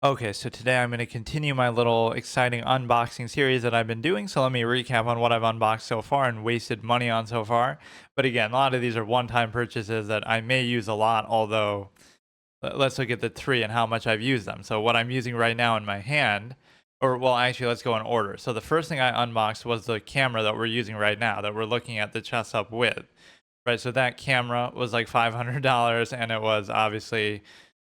Okay, so today I'm going to continue my little exciting unboxing series that I've been doing. So let me recap on what I've unboxed so far and wasted money on so far. But again, a lot of these are one-time purchases that I may use a lot, although let's look at the three and how much I've used them. So what I'm using right now in my hand, or well, actually, let's go in order. So the first thing I unboxed was the camera that we're using right now, that we're looking at the ChessUp with. Right, so that camera was like $500, and it was obviously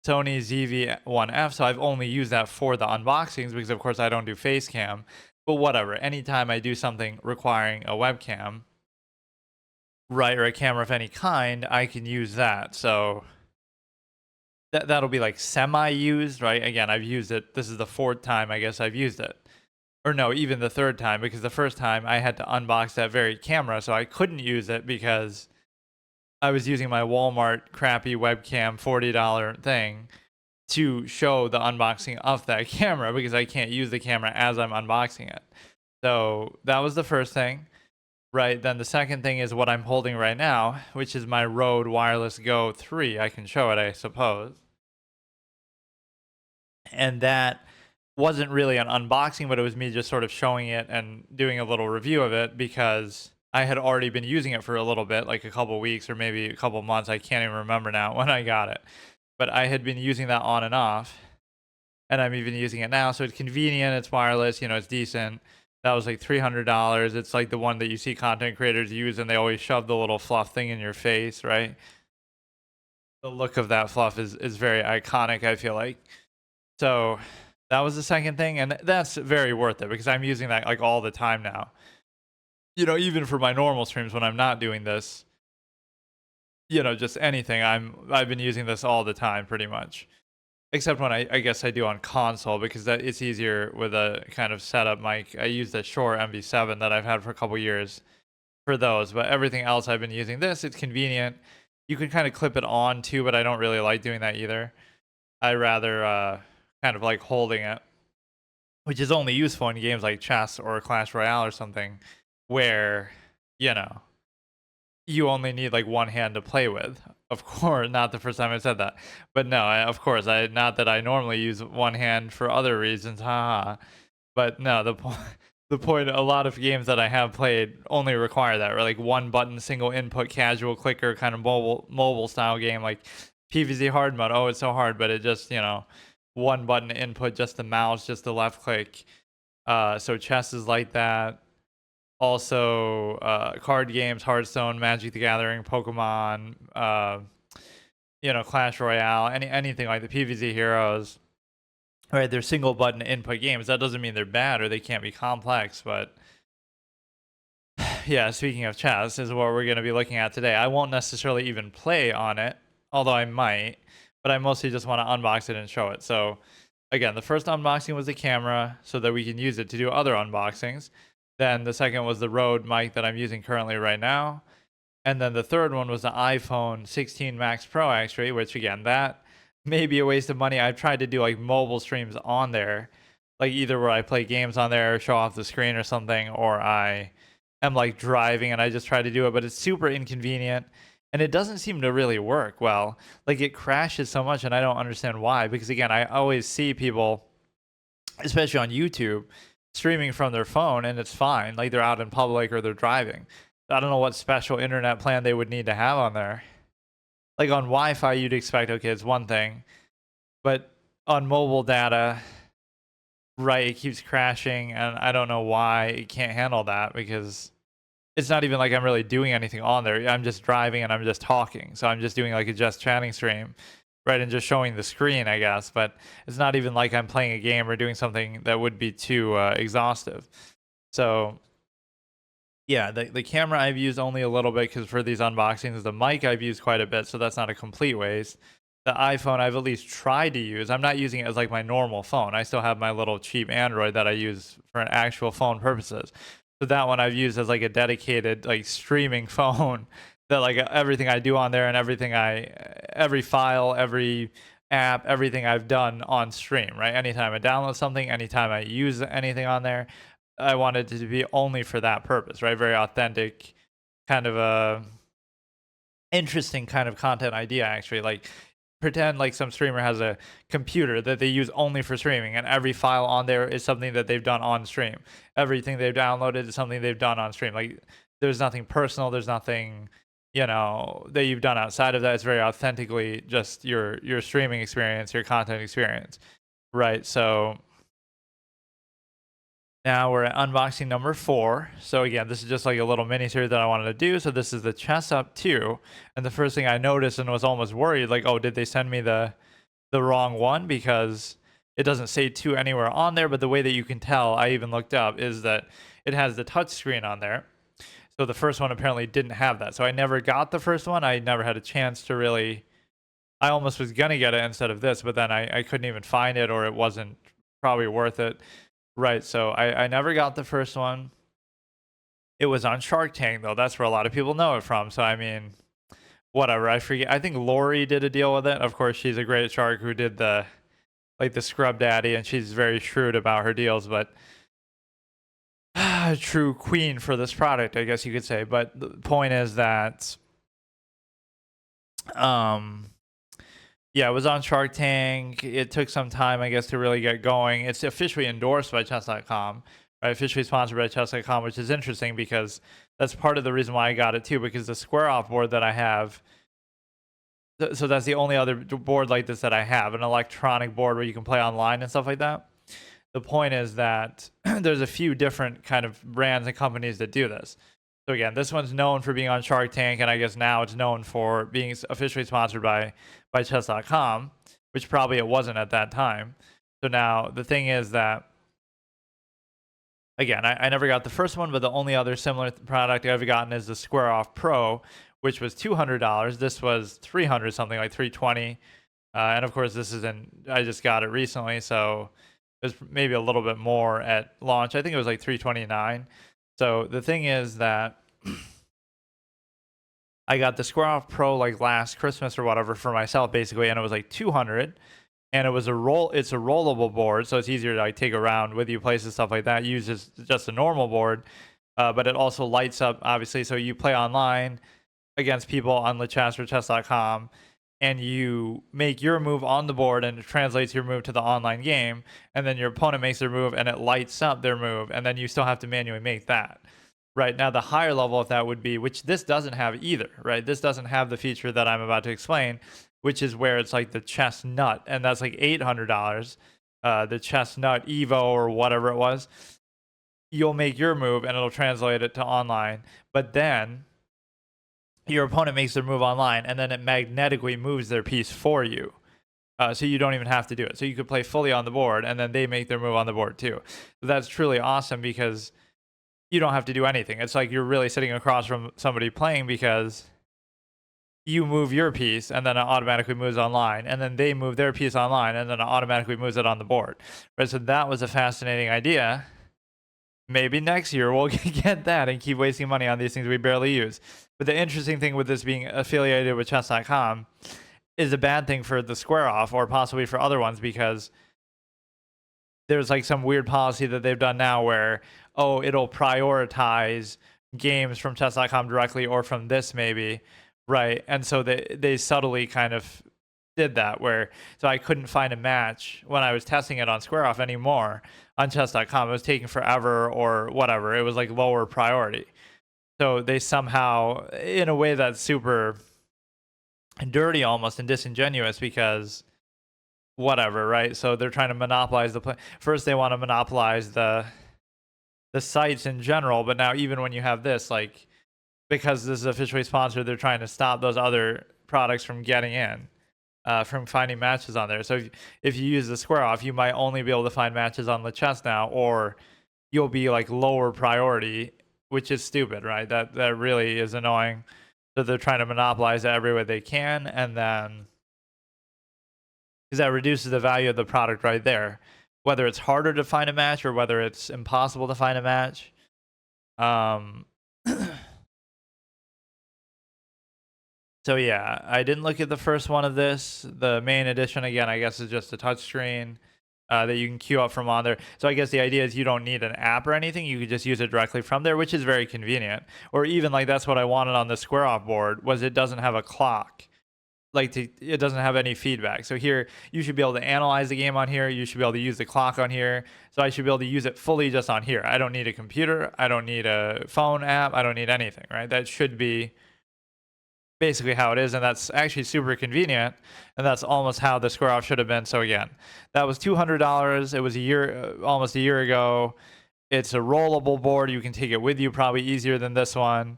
Sony ZV-1F, so I've only used that for the unboxings because, of course, I don't do face cam. But whatever, anytime I do something requiring a webcam, right, or a camera of any kind, I can use that. So that'll be like semi-used, right? Again, I've used it. This is the fourth time I guess I've used it. Or no, even the third time, because the first time I had to unbox that very camera, so I couldn't use it because I was using my Walmart crappy webcam $40 thing to show the unboxing of that camera because I can't use the camera as I'm unboxing it. So that was the first thing, right? Then the second thing is what I'm holding right now, which is my Rode Wireless Go 3. I can show it, I suppose. And that wasn't really an unboxing, but it was me just sort of showing it and doing a little review of it because I had already been using it for a little bit, like a couple weeks or maybe a couple months. I can't even remember now when I got it. But I had been using that on and off, and I'm even using it now. So it's convenient, it's wireless, it's decent. That was like $300. It's like the one that you see content creators use, and they always shove the little fluff thing in your face, right? The look of that fluff is very iconic, I feel like. So that was the second thing, and that's very worth it because I'm using that like all the time now. Even for my normal streams when I'm not doing this, just anything, I've been using this all the time pretty much. Except when I guess I do on console because that it's easier with a kind of setup mic. I use the Shure MV7 that I've had for a couple years for those, but everything else I've been using this. It's convenient. You can kind of clip it on too, but I don't really like doing that either. I rather kind of like holding it, which is only useful in games like chess or Clash Royale or something, where you know you only need like one hand to play with. Of course, not the first time I said that, but no, of course, not that I normally use one hand for other reasons, haha. But no, the point, the point. A lot of games that I have played only require that, or like one button, single input, casual clicker, kind of mobile style game, like PvZ hard mode. Oh, it's so hard, but it just one button input, just the mouse, just the left click. So chess is like that. Also, card games, Hearthstone, Magic the Gathering, Pokemon, Clash Royale, anything like the PvZ Heroes. Right, they're single button input games. That doesn't mean they're bad or they can't be complex, but yeah, speaking of chess, is what we're going to be looking at today. I won't necessarily even play on it, although I might, but I mostly just want to unbox it and show it. So, again, the first unboxing was the camera so that we can use it to do other unboxings. Then the second was the Rode mic that I'm using currently right now. And then the third one was the iPhone 16 Max Pro, actually, which again, that may be a waste of money. I've tried to do like mobile streams on there, like either where I play games on there, show off the screen or something, or I am like driving and I just try to do it, but it's super inconvenient and it doesn't seem to really work well. Like it crashes so much and I don't understand why. Because again, I always see people, especially on YouTube, streaming from their phone and it's fine. Like they're out in public or they're driving. I don't know what special internet plan they would need to have on there. Like on Wi-Fi, you'd expect, okay, it's one thing, but on mobile data, right, it keeps crashing, and I don't know why it can't handle that because it's not even like I'm really doing anything on there. I'm just driving and I'm just talking, so I'm just doing like a just chatting stream, right, and just showing the screen, I guess. But it's not even like I'm playing a game or doing something that would be too exhaustive. So yeah, the camera I've used only a little bit because for these unboxings, the mic I've used quite a bit, so that's not a complete waste. The iPhone I've at least tried to use. I'm not using it as like my normal phone. I still have my little cheap Android that I use for an actual phone purposes. So that one I've used as like a dedicated like streaming phone that like everything I do on there and every file, every app, everything I've done on stream, right? Anytime I download something, anytime I use anything on there, I wanted it to be only for that purpose, right? Very authentic, kind of a interesting kind of content idea, actually. Like pretend like some streamer has a computer that they use only for streaming, and every file on there is something that they've done on stream. Everything they've downloaded is something they've done on stream. Like there's nothing personal, there's nothing, that you've done outside of that. It's very authentically just your streaming experience, your content experience. Right. So now we're at unboxing number 4. So again, this is just like a little mini series that I wanted to do. So this is the ChessUp 2. And the first thing I noticed and was almost worried, like, oh, did they send me the wrong one? Because it doesn't say 2 anywhere on there. But the way that you can tell, I even looked up, is that it has the touch screen on there. So the first one apparently didn't have that. So I never got the first one. I never had a chance to really, I almost was going to get it instead of this, but then I couldn't even find it, or it wasn't probably worth it. Right, so I never got the first one. It was on Shark Tank, though. That's where a lot of people know it from. So, I mean, whatever. I forget. I think Lori did a deal with it. Of course, she's a great shark who did the Scrub Daddy, and she's very shrewd about her deals, but true queen for this product, I guess you could say. But the point is that, yeah, it was on Shark Tank. It took some time, I guess, to really get going. It's officially endorsed by chess.com, right? Officially sponsored by chess.com, which is interesting because that's part of the reason why I got it too, because the Squareoff board that I have, so that's the only other board like this that I have, an electronic board where you can play online and stuff like that. The point is that there's a few different kind of brands and companies that do this. So again, this one's known for being on Shark Tank, and I guess now it's known for being officially sponsored by chess.com, which probably it wasn't at that time. So now the thing is that, again, I never got the first one, but the only other similar product I've gotten is the Squareoff Pro, which was $200. This was $300 something, like $320. And of course, I just got it recently, so it was maybe a little bit more at launch. I think it was like $329. So the thing is that I got the Squareoff Pro like last Christmas or whatever for myself, basically, and it was like $200. And it's a rollable board, so it's easier to like take around with you places, stuff like that. Use just a normal board, but it also lights up, obviously, so you play online against people on the chess or chess.com, and you make your move on the board, and it translates your move to the online game, and then your opponent makes their move, and it lights up their move, and then you still have to manually make that. Right, now the higher level of that would be, which this doesn't have either, right? This doesn't have the feature that I'm about to explain, which is where it's like the chess nut, and that's like $800. The chess nut Evo or whatever it was. You'll make your move, and it'll translate it to online, but then your opponent makes their move online, and then it magnetically moves their piece for you. So you don't even have to do it. So you could play fully on the board, and then they make their move on the board too. So that's truly awesome because you don't have to do anything. It's like you're really sitting across from somebody playing, because you move your piece and then it automatically moves online, and then they move their piece online and then it automatically moves it on the board. Right? So that was a fascinating idea. Maybe next year we'll get that and keep wasting money on these things we barely use. But the interesting thing with this being affiliated with chess.com is a bad thing for the Squareoff, or possibly for other ones, because there's like some weird policy that they've done now where, oh, it'll prioritize games from chess.com directly or from this maybe, right? And so they subtly kind of did that, where so I couldn't find a match when I was testing it on Squareoff anymore on chess.com. It was taking forever or whatever. It was like lower priority. So they somehow, in a way that's super dirty almost and disingenuous, because whatever, right? So they're trying to monopolize the play. First, they want to monopolize the sites in general, but now even when you have this, like, because this is officially sponsored, they're trying to stop those other products from getting in, from finding matches on there. So if you use the Squareoff, you might only be able to find matches on the chess now, or you'll be like lower priority, which is stupid, right? That really is annoying. So they're trying to monopolize it every way they can, and then because that reduces the value of the product right there, whether it's harder to find a match or whether it's impossible to find a match. So yeah, I didn't look at the first one of this. The main edition, again, I guess is just a touchscreen that you can queue up from on there. So I guess the idea is you don't need an app or anything. You could just use it directly from there, which is very convenient. Or even like that's what I wanted on the Squareoff board, was it doesn't have a clock. it doesn't have any feedback. So here you should be able to analyze the game on here. You should be able to use the clock on here. So I should be able to use it fully just on here. I don't need a computer. I don't need a phone app. I don't need anything, right? That should be basically how it is, and that's actually super convenient, and that's almost how the Squareoff should have been. So again, that was $200. It was a year, almost a year ago. It's a rollable board. You can take it with you, probably easier than this one,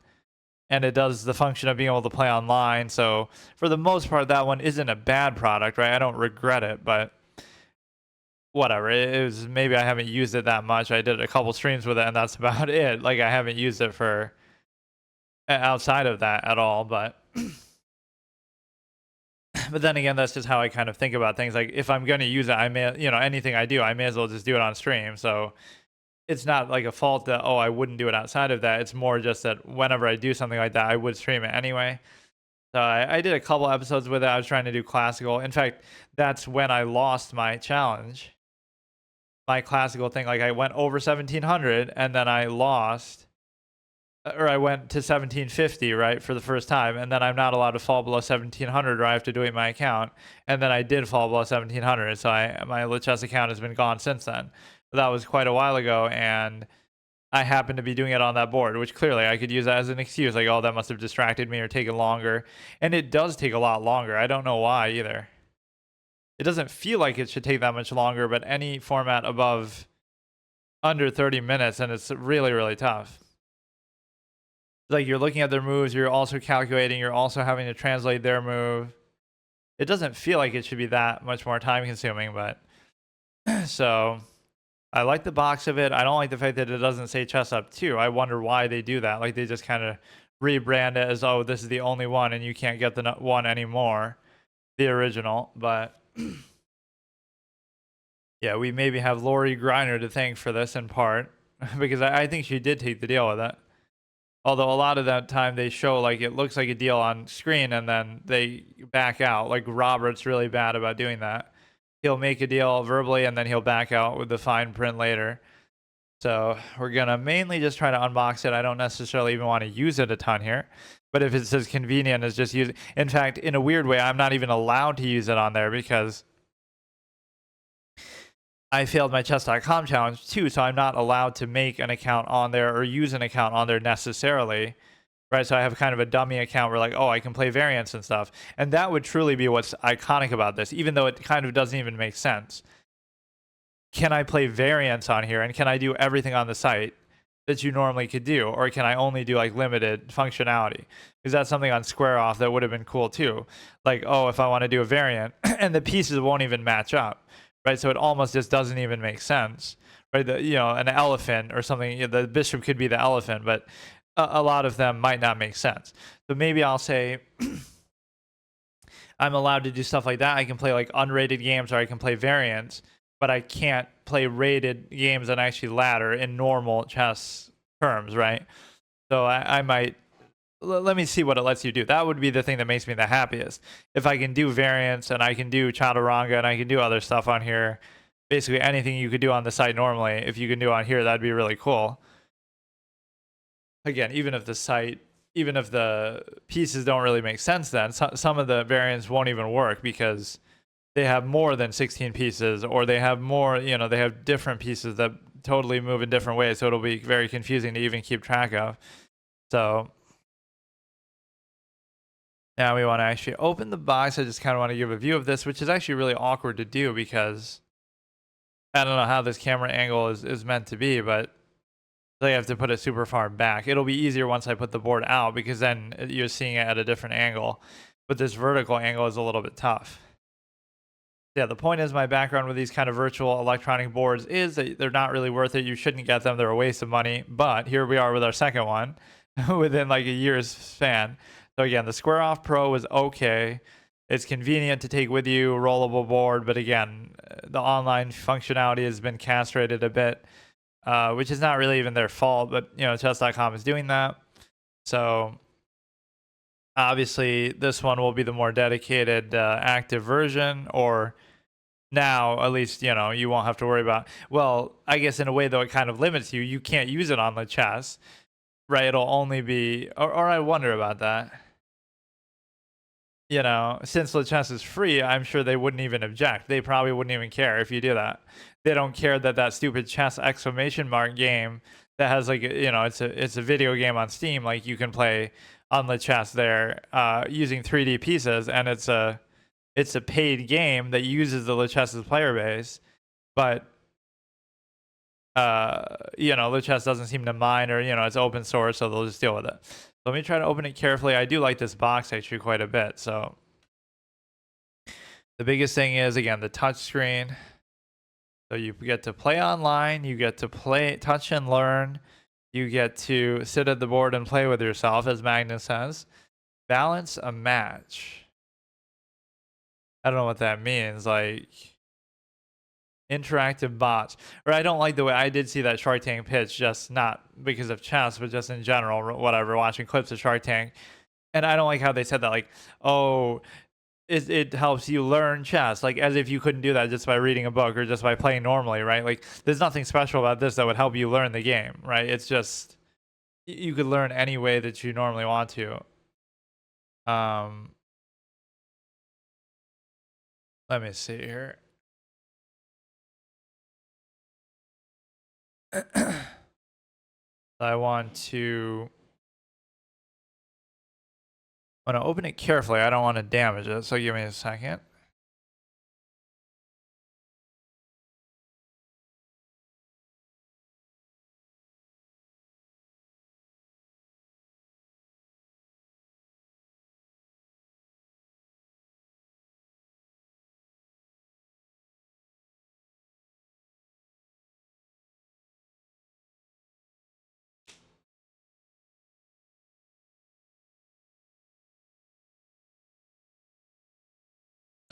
and it does the function of being able to play online. So for the most part, that one isn't a bad product, right? I don't regret it, but whatever. It was, maybe I haven't used it that much. I did a couple streams with it, and that's about it. Like, I haven't used it for outside of that at all, but but then again, that's just how I kind of think about things. Like, if I'm going to use it, I may, anything I do, I may as well just do it on stream. So it's not like a fault that, oh, I wouldn't do it outside of that. It's more just that whenever I do something like that, I would stream it anyway. So I did a couple episodes with it. I was trying to do classical. In fact, that's when I lost my challenge, my classical thing. Like, I went over 1700 and then I lost, or I went to 1750, right, for the first time, and then I'm not allowed to fall below 1700, or I have to delete my account. And then I did fall below 1700, so my Chess account has been gone since then. But that was quite a while ago, and I happened to be doing it on that board, which clearly I could use that as an excuse, like, oh, that must have distracted me or taken longer. And it does take a lot longer. I don't know why either. It doesn't feel like it should take that much longer, but any format above under 30 minutes, and it's really, really tough. Like, you're looking at their moves, you're also calculating, you're also having to translate their move. It doesn't feel like it should be that much more time consuming, but so I like the box of it. I don't like the fact that it doesn't say ChessUp 2. I wonder why they do that. Like, they just kind of rebrand it as, oh, this is the only one and you can't get the one anymore, the original. But yeah, we maybe have Lori Griner to thank for this in part, because I think she did take the deal with it. Although a lot of that time they show, like, it looks like a deal on screen and then they back out. Like, Robert's really bad about doing that. He'll make a deal verbally and then he'll back out with the fine print later. So we're going to mainly just try to unbox it. I don't necessarily even want to use it a ton here. But if it's as convenient as just use it. In fact, in a weird way, I'm not even allowed to use it on there because I failed my chess.com challenge too, so I'm not allowed to make an account on there or use an account on there necessarily, right? So I have kind of a dummy account where, like, oh, I can play variants and stuff. And that would truly be what's iconic about this, even though it kind of doesn't even make sense. Can I play variants on here, and can I do everything on the site that you normally could do? Or can I only do, like, limited functionality? Because that's something on Squareoff that would have been cool too. Like, oh, if I want to do a variant and the pieces won't even match up. Right, so it almost just doesn't even make sense, right? An elephant or something. The bishop could be the elephant, but a lot of them might not make sense. So maybe I'll say I'm allowed to do stuff like that. I can play, like, unrated games, or I can play variants, but I can't play rated games and actually ladder in normal chess terms, right? So I might. Let me see what it lets you do. That would be the thing that makes me the happiest. If I can do variants and I can do chaturanga and I can do other stuff on here, basically anything you could do on the site normally, if you can do on here, that'd be really cool. Again, even if the pieces don't really make sense, then some of the variants won't even work because they have more than 16 pieces, or they have more, they have different pieces that totally move in different ways. So it'll be very confusing to even keep track of. So now we want to actually open the box. I just kind of want to give a view of this, which is actually really awkward to do because I don't know how this camera angle is meant to be, but I have to put it super far back. It'll be easier once I put the board out because then you're seeing it at a different angle. But this vertical angle is a little bit tough. Yeah, the point is, my background with these kind of virtual electronic boards is that they're not really worth it. You shouldn't get them. They're a waste of money. But here we are with our second one within like a year's span. So again, the Squareoff Pro is okay. It's convenient to take with you, rollable board, but again, the online functionality has been castrated a bit, which is not really even their fault, but chess.com is doing that. So obviously this one will be the more dedicated active version, or now at least you won't have to worry about, well, I guess in a way though it kind of limits you. You can't use it on the chess, right? It'll only be, or I wonder about that. you know, since chess is free, I'm sure they wouldn't even object. They probably wouldn't even care if you do that. They don't care that that stupid chess exclamation mark game that has like, you know, it's a video game on Steam. Like you can play on the chess there using 3D pieces, and it's a paid game that uses the Lichess's player base, but you know, Lichess doesn't seem to mind, or you know, it's open source, so they'll just deal with it. Let me try to open it carefully. I do like this box actually quite a bit. So the biggest thing is again the touch screen. So you get to play online, you get to play, touch and learn, you get to sit at the board and play with yourself, as Magnus says. Balance a match. I don't know what that means. Like interactive bots. Or I don't like the way I did see that Shark Tank pitch, just not because of chess, but just in general, whatever, watching clips of Shark Tank. And I don't like how they said that, like, oh, it helps you learn chess, like as if you couldn't do that just by reading a book or just by playing normally, right? Like there's nothing special about this that would help you learn the game, right? It's just you could learn any way that you normally want to. Um, let me see here. I want to open it carefully. I don't want to damage it, so give me a second.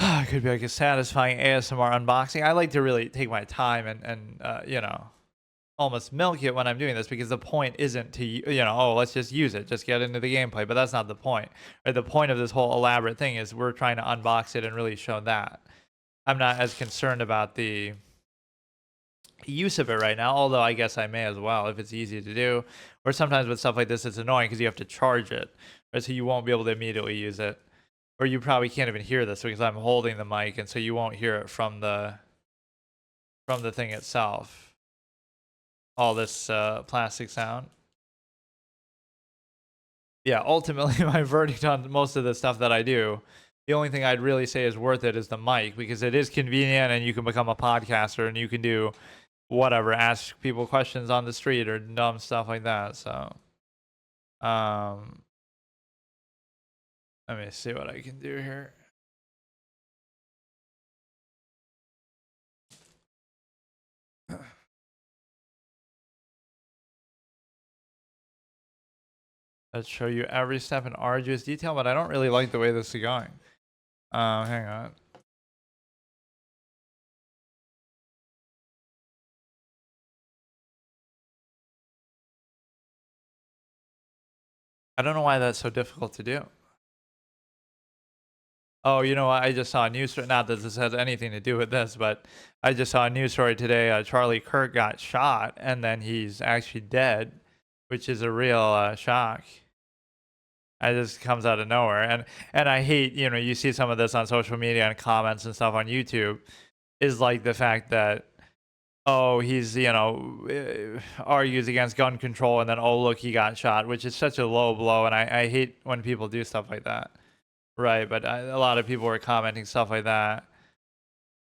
It could be like a satisfying ASMR unboxing. I like to really take my time and you know, almost milk it when I'm doing this, because the point isn't to, you know, oh, let's just use it, just get into the gameplay. But that's not the point. Right? The point of this whole elaborate thing is we're trying to unbox it and really show that. I'm not as concerned about the use of it right now, although I guess I may as well if it's easy to do. Or sometimes with stuff like this, it's annoying because you have to charge it, right? So you won't be able to immediately use it. Or you probably can't even hear this because I'm holding the mic, and so you won't hear it from the thing itself. All this plastic sound. Yeah, ultimately my verdict on most of the stuff that I do, the only thing I'd really say is worth it is the mic, because it is convenient and you can become a podcaster and you can do whatever, ask people questions on the street or dumb stuff like that. So let me see what I can do here. Let's show you every step in arduous detail, but I don't really like the way this is going. Hang on. I don't know why that's so difficult to do. Oh, you know what? I just saw a news story. Not that this has anything to do with this, but I just saw a news story today. Charlie Kirk got shot, and then he's actually dead, which is a real shock. It just comes out of nowhere, and I hate, you know, you see some of this on social media and comments and stuff on YouTube, is like the fact that, oh, he's, you know, argues against gun control, and then, oh, look, he got shot, which is such a low blow, and I hate when people do stuff like that. Right, but a lot of people were commenting stuff like that.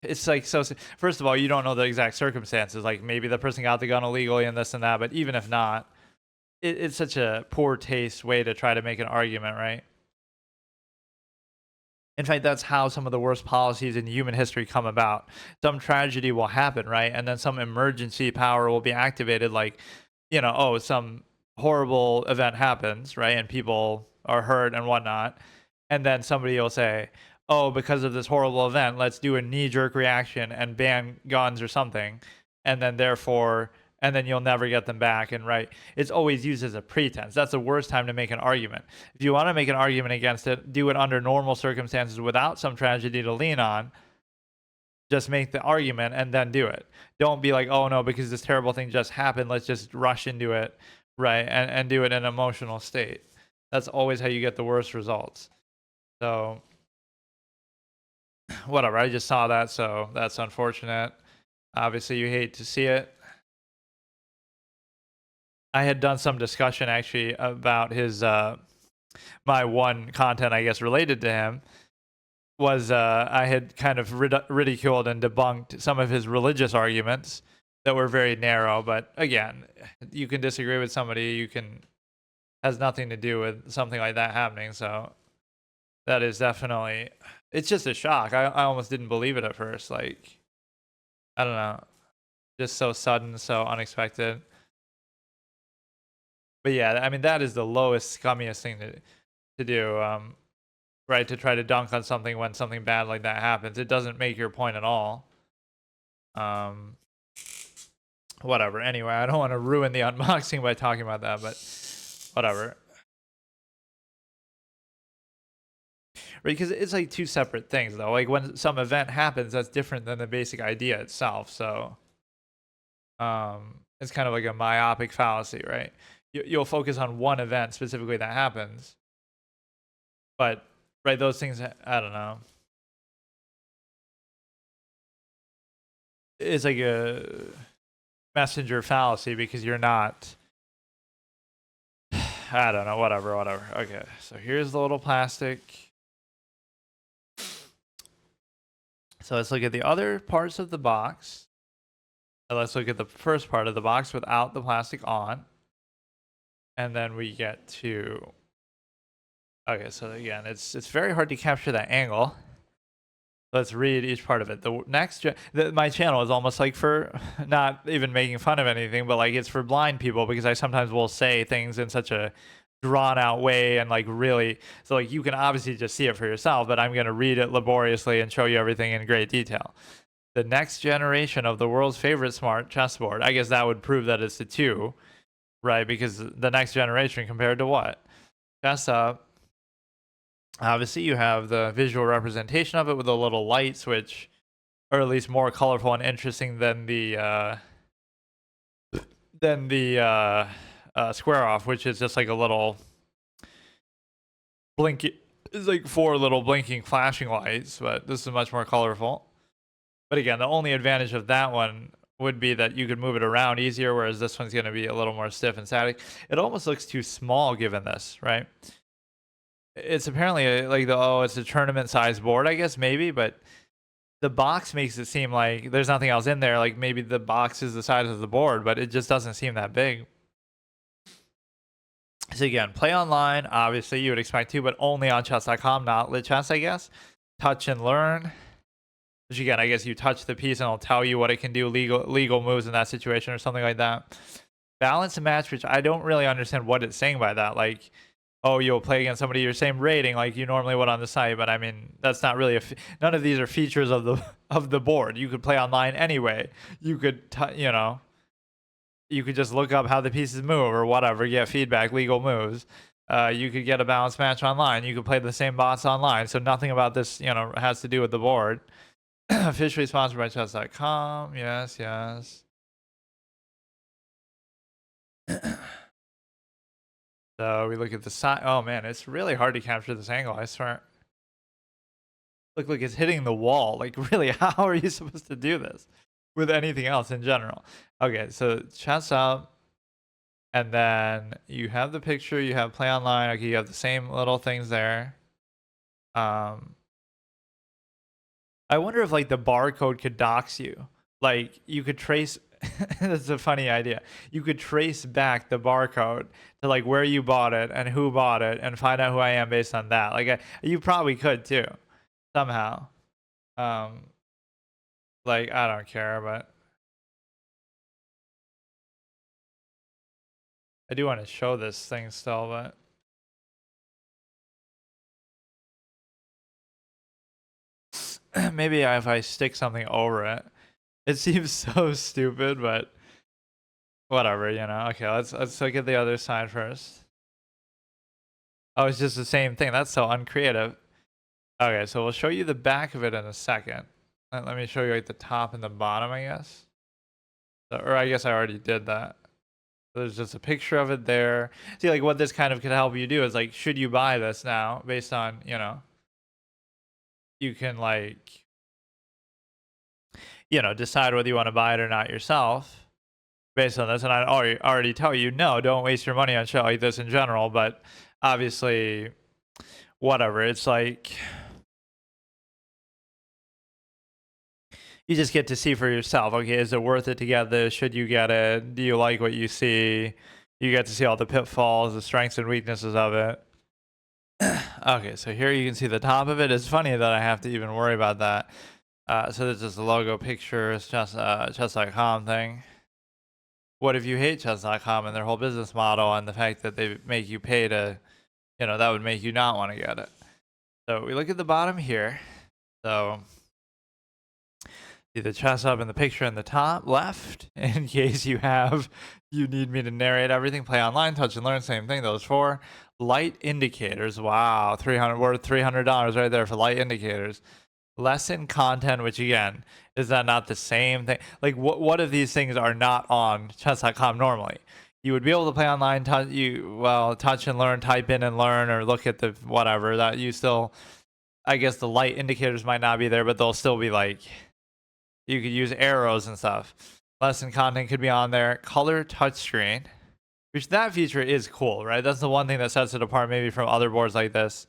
It's like, so first of all, you don't know the exact circumstances. Like maybe the person got the gun illegally and this and that, but even if not, it's such a poor taste way to try to make an argument, right? In fact, that's how some of the worst policies in human history come about. Some tragedy will happen, right? And then some emergency power will be activated, like, you know, oh, some horrible event happens, right? And people are hurt and whatnot. And then somebody will say, oh, because of this horrible event, let's do a knee jerk reaction and ban guns or something. And then therefore, and then you'll never get them back. And right, it's always used as a pretense. That's the worst time to make an argument. If you want to make an argument against it, do it under normal circumstances without some tragedy to lean on. Just make the argument and then do it. Don't be like, oh no, because this terrible thing just happened, let's just rush into it, right? And do it in an emotional state. That's always how you get the worst results. So whatever, I just saw that, so that's unfortunate. Obviously, you hate to see it. I had done some discussion actually about his my one content, I guess, related to him was I had kind of ridiculed and debunked some of his religious arguments that were very narrow. But again, you can disagree with somebody. You can has nothing to do with something like that happening. So that is definitely, it's just a shock. I almost didn't believe it at first. Like, I don't know, just so sudden, so unexpected. But yeah, I mean, that is the lowest, scummiest thing to do. Right, to try to dunk on something when something bad like that happens. It doesn't make your point at all. Um, whatever. Anyway, I don't want to ruin the unboxing by talking about that, but whatever. Right, because it's like two separate things though. Like when some event happens, that's different than the basic idea itself. So, it's kind of like a myopic fallacy, right? You'll focus on one event specifically that happens, but right, those things, I don't know. It's like a messenger fallacy because you're not. I don't know, whatever. Okay, so here's the little plastic. So let's look at the other parts of the box. Let's look at the first part of the box without the plastic on. And then we get to, okay, so again, it's very hard to capture that angle. Let's read each part of it. The next, my channel is almost like for, not even making fun of anything, but like it's for blind people because I sometimes will say things in such a drawn out way and like really, so like you can obviously just see it for yourself, but I'm going to read it laboriously and show you everything in great detail. The next generation of the world's favorite smart chessboard. I guess that would prove that it's the 2, right? Because the next generation compared to what? ChessUp. Obviously, you have the visual representation of it with a little light switch, or at least more colorful and interesting than the Squareoff, which is just like a little blinky. It's like 4 little blinking flashing lights, but this is much more colorful. But again, the only advantage of that one would be that you could move it around easier, whereas this one's going to be a little more stiff and static. It almost looks too small given this, right? It's apparently like it's a tournament size board, I guess, maybe, but the box makes it seem like there's nothing else in there. Like maybe the box is the size of the board, but it just doesn't seem that big. So again, play online, obviously you would expect to, but only on chess.com, not lit chess, I guess. Touch and learn. Which again, I guess you touch the piece and it'll tell you what it can do, legal moves in that situation or something like that. Balance and match, which I don't really understand what it's saying by that. Like, oh, you'll play against somebody your same rating like you normally would on the site, but I mean that's not really none of these are features of the board. You could play online anyway. You could you could just look up how the pieces move or whatever, get feedback, legal moves. You could get a balanced match online. You could play the same bots online. So nothing about this has to do with the board. Officially sponsored by chess.com. Yes. So we look at the side. Oh man, it's really hard to capture this angle, I swear. Look like it's hitting the wall. Like really, how are you supposed to do this with anything else in general? Okay, so ChessUp. And then you have the picture, you have play online. Okay, you have the same little things there. I wonder if like the barcode could dox you. Like you could trace that's a funny idea. You could trace back the barcode to like where you bought it and who bought it and find out who I am based on that. Like you probably could too somehow. Like I don't care, but I do want to show this thing still, but maybe if I stick something over it. It seems so stupid, but whatever, Okay, let's look at the other side first. Oh, it's just the same thing. That's so uncreative. Okay, so we'll show you the back of it in a second. Let me show you like the top and the bottom, I guess. Or I guess I already did that. There's just a picture of it there. See, like what this kind of could help you do is like, should you buy this now based on, you can like, decide whether you want to buy it or not yourself based on this. And I already tell you, no, don't waste your money on shit like this in general. But obviously, whatever. It's like you just get to see for yourself. Okay, is it worth it to get this? Should you get it? Do you like what you see? You get to see all the pitfalls, the strengths and weaknesses of it. Okay, so here you can see the top of it. It's funny that I have to even worry about that. So this is the logo picture. It's just chess.com thing. What if you hate chess.com and their whole business model and the fact that they make you pay to, that would make you not want to get it. So we look at the bottom here. So see the ChessUp in the picture in the top left. In case you need me to narrate everything. Play online, touch and learn, same thing. Those 4 light indicators. Wow, worth $300 right there for light indicators. Lesson content, which again, is that not the same thing? Like what if these things are not on chess.com normally? You would be able to play online, touch and learn, type in and learn, or look at the whatever that you still, I guess the light indicators might not be there, but they'll still be like, you could use arrows and stuff. Lesson content could be on there. Color touchscreen, which that feature is cool, right? That's the one thing that sets it apart maybe from other boards like this.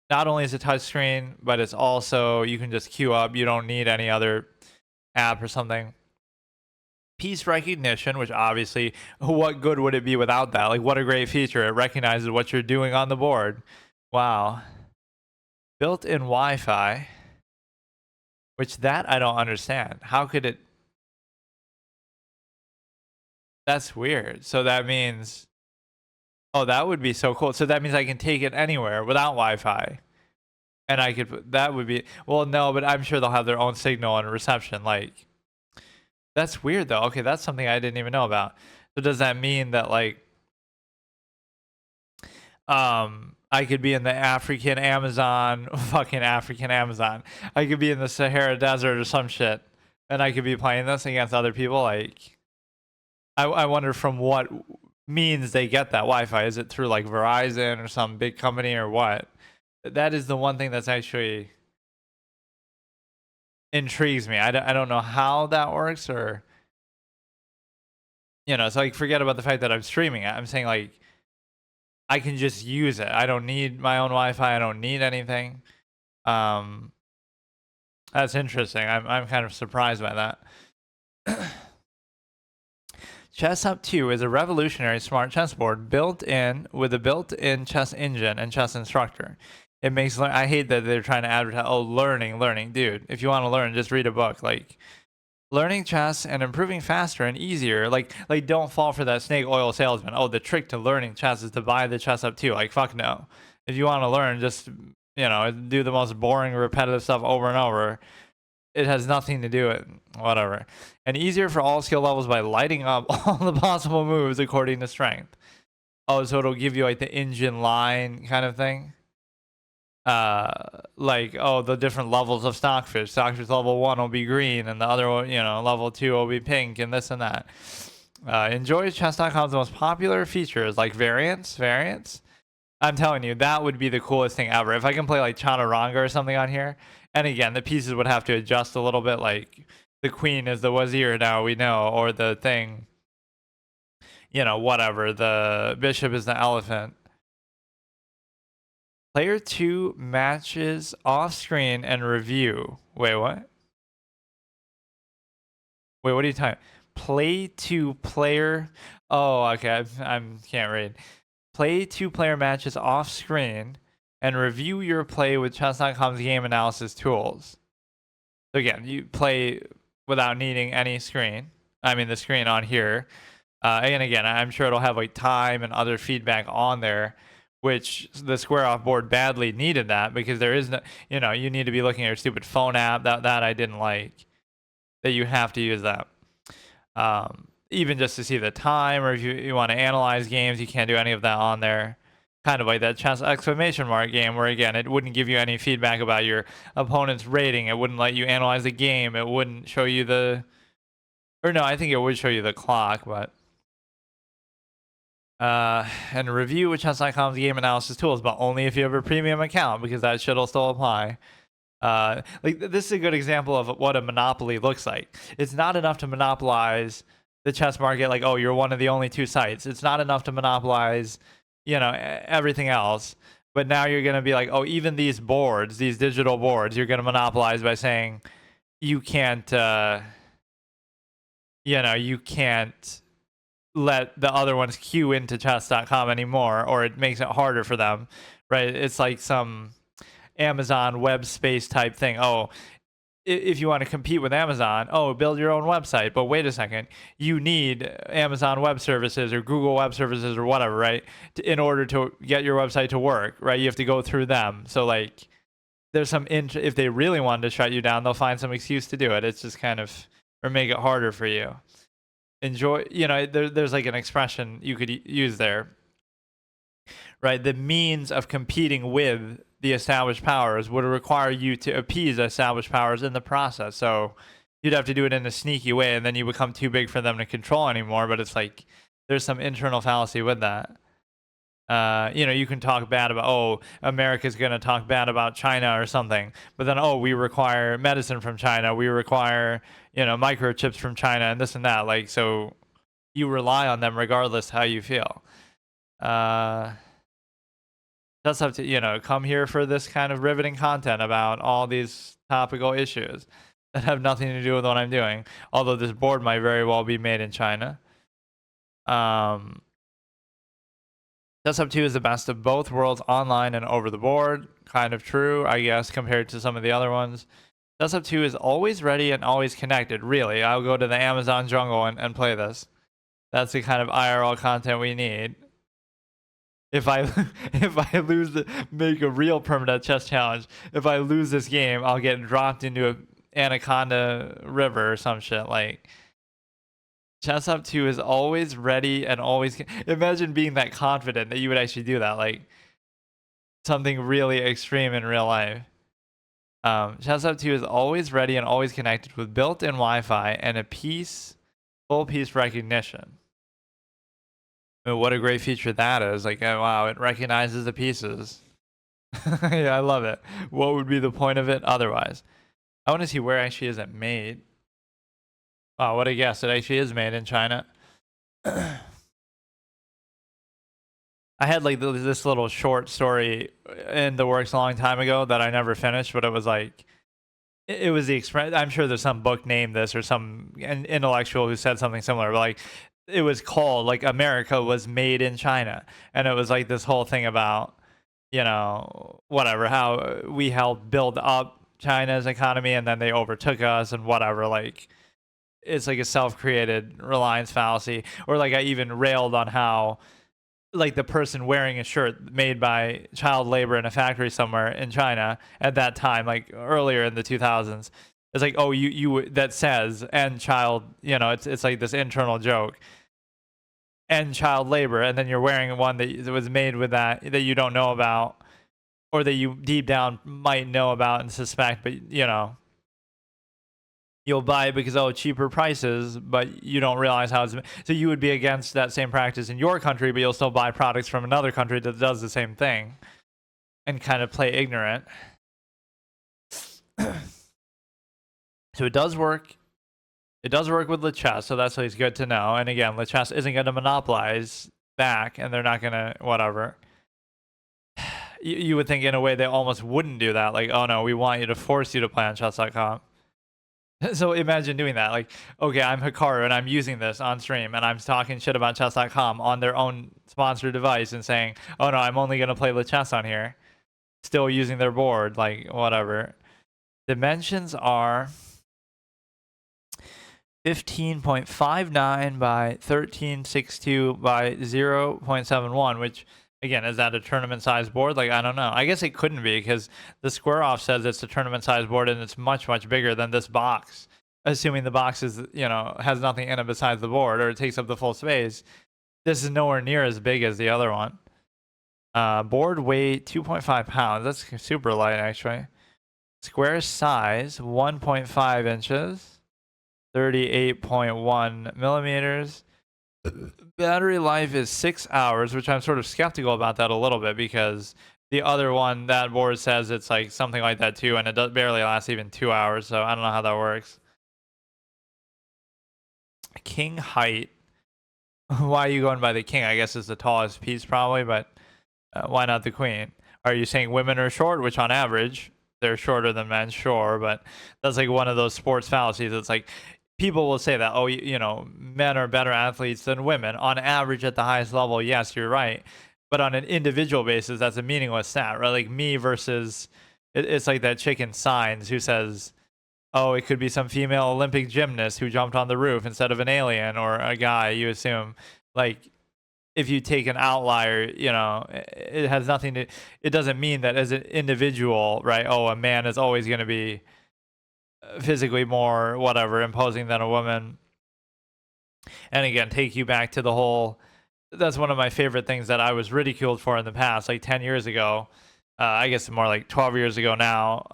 Not only is it touchscreen, but it's also, you can just queue up. You don't need any other app or something. Piece recognition, which obviously, what good would it be without that? Like, what a great feature. It recognizes what you're doing on the board. Wow. Built-in Wi-Fi, which that I don't understand. How could it? That's weird. So that means, oh, that would be so cool. So that means I can take it anywhere without Wi-Fi. And I could, that would be, well, no, but I'm sure they'll have their own signal and reception. Like, that's weird though. Okay, that's something I didn't even know about. So does that mean that like, I could be in the African Amazon, fucking African Amazon. I could be in the Sahara Desert or some shit, and I could be playing this against other people. Like, I wonder from what means they get that Wi-Fi. Is it through like Verizon or some big company or what? That is the one thing that's actually intrigues me. I don't know how that works, or so like forget about the fact that I'm streaming it. I'm saying like I can just use it. I don't need my own Wi-Fi. I don't need anything. That's interesting. I'm kind of surprised by that. ChessUp 2 is a revolutionary smart chessboard with a built-in chess engine and chess instructor. It makes I hate that they're trying to advertise, oh, learning. Dude, if you want to learn, just read a book. Like, learning chess and improving faster and easier. Like don't fall for that snake oil salesman. Oh, the trick to learning chess is to buy the ChessUp 2. Like, fuck no. If you want to learn, just, do the most boring, repetitive stuff over and over. It has nothing to do with whatever. And easier for all skill levels by lighting up all the possible moves according to strength. Oh, so it'll give you like the engine line kind of thing. Like, oh, the different levels of stockfish. Stockfish level 1 will be green, and the other one, level 2 will be pink, and this and that. Enjoy chess.com's most popular features like variants. I'm telling you, that would be the coolest thing ever. If I can play like Chaturanga or something on here. And again, the pieces would have to adjust a little bit. Like the queen is the wazir now, we know, or the thing, whatever. The bishop is the elephant. Player 2 matches off screen and review. Wait, what? Wait, what are you talking? Play 2 player. Oh, okay. I can't read. Play 2 player matches off screen and review your play with chess.com's game analysis tools. So again, you play without needing any screen. I mean, the screen on here. And again, I'm sure it'll have like time and other feedback on there, which the Squareoff board badly needed that, because there is no, you need to be looking at your stupid phone app. That I didn't like, that you have to use that. Even just to see the time, or if you want to analyze games, you can't do any of that on there. Kind of like that chess exclamation mark game, where again, it wouldn't give you any feedback about your opponent's rating. It wouldn't let you analyze the game. It wouldn't show you or no, I think it would show you the clock, but and review with chess.com's game analysis tools, but only if you have a premium account, because that shit'll still apply. Like this is a good example of what a monopoly looks like. It's not enough to monopolize the chess market. Like, oh, you're one of the only two sites. It's not enough to monopolize, everything else. But now you're going to be like, oh, even these boards, these digital boards, you're going to monopolize by saying you can't, you can't let the other ones queue into chess.com anymore, or it makes it harder for them, right? It's like some Amazon web space type thing. Oh, if you want to compete with Amazon, oh, build your own website. But wait a second, you need Amazon Web Services or Google Web Services or whatever, right? In order to get your website to work, right? You have to go through them. So like, there's some if they really wanted to shut you down, they'll find some excuse to do it. It's just kind of, or make it harder for you. Enjoy, there's like an expression you could use there, right? The means of competing with the established powers would require you to appease established powers in the process. So you'd have to do it in a sneaky way, and then you become too big for them to control anymore. But it's like there's some internal fallacy with that. You can talk bad about, oh, America's going to talk bad about China or something, but then, oh, we require medicine from China, we require, microchips from China, and this and that. Like, so you rely on them regardless how you feel. Just have to, come here for this kind of riveting content about all these topical issues that have nothing to do with what I'm doing. Although this board might very well be made in China. ChessUp 2 is the best of both worlds, online and over the board. Kind of true, I guess, compared to some of the other ones. ChessUp 2 is always ready and always connected. Really, I'll go to the Amazon jungle and play this. That's the kind of IRL content we need. If I make a real permanent chess challenge, if I lose this game, I'll get dropped into an Anaconda River or some shit. Like, ChessUp 2 is always ready and always. Imagine being that confident that you would actually do that, like something really extreme in real life. ChessUp 2 is always ready and always connected with built-in Wi-Fi and a full piece recognition. I mean, what a great feature that is! Like, oh, wow, it recognizes the pieces. Yeah, I love it. What would be the point of it otherwise? I want to see where actually is it made. Oh, what a guess! It actually is made in China. I had like this little short story in the works a long time ago that I never finished, but it was like, it was the express. I'm sure there's some book named this or some intellectual who said something similar, but like, it was called like America was made in China, and it was like this whole thing about, whatever, how we helped build up China's economy and then they overtook us and whatever. Like, it's like a self-created reliance fallacy. Or like, I even railed on how like the person wearing a shirt made by child labor in a factory somewhere in China at that time, like earlier in the 2000s, it's like, oh, you that says and child, it's like this internal joke, and child labor, and then you're wearing one that was made with that you don't know about, or that you deep down might know about and suspect, but you'll buy it because, oh, cheaper prices, but you don't realize how it's. So you would be against that same practice in your country, but you'll still buy products from another country that does the same thing and kind of play ignorant. So it does work. It does work with LeChess, so that's always good to know. And again, LeChess isn't going to monopolize back, and they're not going to whatever. You would think in a way they almost wouldn't do that. Like, oh no, we want you to force you to play on chess.com. So imagine doing that. Like, okay, I'm Hikaru and I'm using this on stream and I'm talking shit about chess.com on their own sponsored device and saying, oh no, I'm only going to play LeChess on here. Still using their board, like whatever. Dimensions are 15.59 by 13.62 by 0.71, which again, is that a tournament size board? Like, I don't know. I guess it couldn't be because the Squareoff says it's a tournament size board and it's much, much bigger than this box. Assuming the box is, has nothing in it besides the board, or it takes up the full space. This is nowhere near as big as the other one. Board weight 2.5 pounds. That's super light, actually. Square size 1.5 inches. 38.1 millimeters. Battery life is 6 hours, which I'm sort of skeptical about that a little bit because The other one, that board says it's like something like that too, and it does barely lasts even 2 hours, so I don't know how that works. King height. Why are you going by the king? I guess it's the tallest piece probably, but why not the queen? Are you saying women are short, which on average they're shorter than men? Sure, but that's like one of those sports fallacies. It's like people will say that, oh, you know, men are better athletes than women on average at the highest level. Yes, you're right, but on an individual basis, that's a meaningless stat, right? Like me versus it's like that chicken Signs who says, oh, it could be some female Olympic gymnast who jumped on the roof instead of an alien or a guy. You assume like if you take an outlier, you know, it has nothing to, it doesn't mean that as an individual, right? Oh, a man is always going to be physically more, whatever, imposing than a woman. And again, take you back to the whole, that's one of my favorite things that I was ridiculed for in the past, like 10 years ago. I guess more like 12 years ago now.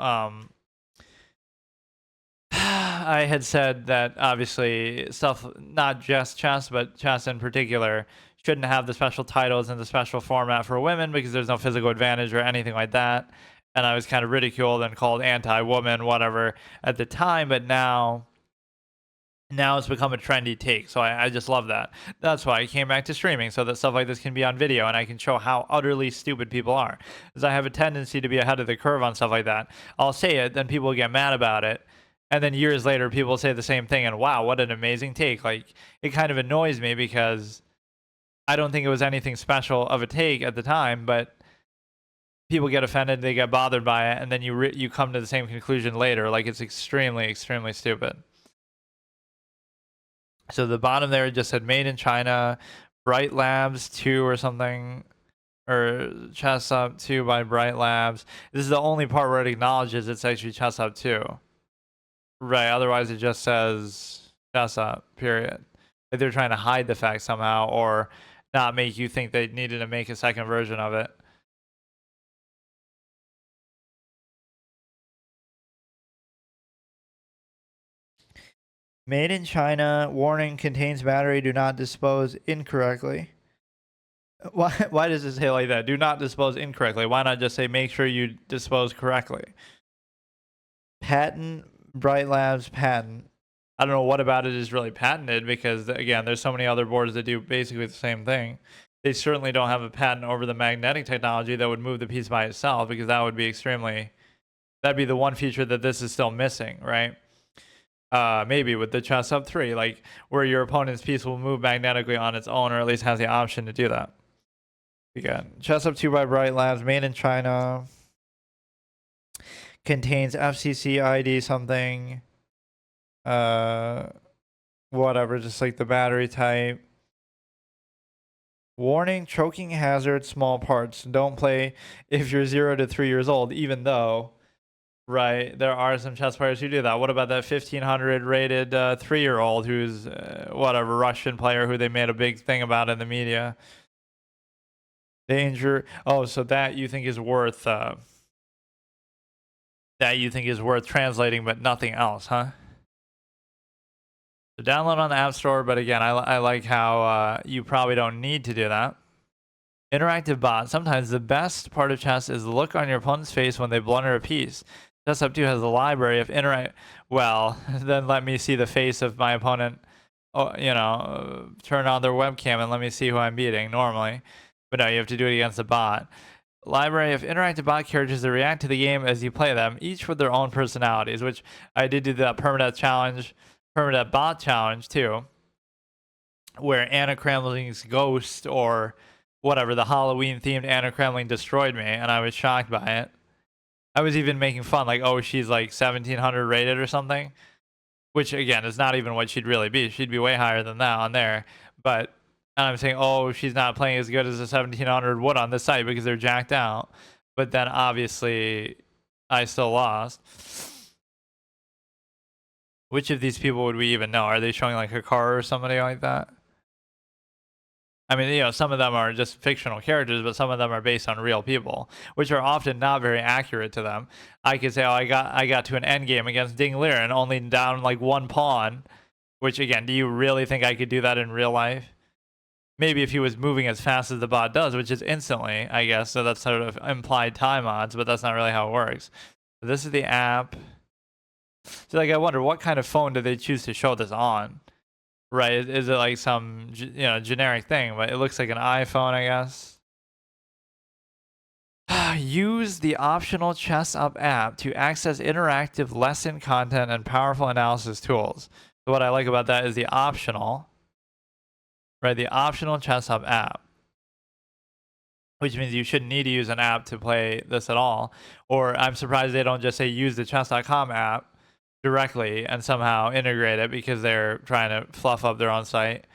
I had said that obviously stuff, not just chess, but chess in particular, shouldn't have the special titles and the special format for women because there's no physical advantage or anything like that. And I was kind of ridiculed and called anti-woman, whatever, at the time. But now it's become a trendy take. So I just love that. That's why I came back to streaming, so that stuff like this can be on video and I can show how utterly stupid people are. Because I have a tendency to be ahead of the curve on stuff like that. I'll say it, then people get mad about it. And then years later, people say the same thing, and wow, what an amazing take. Like, it kind of annoys me because I don't think it was anything special of a take at the time, but people get offended, they get bothered by it, and then you come to the same conclusion later. Like, it's extremely, extremely stupid. So the bottom there just said made in China, Bright Labs 2 or something, or ChessUp 2 by Bright Labs. This is the only part where it acknowledges it's actually ChessUp 2. Right, otherwise it just says ChessUp, period. If they're trying to hide the fact somehow or not make you think they needed to make a second version of it. Made in China, warning contains battery, do not dispose incorrectly. Why does it say like that? Do not dispose incorrectly. Why not just say make sure you dispose correctly? Patent, Bright Labs patent. I don't know what about it is really patented because again, there's so many other boards that do basically the same thing. They certainly don't have a patent over the magnetic technology that would move the piece by itself because that would be extremely, that'd be the one feature that this is still missing, right? Maybe with the ChessUp 3, like where your opponent's piece will move magnetically on its own or at least has the option to do that. Again, ChessUp 2 by Bright Labs, made in China, contains FCC ID something, whatever, just like the battery type. Warning, choking hazard, small parts. Don't play if you're 0 to 3 years old, even though, right, there are some chess players who do that. What about that 1500 rated 3-year-old who's, whatever, Russian player who they made a big thing about in the media? Danger. Oh, so that you think is worth translating, but nothing else, huh? So download on the App Store, but again, I like how you probably don't need to do that. Interactive bot. Sometimes the best part of chess is the look on your opponent's face when they blunder a piece. ChessUp 2 has a library of well, then let me see the face of my opponent. Oh, you know, turn on their webcam and let me see who I'm beating normally. But no, you have to do it against the bot. Library of interactive bot characters that react to the game as you play them, each with their own personalities, which I did do the permadeath bot challenge too, where Anna Kremling's ghost or whatever, the Halloween themed Anna Kremling destroyed me, and I was shocked by it. I was even making fun, like, oh, she's like 1700 rated or something, which again is not even what she'd really be. She'd be way higher than that on there. But I'm saying, oh, she's not playing as good as a 1700 would on this site because they're jacked out. But then obviously I still lost. Which of these people would we even know? Are they showing like a car or somebody like that? I mean, you know, some of them are just fictional characters, but some of them are based on real people, which are often not very accurate to them. I could say, oh, I got to an end game against Ding Liren, only down like one pawn, which again, do you really think I could do that in real life? maybe if he was moving as fast as the bot does, which is instantly, I guess. So that's sort of implied time odds, but that's not really how it works. So this is the app. So like, I wonder what kind of phone do they choose to show this on? Right? Is it like some generic thing? But it looks like an iPhone, I guess. Use the optional ChessUp app to access interactive lesson content and powerful analysis tools. So what I like about that is the optional, right? The optional ChessUp app, which means you shouldn't need to use an app to play this at all. Or I'm surprised they don't just say use the chess.com app directly and somehow integrate it, because they're trying to fluff up their own site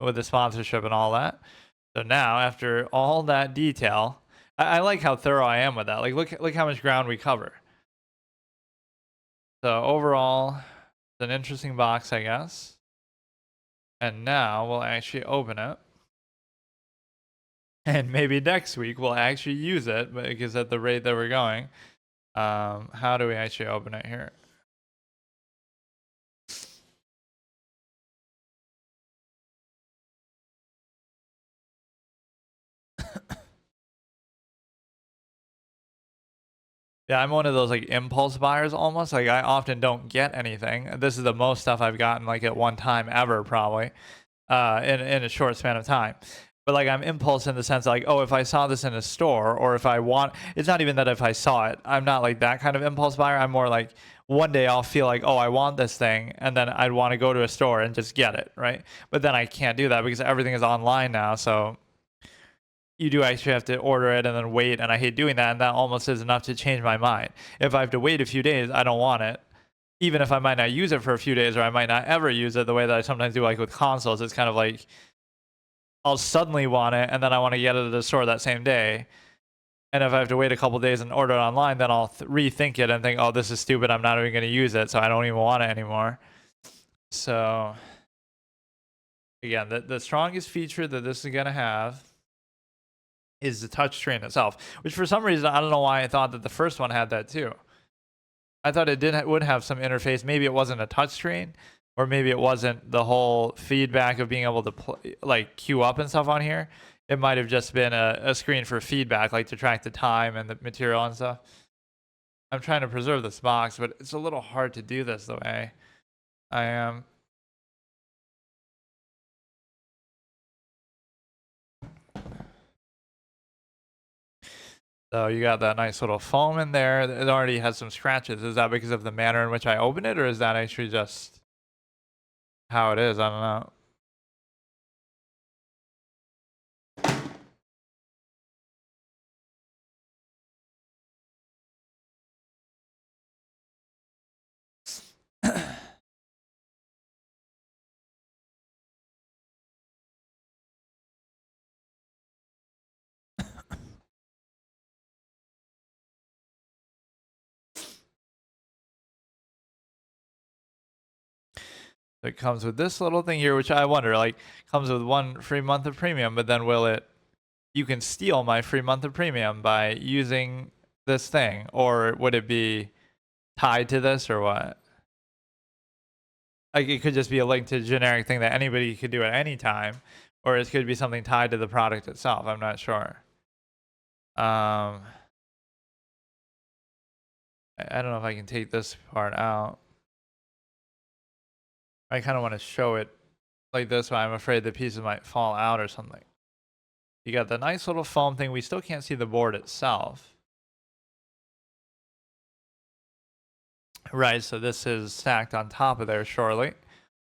with the sponsorship and all that. So now, after all that detail, I like how thorough I am with that. Like, look how much ground we cover. So overall, it's an interesting box, I guess. And now we'll actually open it. And maybe next week we'll actually use it, because at the rate that we're going, how do we actually open it here? Yeah, I'm one of those like impulse buyers almost. Like, I often don't get anything. This is the most stuff I've gotten like at one time ever, probably, in a short span of time. But like, I'm impulse in the sense like, oh, if I saw this in a store, or if I want, it's not even that if I saw it. I'm not like that kind of impulse buyer. I'm more like, one day I'll feel like, oh, I want this thing, and then I'd want to go to a store and just get it, right? But then I can't do that because everything is online now. So you do actually have to order it and then wait, and I hate doing that, and that almost is enough to change my mind. If I have to wait a few days, I don't want it. Even if I might not use it for a few days, or I might not ever use it, the way that I sometimes do like with consoles, it's kind of like I'll suddenly want it, and then I want to get it at the store that same day. And if I have to wait a couple days and order it online, then I'll rethink it and think, oh, this is stupid, I'm not even going to use it, so I don't even want it anymore. So again, the strongest feature that this is going to have is the touchscreen itself, which for some reason, I don't know why I thought that the first one had that too. I thought it would have some interface. Maybe it wasn't a touchscreen, or maybe it wasn't the whole feedback of being able to like queue up and stuff on here. It might have just been a screen for feedback, like to track the time and the material and stuff. I'm trying to preserve this box, but it's a little hard to do this the way I am. So you got that nice little foam in there. It already has some scratches. Is that because of the manner in which I open it, or is that actually just how it is? I don't know. It comes with this little thing here, which I wonder, like, comes with 1 free month of premium, but then you can steal my free month of premium by using this thing, or would it be tied to this, or what? Like, it could just be a link to a generic thing that anybody could do at any time, or it could be something tied to the product itself. I'm not sure. I don't know if I can take this part out. I kind of want to show it like this, but I'm afraid the pieces might fall out or something. You got the nice little foam thing. We still can't see the board itself. Right, so this is stacked on top of there shortly.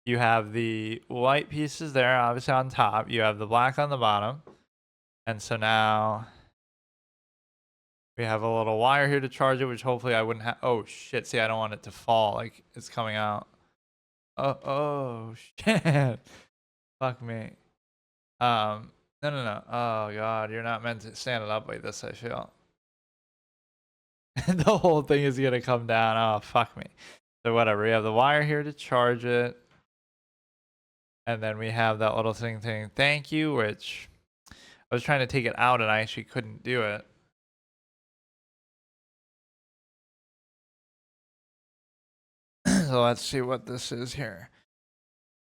You have the white pieces there, obviously on top. You have the black on the bottom. And so now we have a little wire here to charge it, which hopefully I wouldn't have. Oh, shit. See, I don't want it to fall. Like, it's coming out. Oh, shit. Fuck me. No. Oh, God. You're not meant to stand it up like this, I feel. The whole thing is going to come down. Oh, fuck me. So whatever. We have the wire here to charge it. And then we have that little thing saying thank you, which I was trying to take it out and I actually couldn't do it. So let's see what this is here.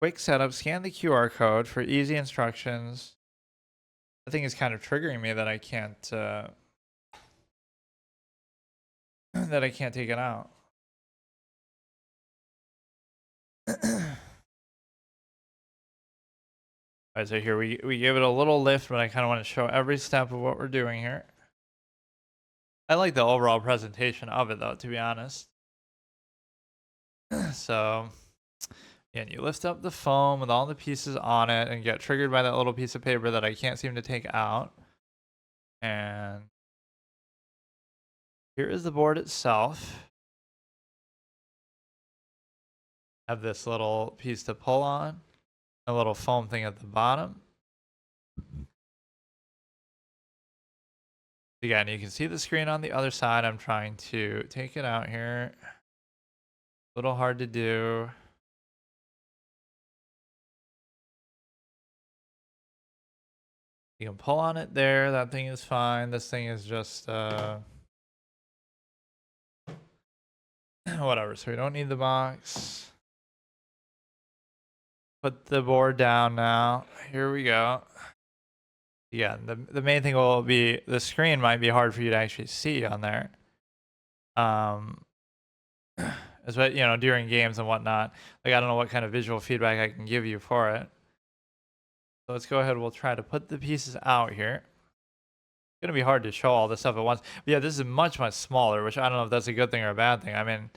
Quick setup. Scan the QR code for easy instructions. I think it's kind of triggering me that I can't that I can't take it out. Alright, so here we give it a little lift, but I kind of want to show every step of what we're doing here. I like the overall presentation of it though, to be honest. So, yeah, and you lift up the foam with all the pieces on it and get triggered by that little piece of paper that I can't seem to take out. And here is the board itself. Have this little piece to pull on, a little foam thing at the bottom. Again, you can see the screen on the other side. I'm trying to take it out here. A little hard to do. You can pull on it there. That thing is fine. This thing is just whatever. So we don't need the box. Put the board down now. Here we go. Yeah, the main thing will be the screen might be hard for you to actually see on there. Especially, during games and whatnot. Like, I don't know what kind of visual feedback I can give you for it. So let's go ahead. We'll try to put the pieces out here. It's going to be hard to show all this stuff at once. But yeah, this is much, much smaller, which I don't know if that's a good thing or a bad thing. I mean,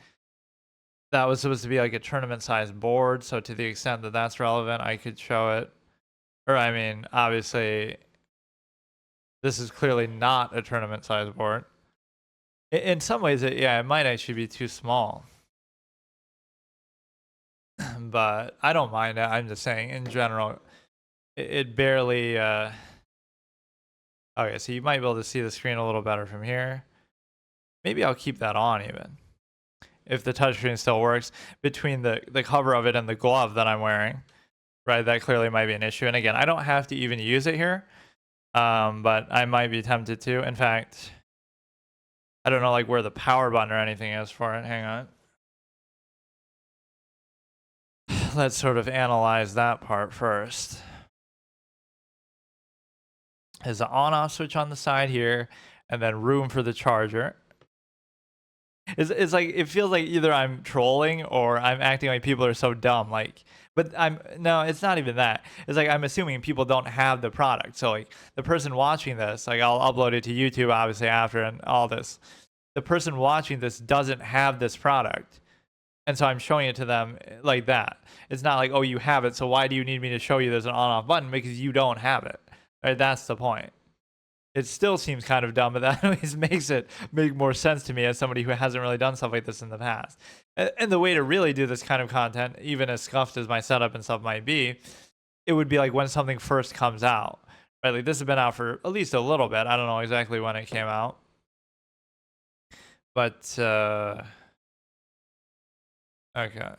that was supposed to be like a tournament-sized board. So to the extent that that's relevant, I could show it. Or, I mean, obviously, this is clearly not a tournament-sized board. In some ways, it might actually be too small. But I don't mind it. I'm just saying, in general, it barely... Okay, so you might be able to see the screen a little better from here. Maybe I'll keep that on even. If the touchscreen still works. Between the cover of it and the glove that I'm wearing. Right, that clearly might be an issue. And again, I don't have to even use it here. But I might be tempted to. In fact, I don't know like where the power button or anything is for it. Hang on. Let's sort of analyze that part first. There's an on-off switch on the side here, and then room for the charger. It's like it feels like either I'm trolling or I'm acting like people are so dumb. Like, but no, it's not even that. It's like I'm assuming people don't have the product. So like the person watching this, like I'll upload it to YouTube obviously after and all this. The person watching this doesn't have this product. And so I'm showing it to them like that. It's not like, oh, you have it, so why do you need me to show you there's an on-off button? Because you don't have it. Right? That's the point. It still seems kind of dumb, but that always makes it make more sense to me as somebody who hasn't really done stuff like this in the past. And the way to really do this kind of content, even as scuffed as my setup and stuff might be, it would be like when something first comes out. Right? Like this has been out for at least a little bit. I don't know exactly when it came out. But okay.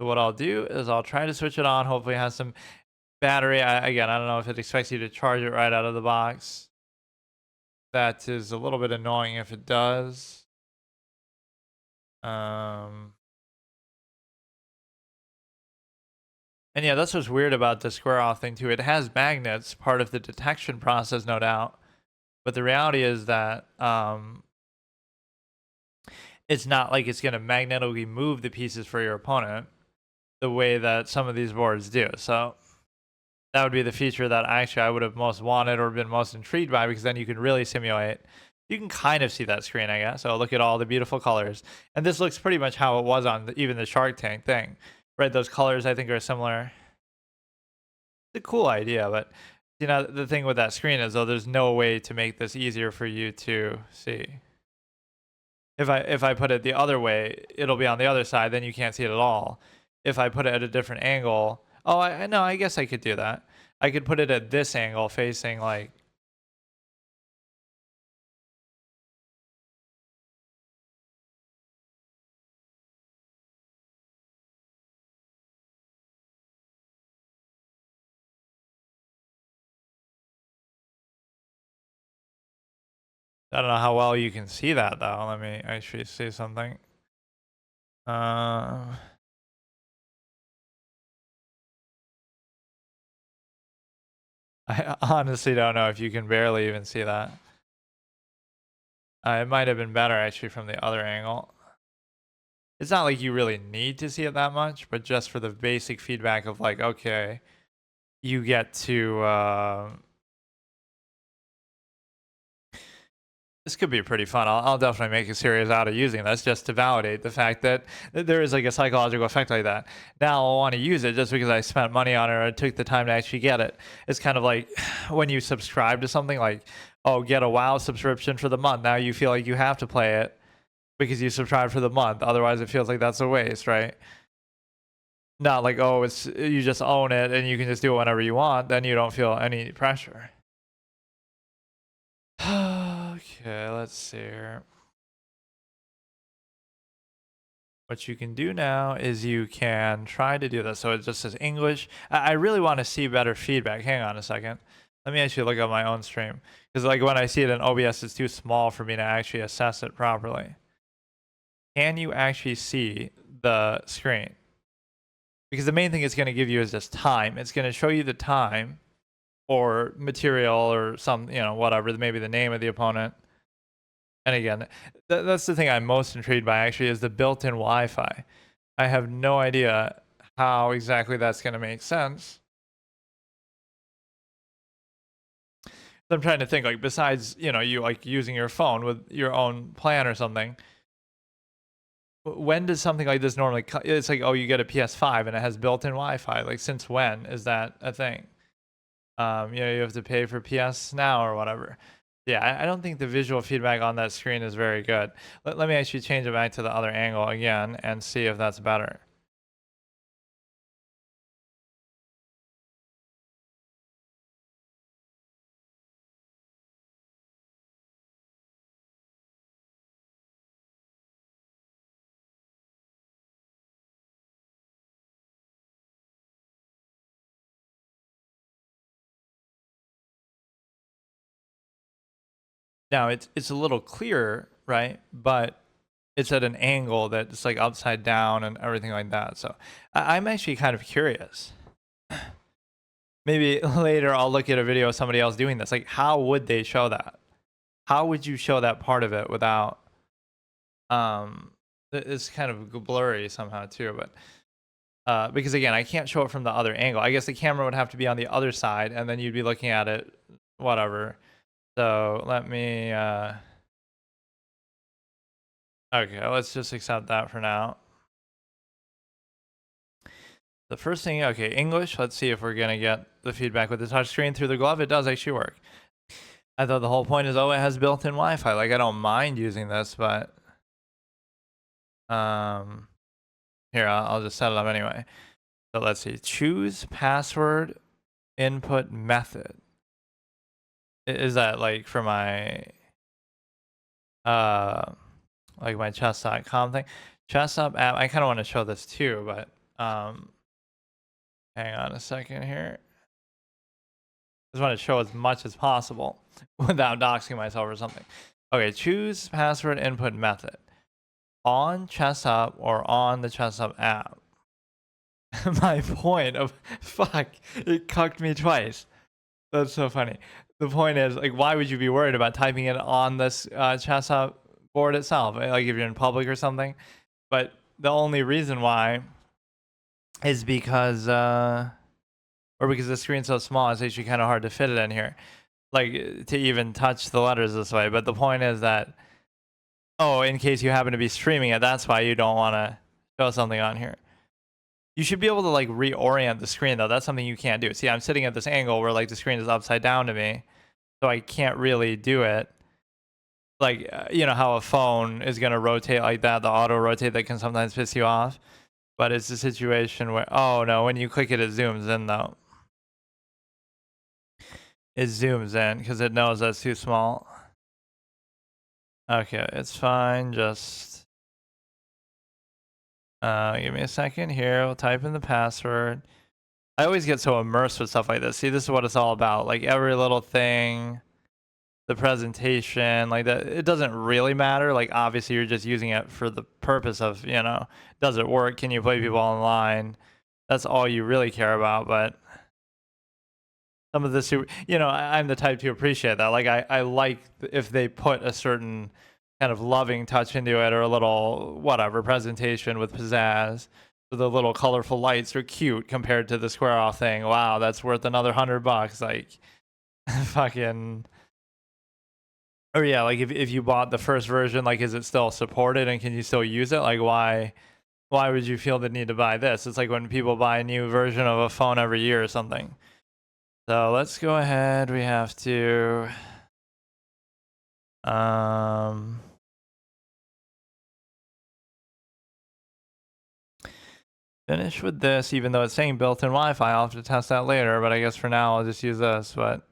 So what I'll do is I'll try to switch it on. Hopefully it has some battery. Again, I don't know if it expects you to charge it right out of the box. That is a little bit annoying if it does. And yeah, that's what's weird about the Squareoff thing too. It has magnets, part of the detection process, no doubt. But the reality is that it's not like it's going to magnetically move the pieces for your opponent the way that some of these boards do. So that would be the feature that actually I would have most wanted or been most intrigued by, because then you can really simulate. You can kind of see that screen, I guess. So look at all the beautiful colors. And this looks pretty much how it was on even the Shark Tank thing. Right, those colors I think are similar. It's a cool idea, but the thing with that screen is though there's no way to make this easier for you to see. If I put it the other way, it'll be on the other side, then you can't see it at all. If I put it at a different angle, oh, I know, I guess I could do that. I could put it at this angle facing like I don't know how well you can see that though. Let me actually see something. I I honestly don't know if you can barely even see that. It might have been better actually from the other angle. It's not like you really need to see it that much, but just for the basic feedback of like, okay, you get to this could be pretty fun. I'll definitely make a series out of using this just to validate the fact that there is like a psychological effect like that. Now I want to use it just because I spent money on it or I took the time to actually get it. It's kind of like when you subscribe to something like, oh, get a WoW subscription for the month. Now you feel like you have to play it because you subscribe for the month. Otherwise, it feels like that's a waste, right? Not like, oh, it's you just own it and you can just do it whenever you want. Then you don't feel any pressure. Okay, let's see here. What you can do now is you can try to do this. So it just says English. I really want to see better feedback. Hang on a second. Let me actually look at my own stream. Because like when I see it in OBS, it's too small for me to actually assess it properly. Can you actually see the screen? Because the main thing it's going to give you is just time. It's going to show you the time or material or some, whatever, maybe the name of the opponent. And again, that's the thing I'm most intrigued by actually is the built-in Wi-Fi. I have no idea how exactly that's going to make sense. I'm trying to think like besides, you like using your phone with your own plan or something. When does something like this normally it's like, oh, you get a PS5 and it has built-in Wi-Fi. Like since when is that a thing? You have to pay for PS Now or whatever. Yeah, I don't think the visual feedback on that screen is very good. Let me actually change it back to the other angle again and see if that's better. Now it's a little clearer, right? But it's at an angle that's like upside down and everything like that. So I'm actually kind of curious. Maybe later I'll look at a video of somebody else doing this. Like, how would they show that? How would you show that part of it without? It's kind of blurry somehow too, but because again, I can't show it from the other angle. I guess the camera would have to be on the other side, and then you'd be looking at it, whatever. So let me. Okay, let's just accept that for now. The first thing, okay, English. Let's see if we're gonna get the feedback with the touchscreen through the glove. It does actually work. I thought the whole point is, oh, it has built-in Wi-Fi. Like I don't mind using this, but here I'll just set it up anyway. So let's see. Choose password input method. Is that like for my like my chess.com thing? ChessUp app. I kind of want to show this too, but hang on a second here. I just want to show as much as possible without doxing myself or something. Okay, choose password input method on ChessUp or on the ChessUp app. My point of fuck, it cucked me twice. That's so funny. The point is, like, why would you be worried about typing it on this ChessUp board itself? Like, if you're in public or something. But the only reason why is because, or because the screen's so small, it's actually kind of hard to fit it in here. Like, to even touch the letters this way. But the point is that, oh, in case you happen to be streaming it, that's why you don't want to show something on here. You should be able to like reorient the screen though. That's something you can't do. See, I'm sitting at this angle where like the screen is upside down to me, so I can't really do it. Like you know how a phone is gonna rotate like that, the auto rotate that can sometimes piss you off. But it's a situation where, oh no, when you click it, it zooms in though. It zooms in because it knows that's too small. Okay, it's fine. Just give me a second here. We'll type in the password. I always get so immersed with stuff like this. See, this is what it's all about. Like every little thing, the presentation, like that. It doesn't really matter. Like obviously you're just using it for the purpose of, does it work? Can you play people online? That's all you really care about. But some of the super, you know, I'm the type to appreciate that. Like I like if they put a certain kind of loving touch into it, or a little whatever presentation with pizzazz. So the little colorful lights are cute compared to the Squareoff thing. Wow, that's worth another $100. Like fucking. Or yeah, like if you bought the first version, like is it still supported and can you still use it? Like why would you feel the need to buy this? It's like when people buy a new version of a phone every year or something. So let's go ahead. We have to finish with this, even though it's saying built-in Wi-Fi. I'll have to test that later, but I guess for now I'll just use this. But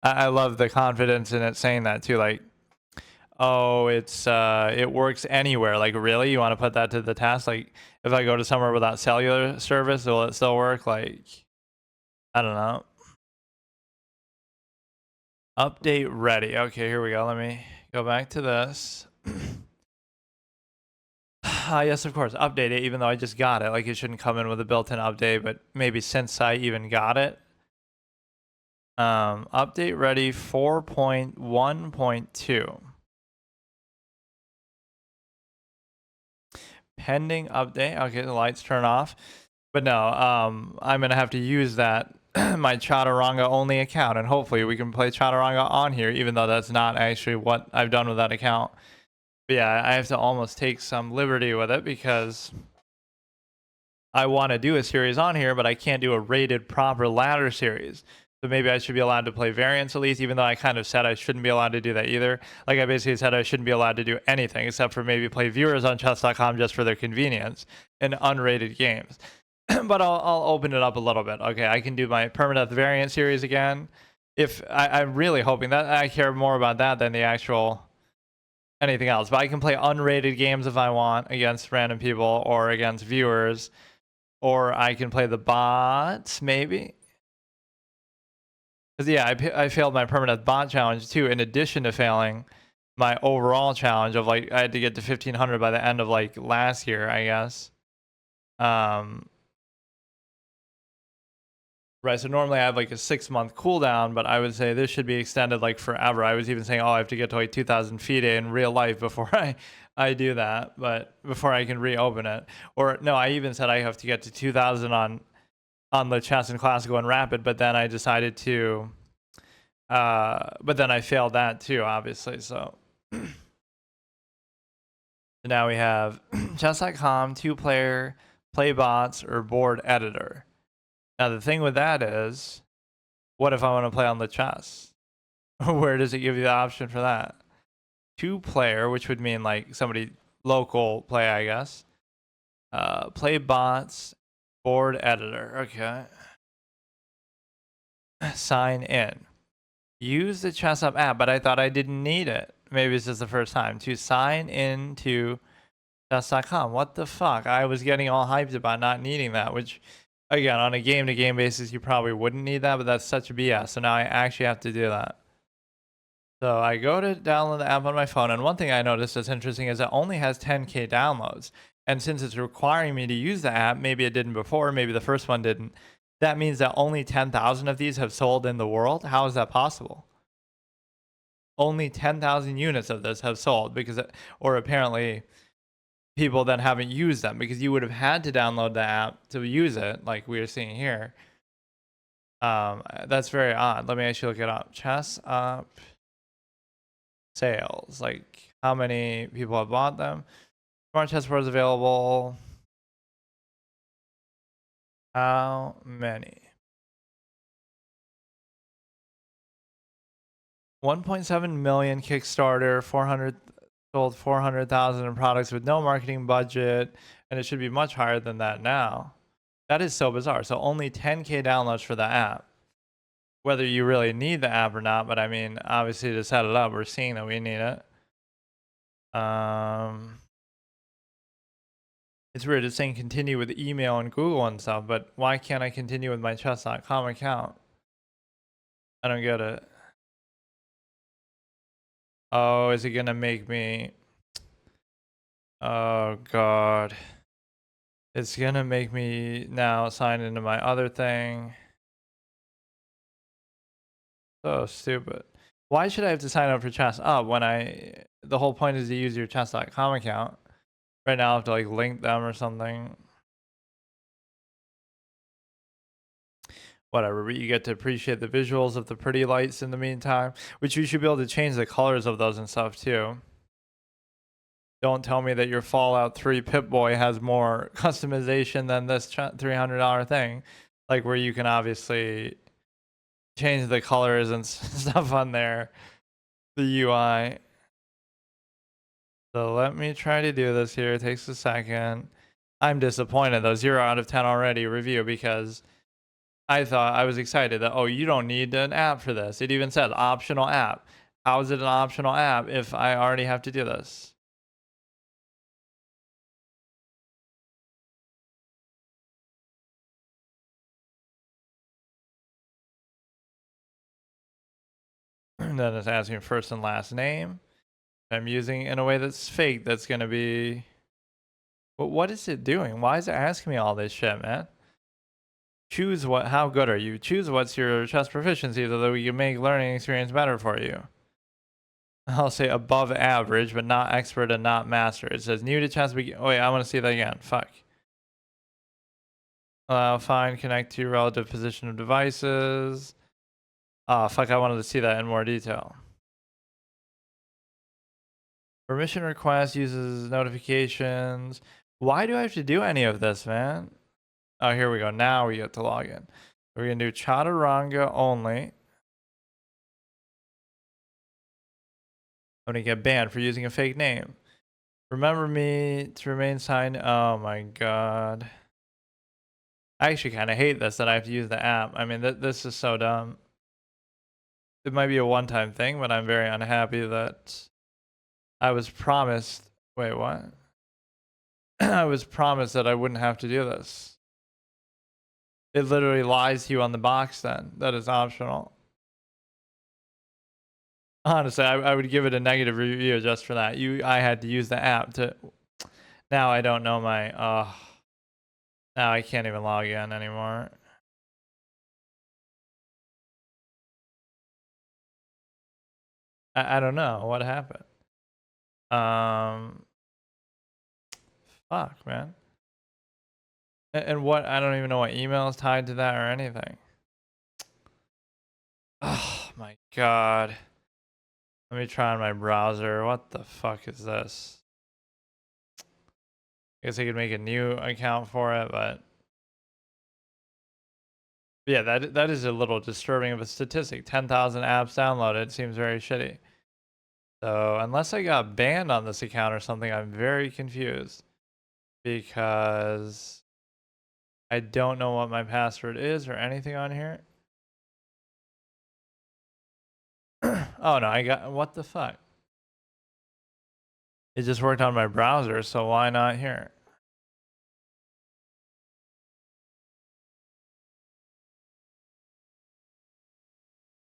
I love the confidence in it saying that too. Like, oh, it works anywhere. Like, really? You want to put that to the test? Like, if I go to somewhere without cellular service, will it still work? Like, I don't know. Update ready. Okay, here we go. Let me go back to this. Yes, of course. Update it, even though I just got it. Like, it shouldn't come in with a built-in update, but maybe since I even got it. Update ready 4.1.2. Pending update. Okay, the lights turn off. But no, I'm gonna have to use that my Chaturanga only account, and hopefully we can play Chaturanga on here, even though that's not actually what I've done with that account. But yeah, I have to almost take some liberty with it because I want to do a series on here, but I can't do a rated proper ladder series. So maybe I should be allowed to play variants at least, even though I kind of said I shouldn't be allowed to do that either. Like I basically said I shouldn't be allowed to do anything except for maybe play viewers on chess.com just for their convenience and unrated games. But I'll open it up a little bit. Okay, I can do my permanent variant series again. If I'm really hoping that I care more about that than the actual anything else. But I can play unrated games if I want against random people or against viewers. Or I can play the bots, maybe. Because yeah, I failed my permanent bot challenge too, in addition to failing my overall challenge of like I had to get to 1500 by the end of like last year, I guess. Right, so normally I have like a 6-month cooldown, but I would say this should be extended like forever. I was even saying, oh, I have to get to like 2,000 feet in real life before I do that, but before I can reopen it. Or no, I even said I have to get to 2,000 on the chess and classical and rapid, but then I decided to, but then I failed that too, obviously. So now we have chess.com, 2-player, play bots, or board editor. Now the thing with that is, what if I want to play on the chess? Where does it give you the option for that? 2-player, which would mean like somebody local play, I guess. Play bots, board editor. Okay. Sign in. Use the ChessUp app, but I thought I didn't need it. Maybe this is the first time to sign into chess.com. What the fuck? I was getting all hyped about not needing that, which again, on a game-to-game basis, you probably wouldn't need that, but that's such a BS. So now I actually have to do that. So I go to download the app on my phone, and one thing I noticed that's interesting is it only has 10K downloads. And since it's requiring me to use the app, maybe it didn't before, maybe the first one didn't. That means that only 10,000 of these have sold in the world. How is that possible? Only 10,000 units of this have sold because, or apparently people then haven't used them because you would have had to download the app to use it, like we are seeing here. That's very odd. Let me actually look it up. ChessUp sales, like how many people have bought them. Smart chess boards available. How many? 1.7 million Kickstarter, 400 sold 400,000 in products with no marketing budget, and it should be much higher than that now. That is so bizarre. So only 10K downloads for the app. Whether you really need the app or not, but I mean, obviously to set it up, we're seeing that we need it. It's weird. It's saying continue with email and Google and stuff, but why can't I continue with my chess.com account? I don't get it. Oh, is it gonna make me? Oh God. It's gonna make me now sign into my other thing. So stupid. Why should I have to sign up for ChessUp when the whole point is to use your chess.com account? Right now I have to like link them or something. Whatever, but you get to appreciate the visuals of the pretty lights in the meantime, which you should be able to change the colors of those and stuff too. Don't tell me that your Fallout 3 Pip-Boy has more customization than this $300 thing, like where you can obviously change the colors and stuff on there, the UI. So let me try to do this here. It takes a second. I'm disappointed though. 0 out of 10 already review because I was excited that, oh, you don't need an app for this. It even said optional app. How is it an optional app if I already have to do this? And then it's asking first and last name. I'm using in a way that's fake. That's going to be. But what is it doing? Why is it asking me all this shit, man? Choose what. How good are you? Choose what's your chess proficiency so that we can make learning experience better for you. I'll say above average, but not expert and not master. It says new to chess. Oh, wait, I want to see that again. Fuck. Fine. Connect to your relative position of devices. Oh, fuck. I wanted to see that in more detail. Permission request uses notifications. Why do I have to do any of this, man? Oh, here we go. Now we get to log in. We're going to do chaturanga only. I'm going to get banned for using a fake name. Remember me to remain signed. Oh my god. I actually kind of hate this that I have to use the app. I mean, this is so dumb. It might be a one-time thing, but I'm very unhappy that I was promised. Wait, what? I was promised that I wouldn't have to do this. It literally lies to you on the box then. That is optional. Honestly, I would give it a negative review just for that. I had to use the app to. Now I don't know my. Now I can't even log in anymore. I don't know what happened. Fuck, man. And what? I don't even know what email is tied to that or anything. Oh my god. Let me try on my browser. What the fuck is this? I guess I could make a new account for it, but yeah, that is a little disturbing of a statistic. 10,000 apps downloaded seems very shitty. So unless I got banned on this account or something, I'm very confused because I don't know what my password is or anything on here. Oh no, I got, what the fuck? It just worked on my browser, so why not here?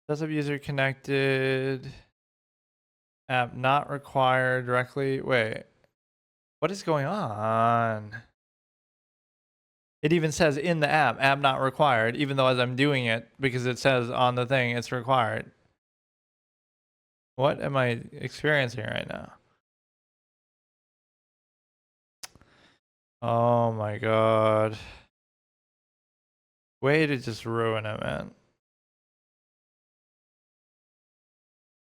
ChessUp user connected. App not required directly. Wait, what is going on? It even says in the app not required, even though as I'm doing it, because it says on the thing it's required. What am I experiencing right now? Oh my god. Way to just ruin it, man.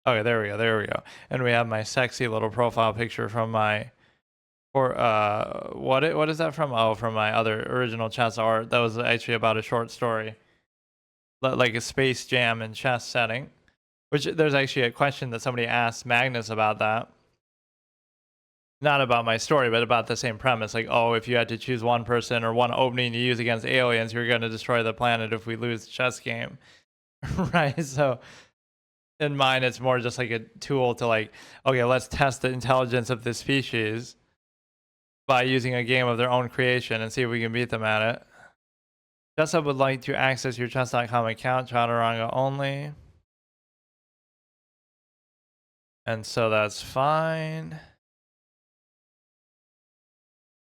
Okay, there we go, there we go. And we have my sexy little profile picture from my, or what is that from? Oh, from my other original chess art. That was actually about a short story. Like a Space Jam and chess setting. Which there's actually a question that somebody asked Magnus about that. Not about my story, but about the same premise. Like, oh, if you had to choose one person or one opening to use against aliens, you're going to destroy the planet if we lose the chess game. Right? So in mine, it's more just like a tool to like, okay, let's test the intelligence of this species by using a game of their own creation and see if we can beat them at it. ChessUp would like to access your chess.com account, chaturanga only. And so that's fine.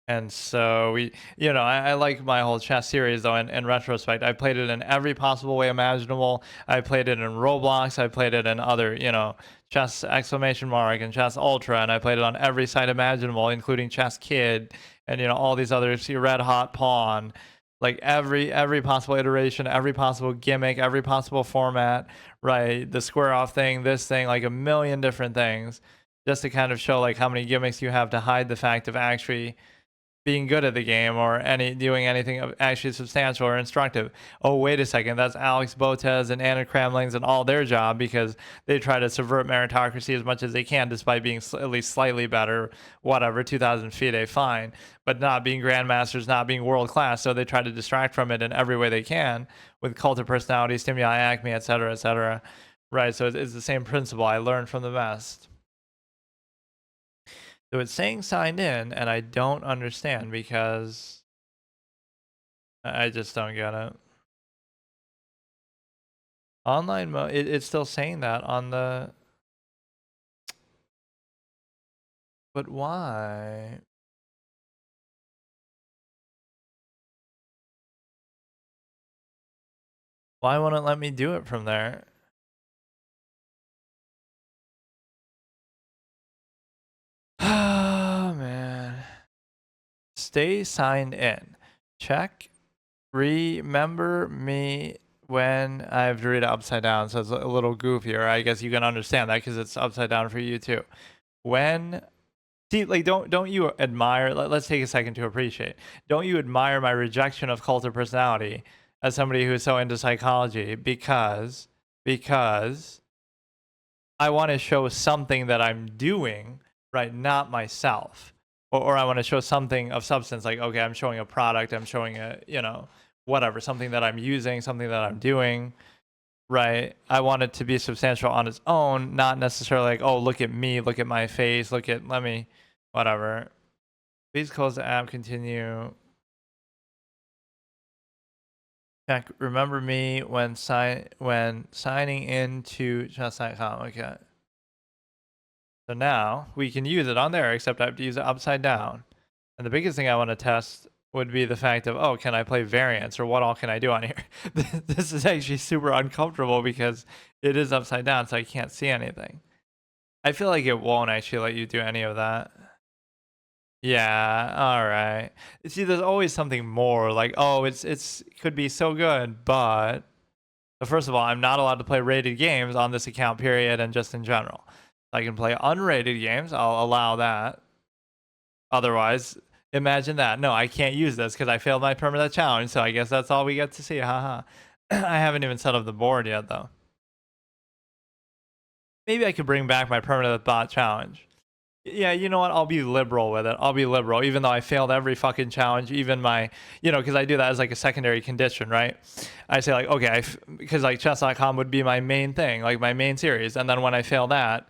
And so I like my whole chess series though. In retrospect, I played it in every possible way imaginable. I played it in Roblox. I played it in other, chess exclamation mark and chess ultra, and I played it on every site imaginable, including Chess Kid and all these others. See Red Hot Pawn, like every possible iteration, every possible gimmick, every possible format. Right, the square off thing, this thing, like a million different things, just to kind of show like how many gimmicks you have to hide the fact of actually being good at the game or doing anything actually substantial or instructive. Oh, wait a second, that's Alex Botez and Anna Kramling's and all their job because they try to subvert meritocracy as much as they can despite being at least slightly better, whatever, 2000 FIDE, fine, but not being grandmasters, not being world class, so they try to distract from it in every way they can with cult of personality, stimuli, acme, etc., etc. Right, so it's the same principle. I learned from the best. So it's saying signed in, and I don't understand because I just don't get it. Online mode, it's still saying that on the. But why? Why won't it let me do it from there? Oh, man. Stay signed in. Check. Remember me when I have to read it upside down, so it's a little goofier. I guess you can understand that because it's upside down for you too. When See, like, don't you admire? Let's take a second to appreciate. Don't you admire my rejection of cult of personality as somebody who is so into psychology? Because I want to show something that I'm doing, right? Not myself, or I want to show something of substance. Like, okay, I'm showing a product. I'm showing whatever, something that I'm using, something that I'm doing. Right. I want it to be substantial on its own, not necessarily like, oh, look at me, look at my face, let me, whatever. Please close the app, continue. Check, remember me when signing into chess.com. Okay. So now we can use it on there, except I have to use it upside down. And the biggest thing I want to test would be the fact of, oh, can I play variants or what all can I do on here? This is actually super uncomfortable because it is upside down, so I can't see anything. I feel like it won't actually let you do any of that. Yeah, all right. See, there's always something more like, oh, it's could be so good, but first of all, I'm not allowed to play rated games on this account, period, and just in general. I can play unrated games, I'll allow that. Otherwise, imagine that. No, I can't use this because I failed my permanent challenge, so I guess that's all we get to see. Haha. I haven't even set up the board yet, though. Maybe I could bring back my permanent bot challenge. Yeah, you know what? I'll be liberal with it. I'll be liberal, even though I failed every fucking challenge, even my, because I do that as like a secondary condition, right? I say like, okay, because like chess.com would be my main thing, like my main series. And then when I fail that,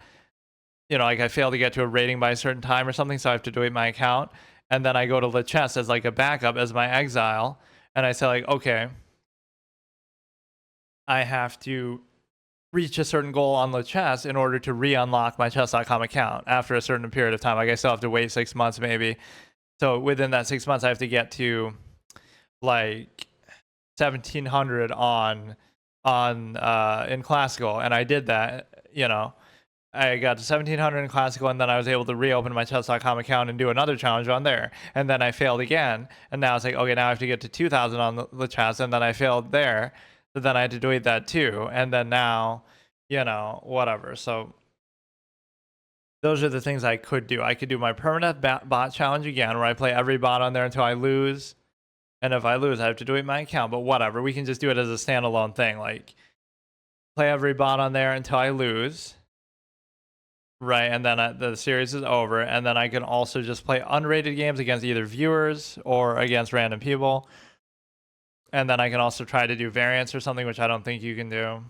like I fail to get to a rating by a certain time or something, so I have to delete my account. And then I go to the chess as like a backup, as my exile. And I say like, okay, I have to reach a certain goal on the chess in order to re-unlock my chess.com account after a certain period of time. Like I still have to wait 6 months maybe. So within that 6 months, I have to get to like 1700 on in classical, and I did that. I got to 1700 in classical, and then I was able to reopen my chess.com account and do another challenge on there. And then I failed again, and now it's like, okay, now I have to get to 2000 on the chess, and then I failed there. So then I had to delete that too, and then now, whatever. So those are the things I could do. I could do my permanent bot challenge again, where I play every bot on there until I lose. And if I lose, I have to delete my account. But whatever, we can just do it as a standalone thing. Like, play every bot on there until I lose. Right, and then the series is over. And then I can also just play unrated games against either viewers or against random people. And then I can also try to do variants or something, which I don't think you can do.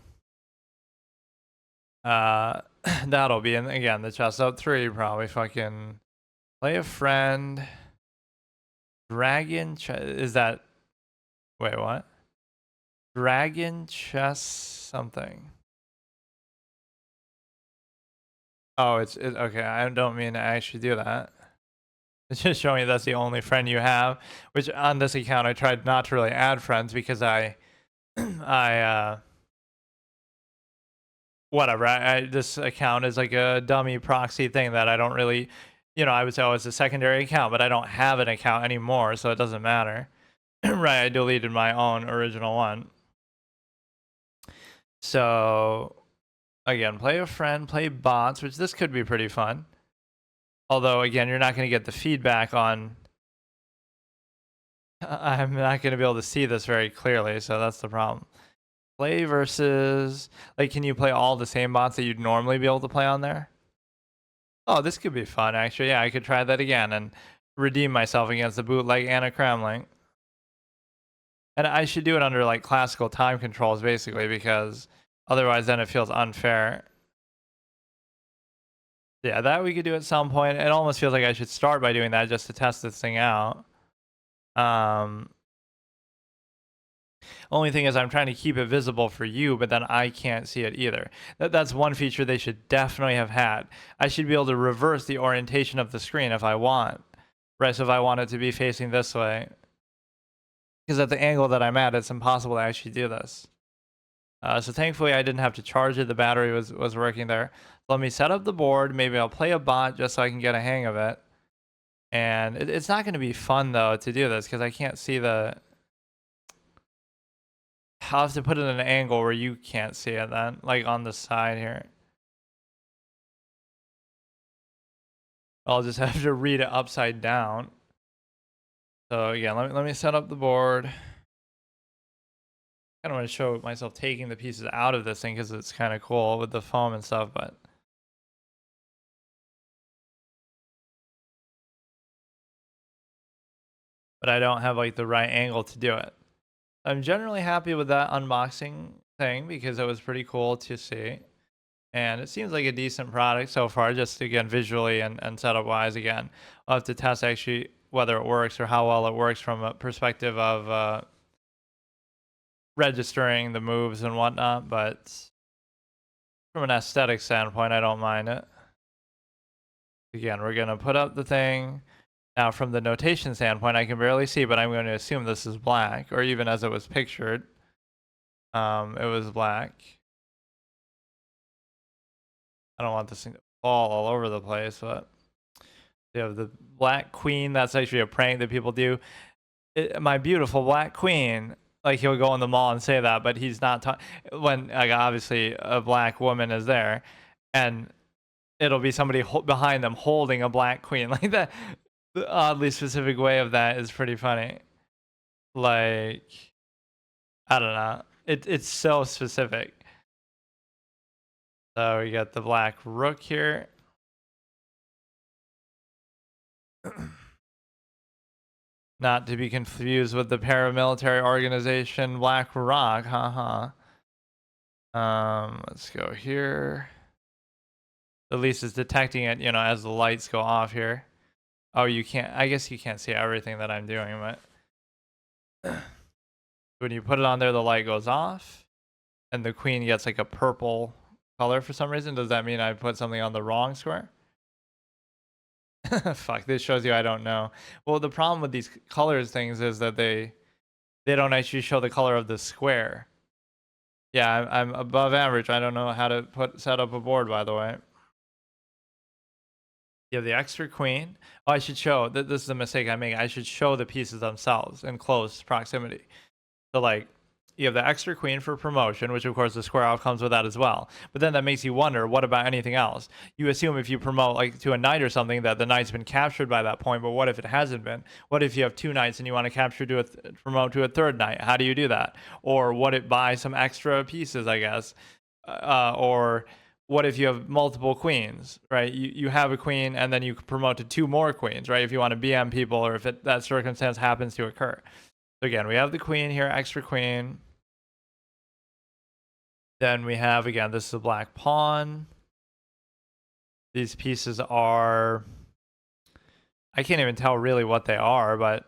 That'll be, and again, the ChessUp 3 probably fucking play a friend. Dragon is that? Wait, what? Dragon chess something. Oh, it's okay. I don't mean to actually do that. It's just showing you that's the only friend you have, which on this account I tried not to really add friends because I whatever. This account is like a dummy proxy thing that I don't really, I would say, oh, it's a secondary account, but I don't have an account anymore, so it doesn't matter. Right, I deleted my own original one. So again, play a friend, play bots, which this could be pretty fun. Although again, you're not going to get the feedback on. I'm not going to be able to see this very clearly, so that's the problem. Play versus, like, can you play all the same bots that you'd normally be able to play on there? Oh, this could be fun, actually. Yeah, I could try that again and redeem myself against the bootleg Anna Kremling. And I should do it under, like, classical time controls, basically, because otherwise then it feels unfair. Yeah, that we could do at some point. It almost feels like I should start by doing that just to test this thing out. Only thing is I'm trying to keep it visible for you, but then I can't see it either. That's one feature they should definitely have had. I should be able to reverse the orientation of the screen if I want. Right, so if I want it to be facing this way. Because at the angle that I'm at, it's impossible to actually do this. So thankfully I didn't have to charge it. The battery was working there. Let me set up the board. Maybe I'll play a bot just so I can get a hang of it. And it's not going to be fun, though, to do this because I can't see the... I'll have to put it in an angle where you can't see it then, like on the side here. I'll just have to read it upside down. So again, let me set up the board. I kind of want to show myself taking the pieces out of this thing because it's kind of cool with the foam and stuff, but I don't have like the right angle to do it. I'm generally happy with that unboxing thing because it was pretty cool to see. And it seems like a decent product so far, just again, visually and setup wise. Again, I'll have to test actually whether it works or how well it works from a perspective of registering the moves and whatnot. But from an aesthetic standpoint, I don't mind it. Again, we're going to put up the thing. Now, from the notation standpoint, I can barely see, but I'm going to assume this is black, or even as it was pictured, it was black. I don't want this thing to fall all over the place, but you have the Black Queen. That's actually a prank that people do. My beautiful Black Queen. Like, he'll go in the mall and say that, but he's not when, like, obviously a black woman is there, and it'll be somebody behind them holding a Black Queen. Like, that, the oddly specific way of that is pretty funny. Like, I don't know. It's so specific. So we got the Black Rook here. Not to be confused with the paramilitary organization Black Rock, haha. Let's go here. At least it's detecting it, as the lights go off here. Oh, you can't, I guess you can't see everything that I'm doing, but when you put it on there, the light goes off and the queen gets like a purple color for some reason. Does that mean I put something on the wrong square? Fuck, this shows you I don't know. Well, the problem with these colors things is that they don't actually show the color of the square. Yeah, I'm above average. I don't know how to set up a board, by the way. You have the extra queen. Oh, I should show this is a mistake I make. I should show the pieces themselves in close proximity. So like you have the extra queen for promotion, which of course the Squareoff comes with that as well. But then that makes you wonder, what about anything else? You assume if you promote like to a knight or something that the knight's been captured by that point, but what if it hasn't been? What if you have two knights and you want to capture to promote to a third knight? How do you do that? Or what it buy some extra pieces, I guess? Or what if you have multiple queens, right? You have a queen and then you promote to two more queens, right? If you want to BM people or if that circumstance happens to occur. So again, we have the queen here, extra queen. Then we have, again, this is a black pawn. These pieces are, I can't even tell really what they are, but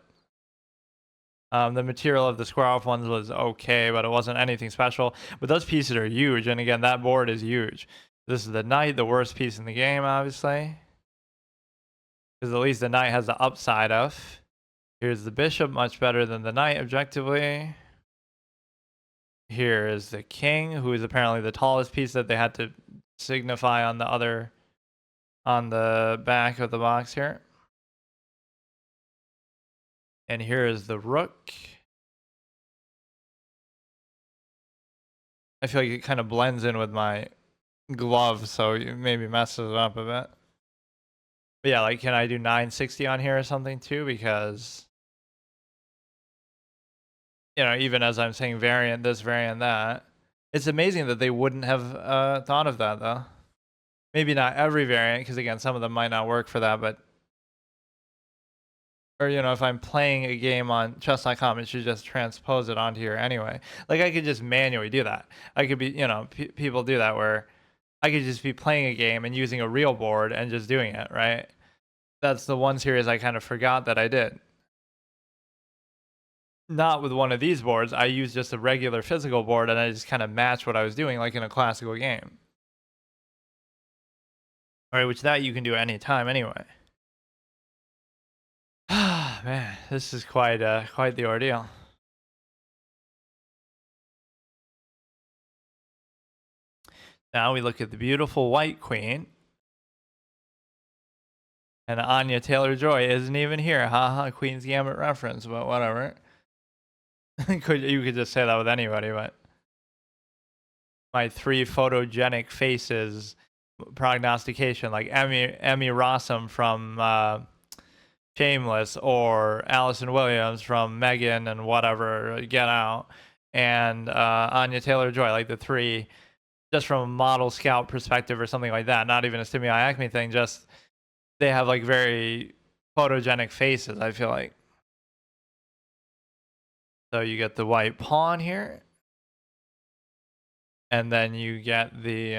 the material of the Squareoff ones was okay, but it wasn't anything special. But those pieces are huge, and again, that board is huge. This is the knight, the worst piece in the game, obviously. Because at least the knight has the upside of. Here's the bishop, much better than the knight objectively. Here is the king, who is apparently the tallest piece that they had to signify on the back of the box here. And here is the rook. I feel like it kind of blends in with my glove, so it maybe messes it up a bit. But yeah, like, can I do 960 on here or something too? Because, you know, even as I'm saying variant this, variant that, it's amazing that they wouldn't have thought of that, though. Maybe not every variant, because again, some of them might not work for that, but, or, you know, if I'm playing a game on chess.com, it should just transpose it onto here anyway. Like, I could just manually do that. I could be, you know, people do that where I could just be playing a game and using a real board and just doing it, right? That's the one series I kind of forgot that I did. Not with one of these boards. I used just a regular physical board and I just kind of matched what I was doing like in a classical game. All right, which that you can do anytime anyway. Ah, man, this is quite the ordeal. Now we look at the beautiful white queen. And Anya Taylor-Joy isn't even here. Haha, Queen's Gambit reference, but whatever. You could just say that with anybody, but my 3 photogenic faces prognostication, like Emmy Rossum from Shameless, or Allison Williams from Megan and whatever, Get Out, and Anya Taylor-Joy, like the 3, just from a model scout perspective or something like that. Not even a Stimuli Acme thing, just they have like very photogenic faces, I feel like. So you get the white pawn here. And then you get the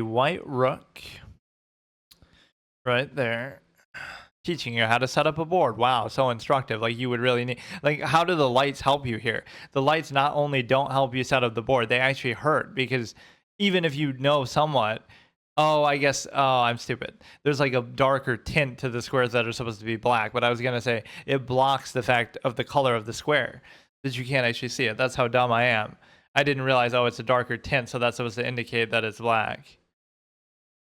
white rook right there. Teaching you how to set up a board. Wow, so instructive. Like, you would really need, like, how do the lights help you here? The lights not only don't help you set up the board, they actually hurt, because even if you know somewhat, oh, I guess, oh, I'm stupid. There's like a darker tint to the squares that are supposed to be black, but I was gonna say it blocks the fact of the color of the square, that you can't actually see it. That's how dumb I am. I didn't realize, oh, it's a darker tint, so that's supposed to indicate that it's black.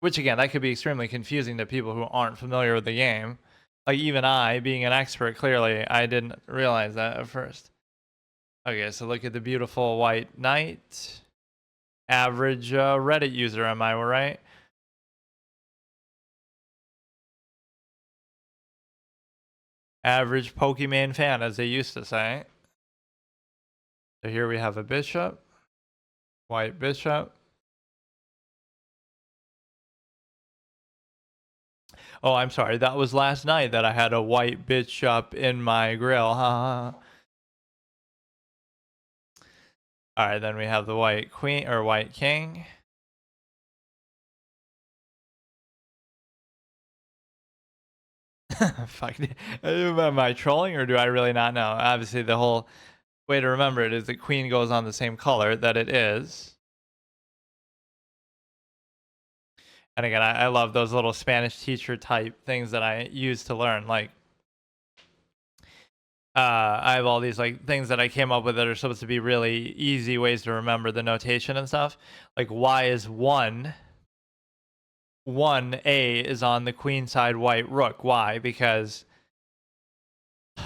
Which, again, that could be extremely confusing to people who aren't familiar with the game. Like, even I, being an expert, clearly, I didn't realize that at first. Okay, so look at the beautiful white knight. Average Reddit user, am I right? Average Pokemon fan, as they used to say. So here we have a bishop. White bishop. Oh, I'm sorry. That was last night that I had a white bishop in my grill. All right, then we have the white queen, or white king. Fuck. Am I trolling, or do I really not know? Obviously, the whole way to remember it is the queen goes on the same color that it is. And again, I love those little Spanish teacher type things that I use to learn. Like, I have all these like things that I came up with that are supposed to be really easy ways to remember the notation and stuff. Like, y is 1. 1A is on the queen side white rook. Why? Because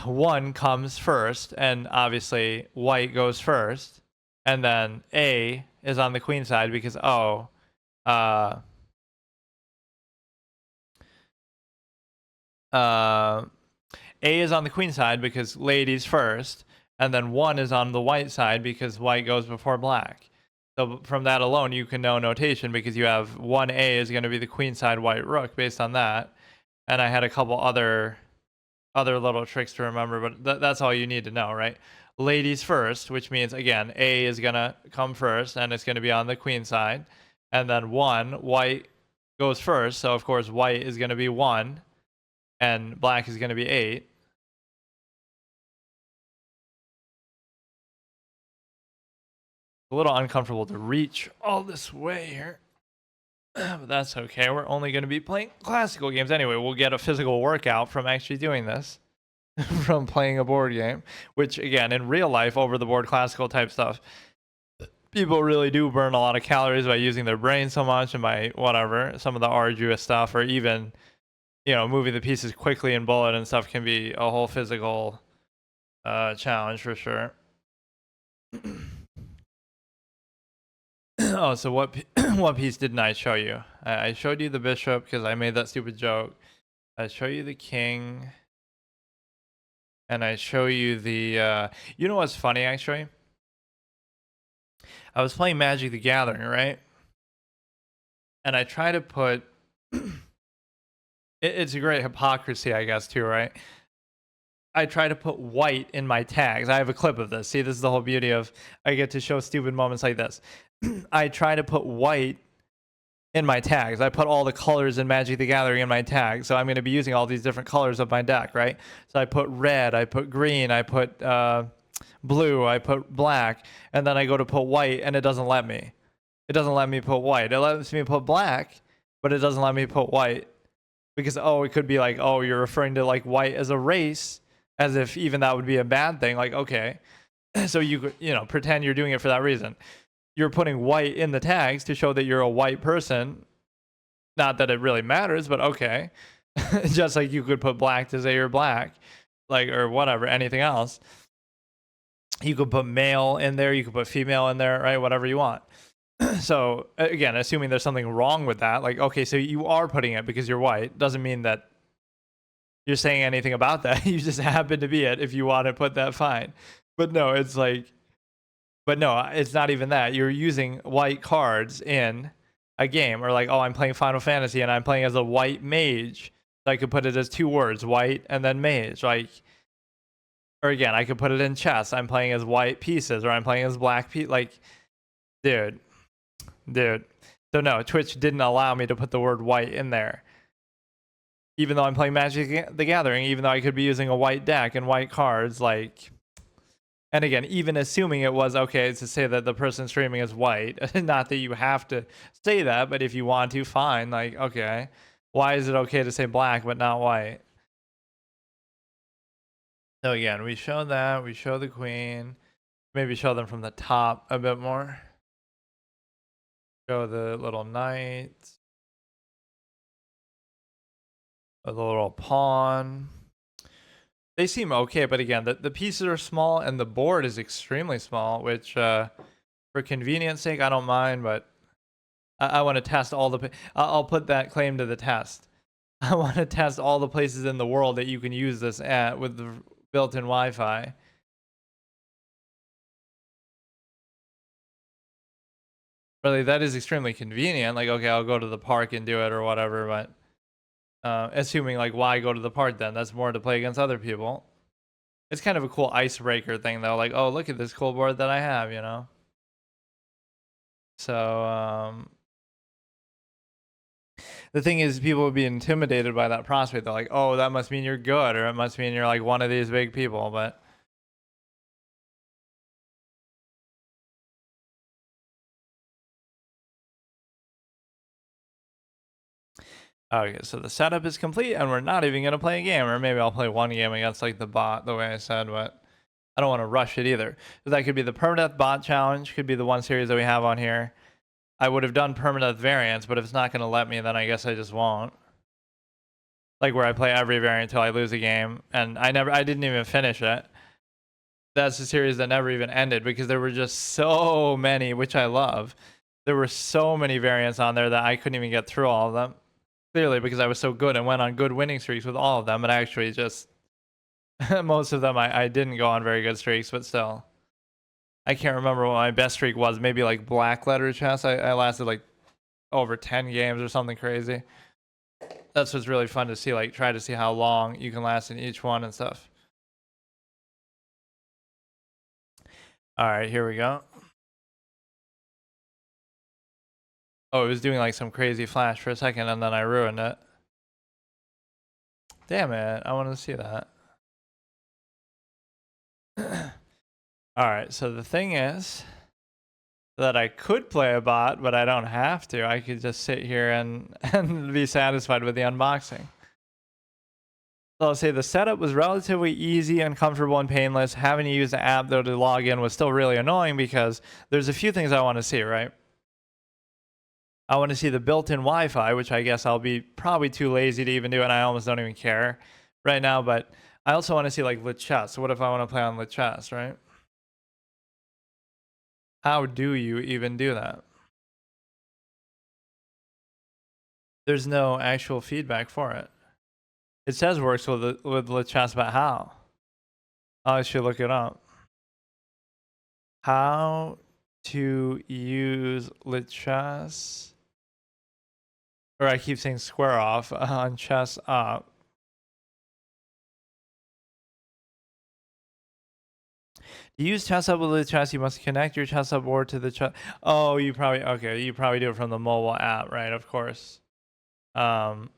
1 comes first, and obviously white goes first, and then A is on the queen side because A is on the queen side because ladies first, and then 1 is on the white side because white goes before black. So from that alone, you can know notation, because you have 1A is going to be the queen side white rook based on that. And I had a couple other little tricks to remember, but that's all you need to know, right? Ladies first, which means, again, A is going to come first, and it's going to be on the queen side. And then 1, white goes first, so of course white is going to be 1, and black is going to be 8. a little uncomfortable to reach all this way here. But that's okay. We're only going to be playing classical games anyway. We'll get a physical workout from actually doing this, from playing a board game, which again, in real life, over the board classical type stuff, people really do burn a lot of calories by using their brain so much and by whatever, some of the arduous stuff, or even, you know, moving the pieces quickly in bullet and stuff can be a whole physical challenge for sure. Oh, so what what piece didn't I show you? I showed you the bishop because I made that stupid joke. I show you the king, and I show you the. You know what's funny actually? I was playing Magic the Gathering, right? And I try to put. It's a great hypocrisy, I guess, too, right? I try to put white in my tags. I have a clip of this. See, this is the whole beauty of I get to show stupid moments like this. I try to put white in my tags. I put all the colors in Magic the Gathering in my tag. So I'm going to be using all these different colors of my deck, right? So I put red, I put green, I put blue, I put black, and then I go to put white and it doesn't let me. It doesn't let me put white. It lets me put black, but it doesn't let me put white. Because, oh, it could be like, oh, you're referring to like white as a race, as if even that would be a bad thing. Like, okay. So you could, you know, pretend you're doing it for that reason. You're putting white in the tags to show that you're a white person. Not that it really matters, but okay. Just like you could put black to say you're black, like, or whatever, anything else. You could put male in there, you could put female in there, right? Whatever you want. So again, assuming there's something wrong with that, like, okay, so you are putting it because you're white, doesn't mean that you're saying anything about that. You just happen to be it. If you want to put that, fine. But no, it's like, but no, it's not even that. You're using white cards in a game, or like, oh, I'm playing Final Fantasy and I'm playing as a white mage. So I could put it as 2 words, white and then mage. Like, or again, I could put it in chess. I'm playing as white pieces, or I'm playing as black pieces. Like, dude. So no, Twitch didn't allow me to put the word white in there. Even though I'm playing Magic the Gathering, even though I could be using a white deck and white cards, like, and again, even assuming it was okay to say that the person streaming is white, not that you have to say that, but if you want to, fine. Like, okay, why is it okay to say black but not white? So again, we show that, we show the queen, maybe show them from the top a bit more. Show the little knight, the little pawn. They seem okay, but again, the pieces are small and the board is extremely small, which for convenience sake, I don't mind, but I want to test all the. I'll put that claim to the test. I want to test all the places in the world that you can use this at with the built-in Wi-Fi. Really, that is extremely convenient. Like, okay, I'll go to the park and do it or whatever, but assuming like, why go to the park then? That's more to play against other people. It's kind of a cool icebreaker thing though. Like, oh, look at this cool board that I have, you know? So, the thing is, people would be intimidated by that prospect. They're like, oh, that must mean you're good, or it must mean you're like one of these big people, but okay, so the setup is complete and we're not even going to play a game, or maybe I'll play one game against like the bot the way I said, but I don't want to rush it either. So that could be the permadeath bot challenge, could be the one series that we have on here. I would have done permadeath variants, but if it's not going to let me, then I guess I just won't. Like where I play every variant until I lose a game, and I didn't even finish it. That's a series that never even ended because there were just so many, which I love. There were so many variants on there that I couldn't even get through all of them. Clearly because I was so good and went on good winning streaks with all of them, but actually just most of them I didn't go on very good streaks, but still. I can't remember what my best streak was. Maybe like black letter chess. I lasted like over 10 games or something crazy. That's what's really fun to see, like try to see how long you can last in each one and stuff. All right, here we go. Oh, it was doing like some crazy flash for a second and then I ruined it. Damn it, I wanted to see that. All right, so the thing is, that I could play a bot, but I don't have to. I could just sit here and, and be satisfied with the unboxing. So I'll say the setup was relatively easy and comfortable and painless. Having to use the app though to log in was still really annoying because there's a few things I want to see, right? I want to see the built-in Wi-Fi, which I guess I'll be probably too lazy to even do, and I almost don't even care right now. But I also want to see like chess. What if I want to play on chess, right? How do you even do that? There's no actual feedback for it. It says works with chess, but how? I should look it up. How to use chess? Or I keep saying Squareoff on ChessUp. To use ChessUp with chess, you must connect your ChessUp board to the chess. Oh, you probably do it from the mobile app, right? Of course. That'd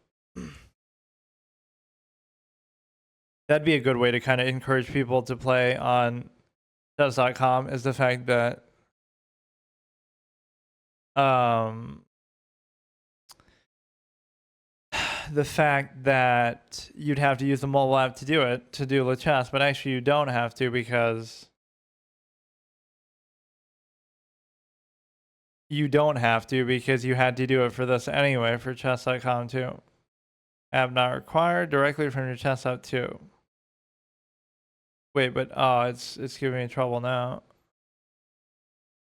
be a good way to kind of encourage people to play on chess.com is the fact that you'd have to use the mobile app to do it, to do chess, but actually you don't have to because you had to do it for this anyway for chess.com too. App not required, directly from your ChessUp too. Wait, but it's giving me trouble now.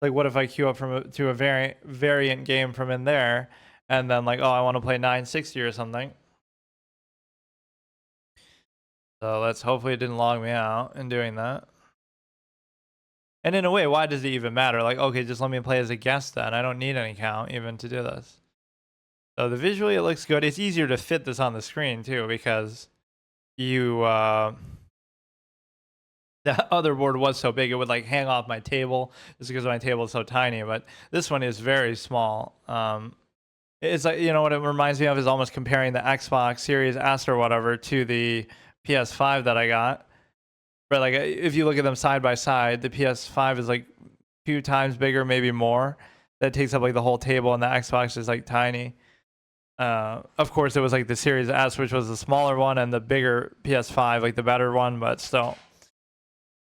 Like, what if I queue up to a variant game from in there, and then like, oh, I want to play 960 or something. So let's hopefully it didn't log me out in doing that. And in a way, why does it even matter? Like, okay, just let me play as a guest then. I don't need an account even to do this. So the visually it looks good. It's easier to fit this on the screen too because you the other board was so big it would like hang off my table just because my table is so tiny, but this one is very small. It's like, you know what it reminds me of is almost comparing the Xbox Series S or whatever to the PS5 that I got. But like if you look at them side by side, the PS5 is like 2 times bigger, maybe more. That takes up like the whole table, and the Xbox is like tiny. Of course, it was like the Series S, which was the smaller one, and the bigger PS5, like the better one, but still.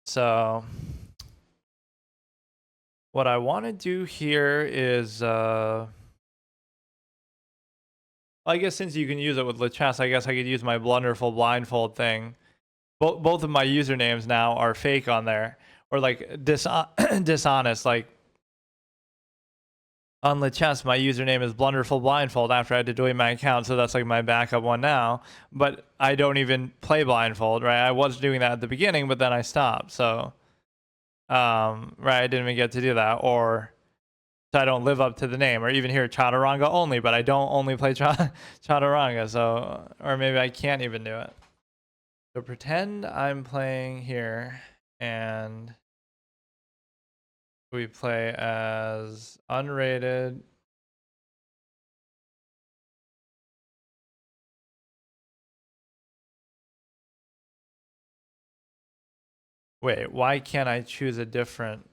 So what I want to do here is, I guess since you can use it with chess, I guess I could use my Blunderful Blindfold thing. Both of my usernames now are fake on there, or like dishonest. Like on chess, my username is Blunderful Blindfold after I had to delete my account, so that's like my backup one now. But I don't even play Blindfold, right? I was doing that at the beginning, but then I stopped. So, right, I didn't even get to do that, or so I don't live up to the name, or even here Chaturanga only, but I don't only play Chaturanga, so, or maybe I can't even do it. So pretend I'm playing here and we play as unrated. Wait, why can't I choose a different?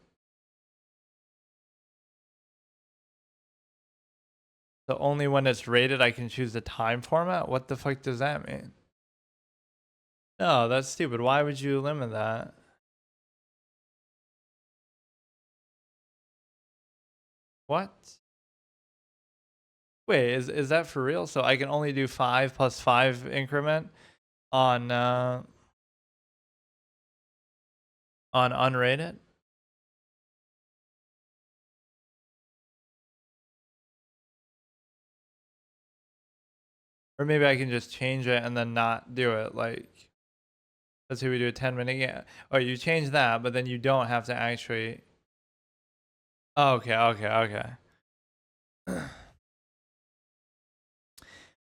So only when it's rated I can choose the time format? What the fuck does that mean? No, that's stupid. Why would you limit that? What? Wait, is that for real? So I can only do 5 plus 5 increment on unrated? Or maybe I can just change it and then not do it. Like, let's say we do a 10-minute. Yeah. Oh, you change that, but then you don't have to actually. Oh, okay.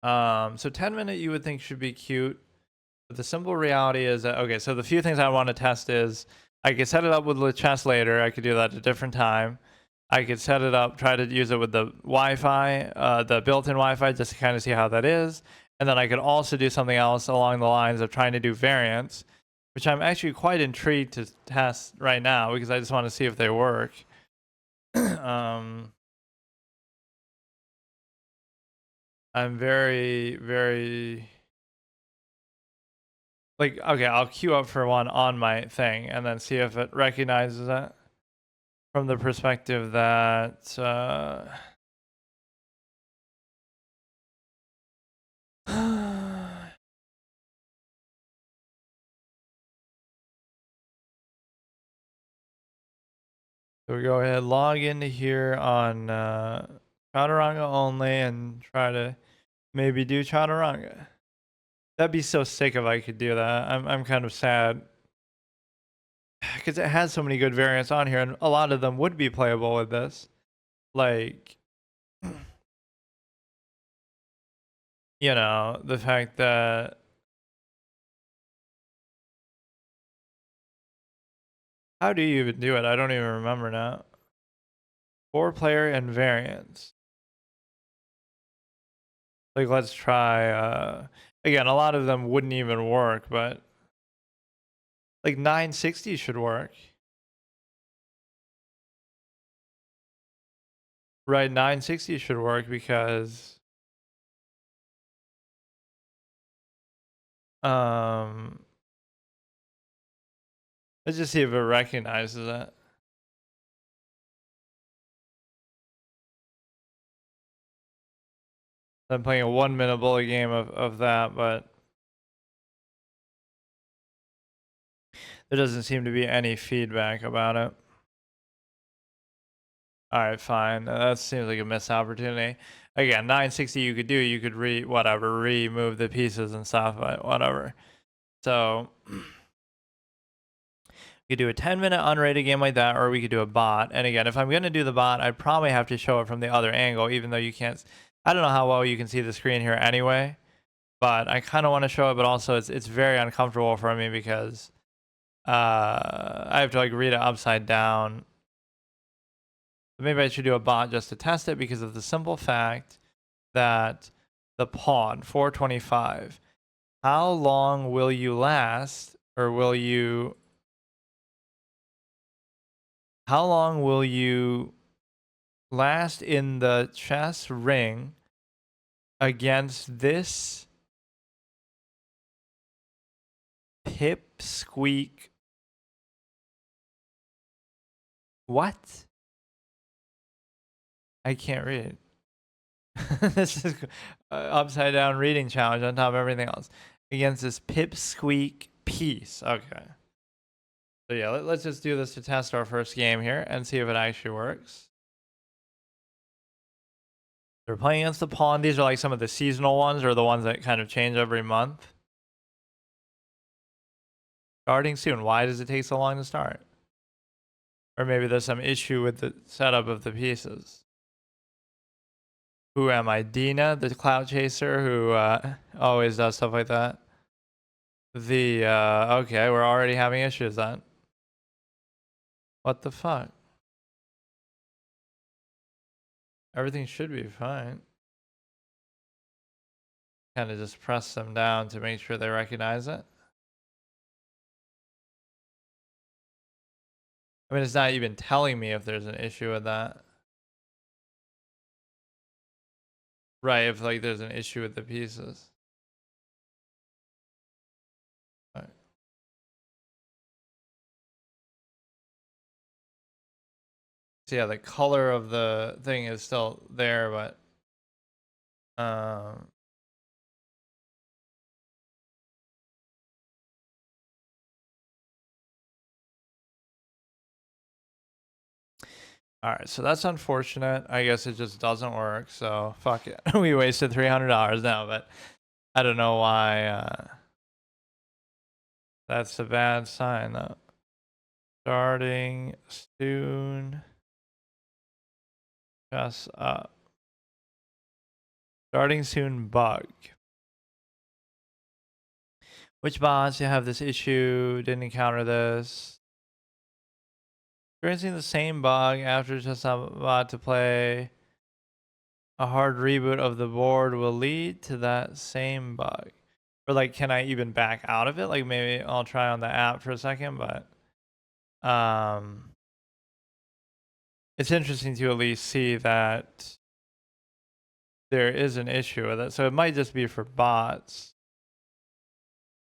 So 10-minute you would think should be cute. But the simple reality is that, okay, so the few things I want to test is I could set it up with chess later. I could do that at a different time. I could set it up, try to use it with the Wi-Fi, the built-in Wi-Fi, just to kind of see how that is. And then I could also do something else along the lines of trying to do variants, which I'm actually quite intrigued to test right now because I just want to see if they work. I'm very, very like, okay, I'll queue up for one on my thing and then see if it recognizes it from the perspective that so we go ahead, log into here on Chaturanga only and try to maybe do Chaturanga. That'd be so sick if I could do that. I'm kind of sad because it has so many good variants on here, and a lot of them would be playable with this. Like, you know, the fact that how do you even do it? I don't even remember now. 4-player and variants. Like, let's try. Again, a lot of them wouldn't even work, but like 960 should work. Right, 960 should work because let's just see if it recognizes it. I'm playing a 1-minute bullet game of that, but there doesn't seem to be any feedback about it. All right, fine. That seems like a missed opportunity. Again, 960 you could do. You could remove the pieces and stuff, but whatever. So we could do a 10-minute unrated game like that, or we could do a bot. And again, if I'm going to do the bot, I'd probably have to show it from the other angle, even though you can't. I don't know how well you can see the screen here anyway, but I kind of want to show it, but also it's very uncomfortable for me because I have to like read it upside down. Maybe I should do a bot just to test it because of the simple fact that the pawn 425. How long will you last, or how long will you last in the chess ring against this pipsqueak? What? I can't read. This is upside down reading challenge on top of everything else against this pipsqueak piece. Okay. So yeah, let's just do this to test our first game here and see if it actually works. They're playing against the pawn. These are like some of the seasonal ones, or the ones that kind of change every month. Starting soon. Why does it take so long to start? Or maybe there's some issue with the setup of the pieces. Who am I? Dina, the cloud chaser who always does stuff like that. Okay, we're already having issues then. What the fuck? Everything should be fine. Kind of just press them down to make sure they recognize it. I mean, it's not even telling me if there's an issue with that. Right, if like there's an issue with the pieces. Right. So yeah, the color of the thing is still there, but all right, so that's unfortunate. I guess it just doesn't work, so fuck it. We wasted $300 now, but I don't know why that's a bad sign though. Starting soon. ChessUp. Starting soon bug. Which bots you have this issue? Didn't encounter this. Experiencing the same bug after ChessUp bot to play. A hard reboot of the board will lead to that same bug. Or like, can I even back out of it? Like maybe I'll try on the app for a second, but it's interesting to at least see that there is an issue with it. So it might just be for bots.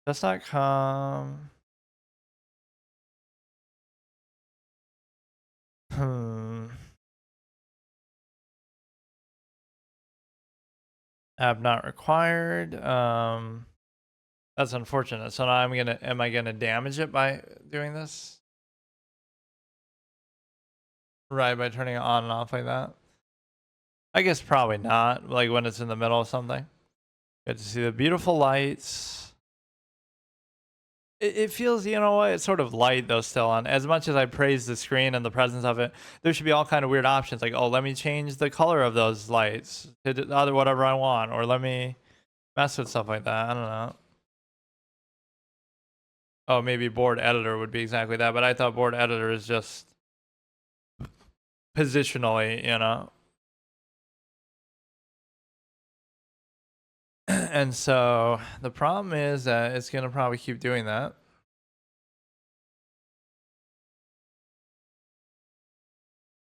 Chess.com. App not required. That's unfortunate. So now am I gonna damage it by doing this? Right, by turning it on and off like that? I guess probably not, like when it's in the middle of something. Get to see the beautiful lights. It feels, you know what, it's sort of light though still on. As much as I praise the screen and the presence of it, there should be all kind of weird options like, oh, let me change the color of those lights to other whatever I want, or let me mess with stuff like that. I don't know. Oh, maybe board editor would be exactly that, but I thought board editor is just positionally, you know. And so the problem is that it's going to probably keep doing that.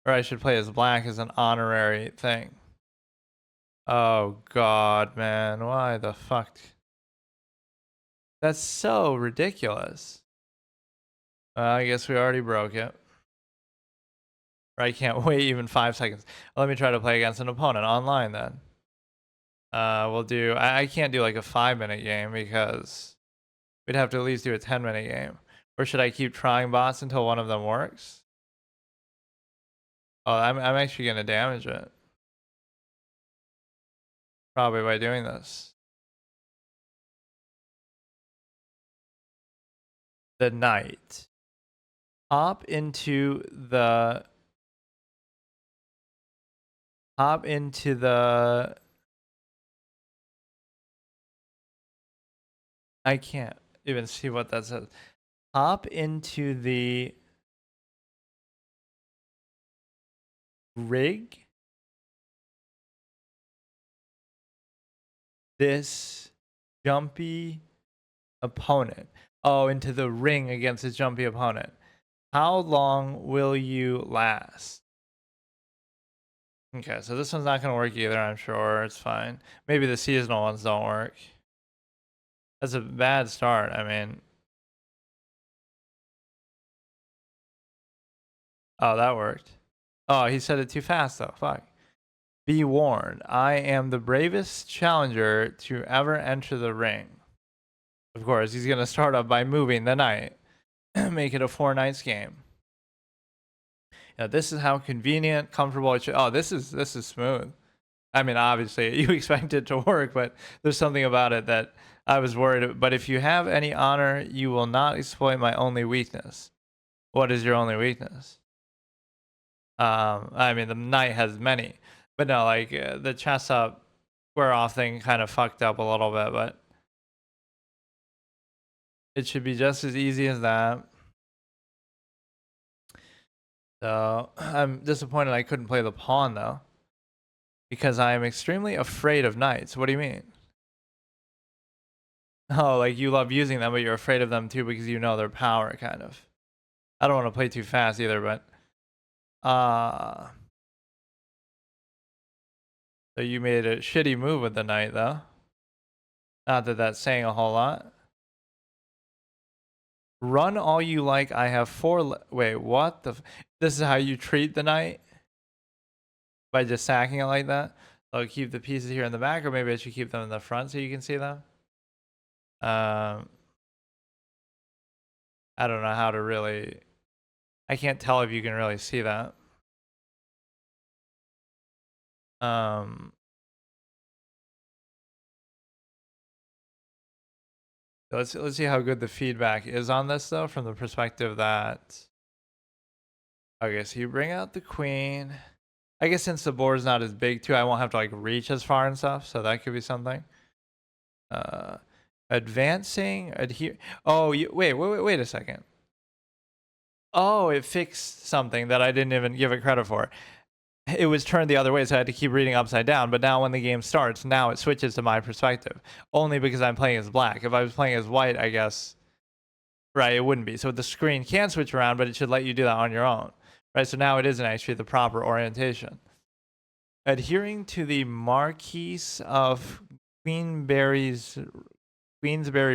Or I should play as black as an honorary thing. Oh god, man. Why the fuck? That's so ridiculous. I guess we already broke it. Or I can't wait even 5 seconds. Let me try to play against an opponent online then. We'll do... I can't do like a 5-minute game because we'd have to at least do a 10-minute game. Or should I keep trying bots until one of them works? Oh, I'm actually going to damage it. Probably by doing this. The knight. Hop into the... I can't even see what that says. Hop into the rig. This jumpy opponent. Oh, into the ring against his jumpy opponent. How long will you last? Okay, so this one's not going to work either, I'm sure. It's fine. Maybe the seasonal ones don't work. That's a bad start. I mean... Oh, that worked. Oh, he said it too fast, though. Fuck. Be warned, I am the bravest challenger to ever enter the ring. Of course, he's going to start up by moving the knight. Make it a 4-knights game. Yeah, this is how convenient, comfortable it should... Oh, this is smooth. I mean, obviously, you expect it to work, but there's something about it that I was worried. But if you have any honor, you will not exploit my only weakness. What is your only weakness? I mean, the knight has many. But no, like, the ChessUp Squareoff thing kind of fucked up a little bit, but it should be just as easy as that. So, I'm disappointed I couldn't play the pawn, though. Because I am extremely afraid of knights. What do you mean? Oh, like you love using them, but you're afraid of them too because you know their power, kind of. I don't want to play too fast either, but... So you made a shitty move with the knight, though. Not that that's saying a whole lot. Run all you like. I have 4... Wait, what the... This is how you treat the knight? By just sacking it like that? I'll keep the pieces here in the back, or maybe I should keep them in the front so you can see them? I don't know how to really... I can't tell if you can really see that. Let's see how good the feedback is on this, though, from the perspective that... Okay, so you bring out the queen. I guess since the board's not as big, too, I won't have to, like, reach as far and stuff, so that could be something. Advancing, adhere... Oh, wait a second. Oh, it fixed something that I didn't even give it credit for. It was turned the other way, so I had to keep reading upside down. But now when the game starts, now it switches to my perspective. Only because I'm playing as black. If I was playing as white, I guess... Right, it wouldn't be. So the screen can switch around, but it should let you do that on your own. right? So now it isn't actually the proper orientation. Adhering to the Marquise of Queensberry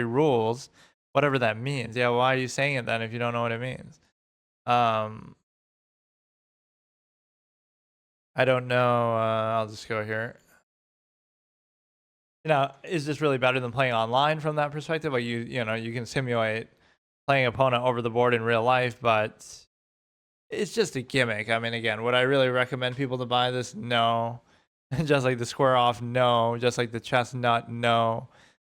rules, whatever that means. Yeah, why are you saying it then if you don't know what it means? I don't know. I'll just go here. Is this really better than playing online from that perspective? Like you know, you can simulate playing opponent over the board in real life, but it's just a gimmick. I mean, again, would I really recommend people to buy this? No. Just like the Squareoff, no. Just like the Chestnut, no.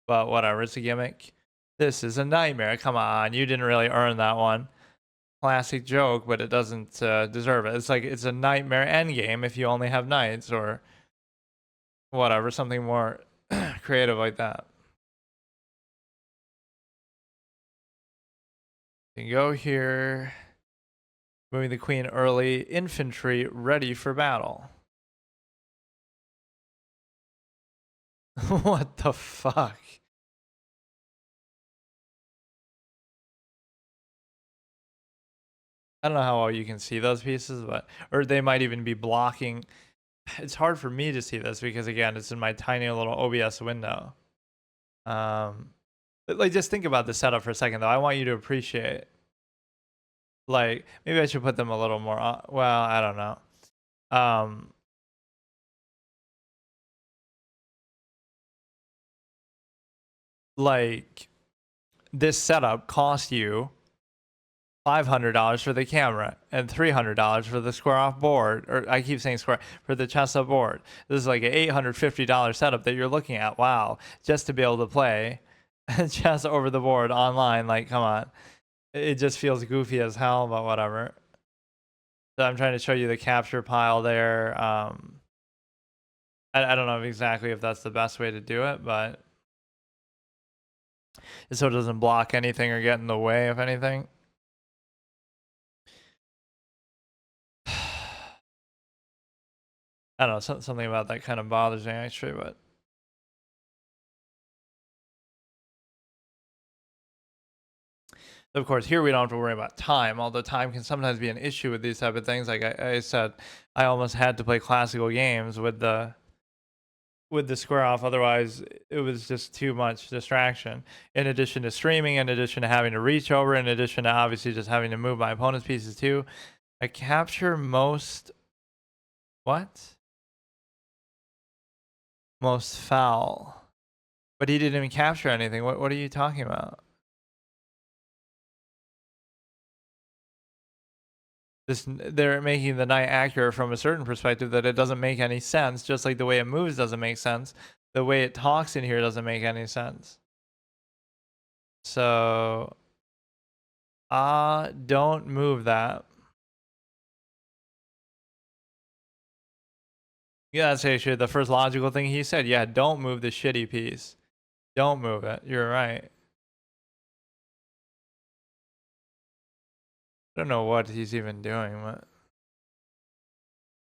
But whatever, it's a gimmick. This is a nightmare. Come on, you didn't really earn that one. Classic joke, but it doesn't deserve it. It's like it's a nightmare endgame if you only have knights or whatever, something more creative like that. You can go here, moving the queen early, infantry ready for battle. What the fuck? I don't know how well you can see those pieces, but or they might even be blocking. It's hard for me to see this because again, it's in my tiny little OBS window. Like just think about the setup for a second though. I want you to appreciate. Like maybe I should put them a little more. Well, I don't know. Like this setup cost you $500 for the camera and $300 for the Squareoff board, or I keep saying Square for the ChessUp board. This is like an $850 setup that you're looking at. Wow, just to be able to play chess over the board online. Like, come on, it just feels goofy as hell, but whatever. So I'm trying to show you the capture pile there. I don't know exactly if that's the best way to do it, but so it doesn't block anything or get in the way of anything. I don't know, something about that kind of bothers me actually, but of course here we don't have to worry about time, although time can sometimes be an issue with these type of things. Like I said, I almost had to play classical games with the Squareoff, otherwise it was just too much distraction. In addition to streaming, in addition to having to reach over, in addition to obviously just having to move my opponent's pieces too. I capture most most foul. But he didn't even capture anything. What are you talking about? They're making the knight accurate from a certain perspective that it doesn't make any sense, just like the way it moves doesn't make sense. The way it talks in here doesn't make any sense. So don't move that. Yeah, that's actually the first logical thing he said. Yeah, don't move the shitty piece. Don't move it. You're right. I don't know what he's even doing, but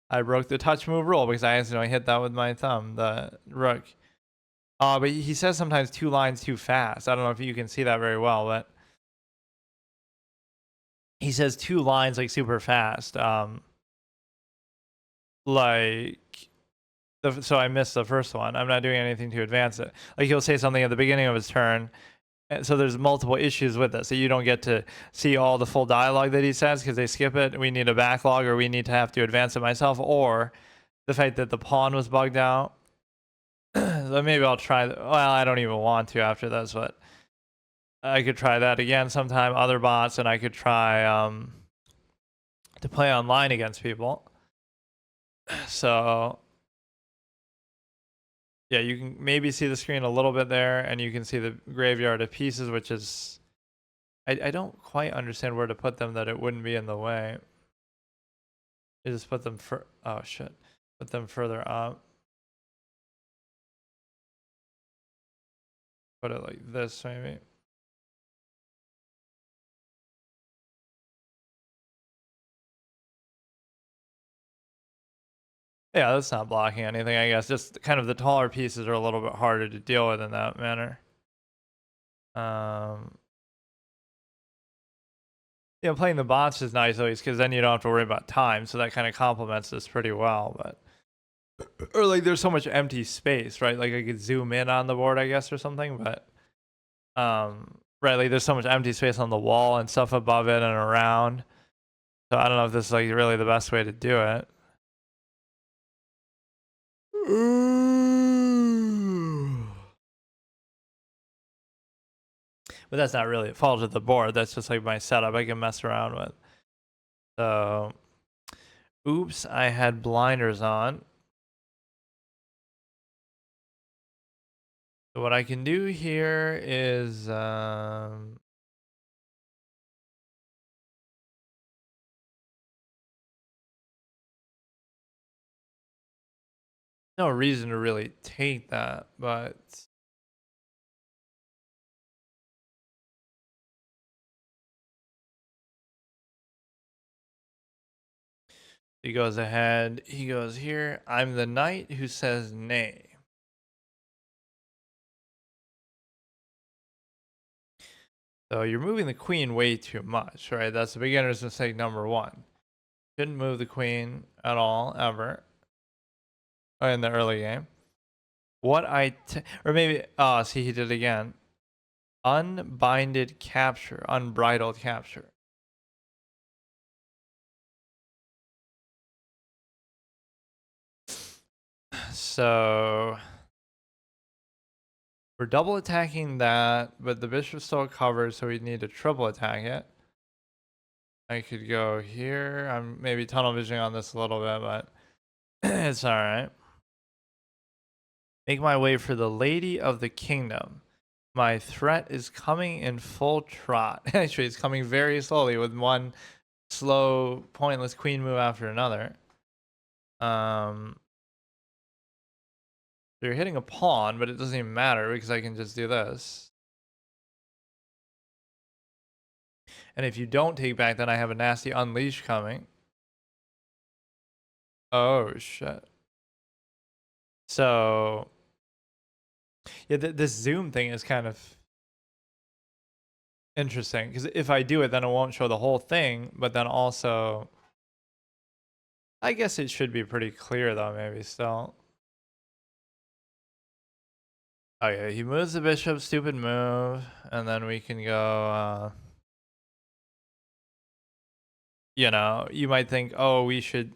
I broke the touch move rule because I accidentally hit that with my thumb, the rook. But he says sometimes 2 lines too fast. I don't know if you can see that very well, but he says 2 lines like super fast. Like so I missed the first one. I'm not doing anything to advance it. Like he'll say something at the beginning of his turn. And so there's multiple issues with it. So you don't get to see all the full dialogue that he says because they skip it. We need a backlog, or we need to have to advance it myself, or the fact that the pawn was bugged out. So maybe I'll try. Well, I don't even want to after this, but I could try that again sometime. Other bots, and I could try to play online against people. So yeah, you can maybe see the screen a little bit there, and you can see the graveyard of pieces, which is I don't quite understand where to put them that it wouldn't be in the way. You just put them oh shit, put them further up. Put it like this maybe. Yeah, that's not blocking anything, I guess. Just kind of the taller pieces are a little bit harder to deal with in that manner. Yeah, playing the bots is nice always because then you don't have to worry about time, so that kind of complements this pretty well. But or like there's so much empty space, right? Like I could zoom in on the board, I guess, or something. But right, like there's so much empty space on the wall and stuff above it and around. So I don't know if this is like really the best way to do it. But that's not really a fault of the board. That's just like my setup I can mess around with. So, oops, I had blinders on. So what I can do here is, no reason to really take that, but he goes ahead. He goes here. I'm the knight who says nay. So you're moving the queen way too much, right? That's the beginner's mistake number one. Shouldn't move the queen at all, ever, in the early game. Or maybe, oh, see, he did it again. Unbinded capture, unbridled capture. So we're double attacking that, but the bishop's still covered, so we need to triple attack it. I could go here. I'm maybe tunnel visioning on this a little bit, but it's all right. Make my way for the lady of the kingdom. My threat is coming in full trot. Actually, it's coming very slowly with one slow, pointless queen move after another. So you're hitting a pawn, but it doesn't even matter because I can just do this. And if you don't take back, then I have a nasty unleash coming. Oh, shit. So, yeah, this zoom thing is kind of interesting because if I do it, then it won't show the whole thing, but then also, I guess it should be pretty clear though, maybe still. Oh yeah, he moves the bishop, stupid move, and then we can go, you know, you might think, oh, we should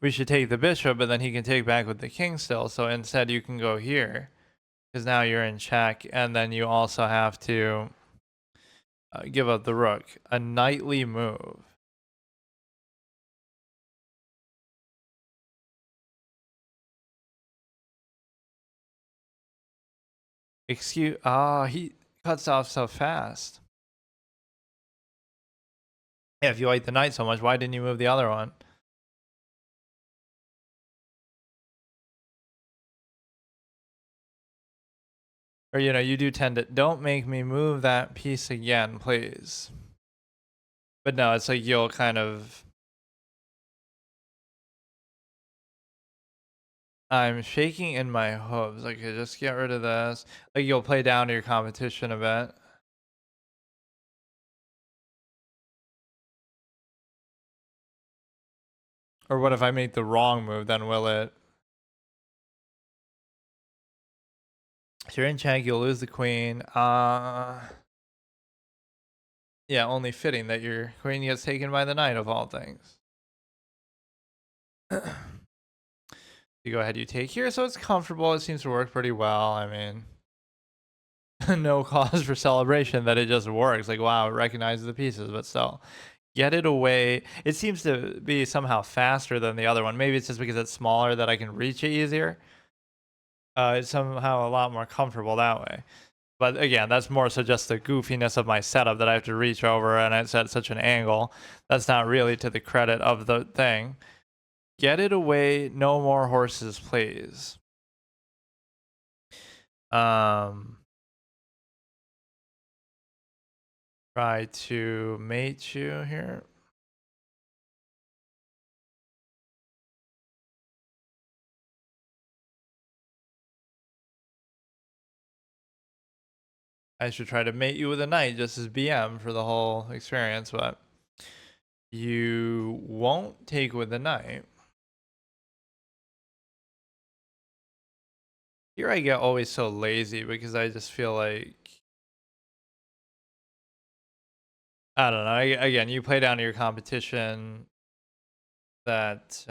take the bishop, but then he can take back with the king still. So instead you can go here because now you're in check, and then you also have to give up the rook. A knightly move. Excuse, he cuts off so fast. Yeah, if you like the knight so much, why didn't you move the other one? Or, you know, you do tend to, don't make me move that piece again, please. But no, it's like you'll kind of, I'm shaking in my hooves. Okay, just get rid of this. Like you'll play down to your competition a bit. Or what if I make the wrong move, then will it? If you're in check, you'll lose the queen. Yeah, only fitting that your queen gets taken by the knight of all things. You go ahead, you take here, so it's comfortable. It seems to work pretty well. I mean, no cause for celebration that it just works. Like, wow, it recognizes the pieces, but still. Get it away. It seems to be somehow faster than the other one. Maybe it's just because it's smaller that I can reach it easier. It's somehow a lot more comfortable that way. But again, that's more so just the goofiness of my setup that I have to reach over and it's at such an angle. That's not really to the credit of the thing. Get it away. No more horses, please. Try to mate you here. I should try to mate you with a knight just as BM for the whole experience, but you won't take with the knight. Here I get always so lazy because I just feel like, I don't know. Again, you play down to your competition that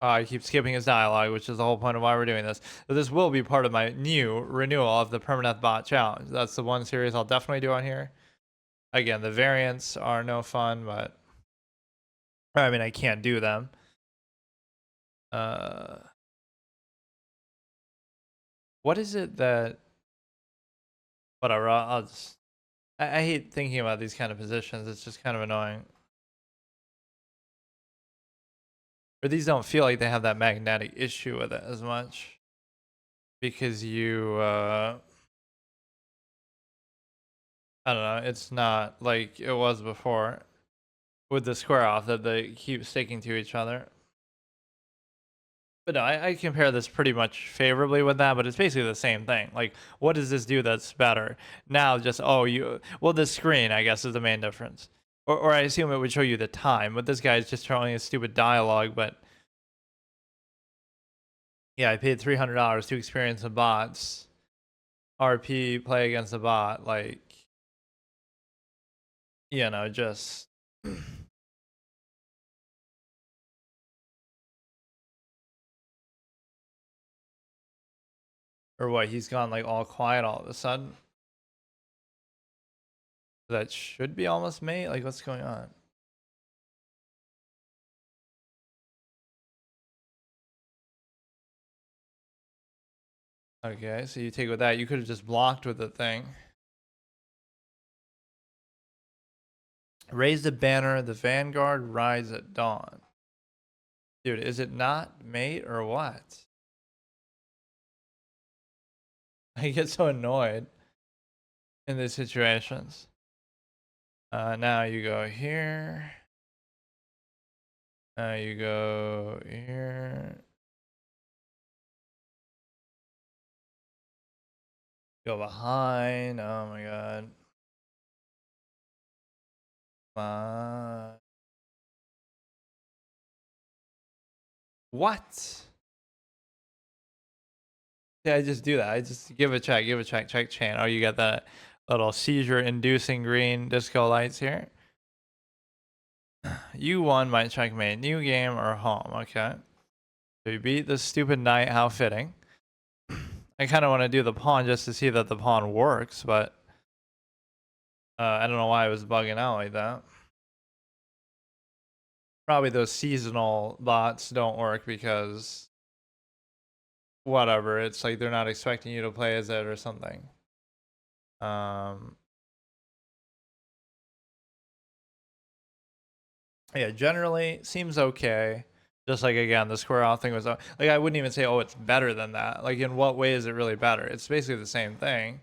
I keep skipping his dialogue, which is the whole point of why we're doing this. But this will be part of my new renewal of the Permanent Bot Challenge. That's the one series I'll definitely do on here. Again, the variants are no fun, but I mean, I can't do them. What is it that? Whatever. I'll just. I hate thinking about these kind of positions. It's just kind of annoying. Or these don't feel like they have that magnetic issue with it as much. Because you, I don't know, it's not like it was before with the Squareoff that they keep sticking to each other. But no, I compare this pretty much favorably with that, but it's basically the same thing. Like, what does this do that's better? Now, just, well, the screen, I guess, is the main difference. Or I assume it would show you the time, but this guy is just showing a stupid dialogue, but yeah, I paid $300 to experience the bots. RP, play against a bot, like, you know, just... Or what, he's gone like all quiet all of a sudden? That should be almost mate? Like, what's going on? Okay, so you take with that. You could have just blocked with the thing. Raise the banner. The vanguard rides at dawn. Dude, is it not mate or what? I get so annoyed in these situations. Now you go here. Now you go here. Go behind. Oh my god. What? Yeah, I just do that. I just give a check, check chain. Oh, you got that little seizure-inducing green disco lights here. You won my checkmate. New game or home? Okay. So you beat the stupid knight. How fitting. I kind of want to do the pawn just to see that the pawn works, but I don't know why I was bugging out like that. Probably those seasonal bots don't work because whatever. It's like they're not expecting you to play as it or something. Yeah, generally seems okay. Just like, again, the Squareoff thing was like, I wouldn't even say, oh, it's better than that. Like, in what way is it really better? It's basically the same thing.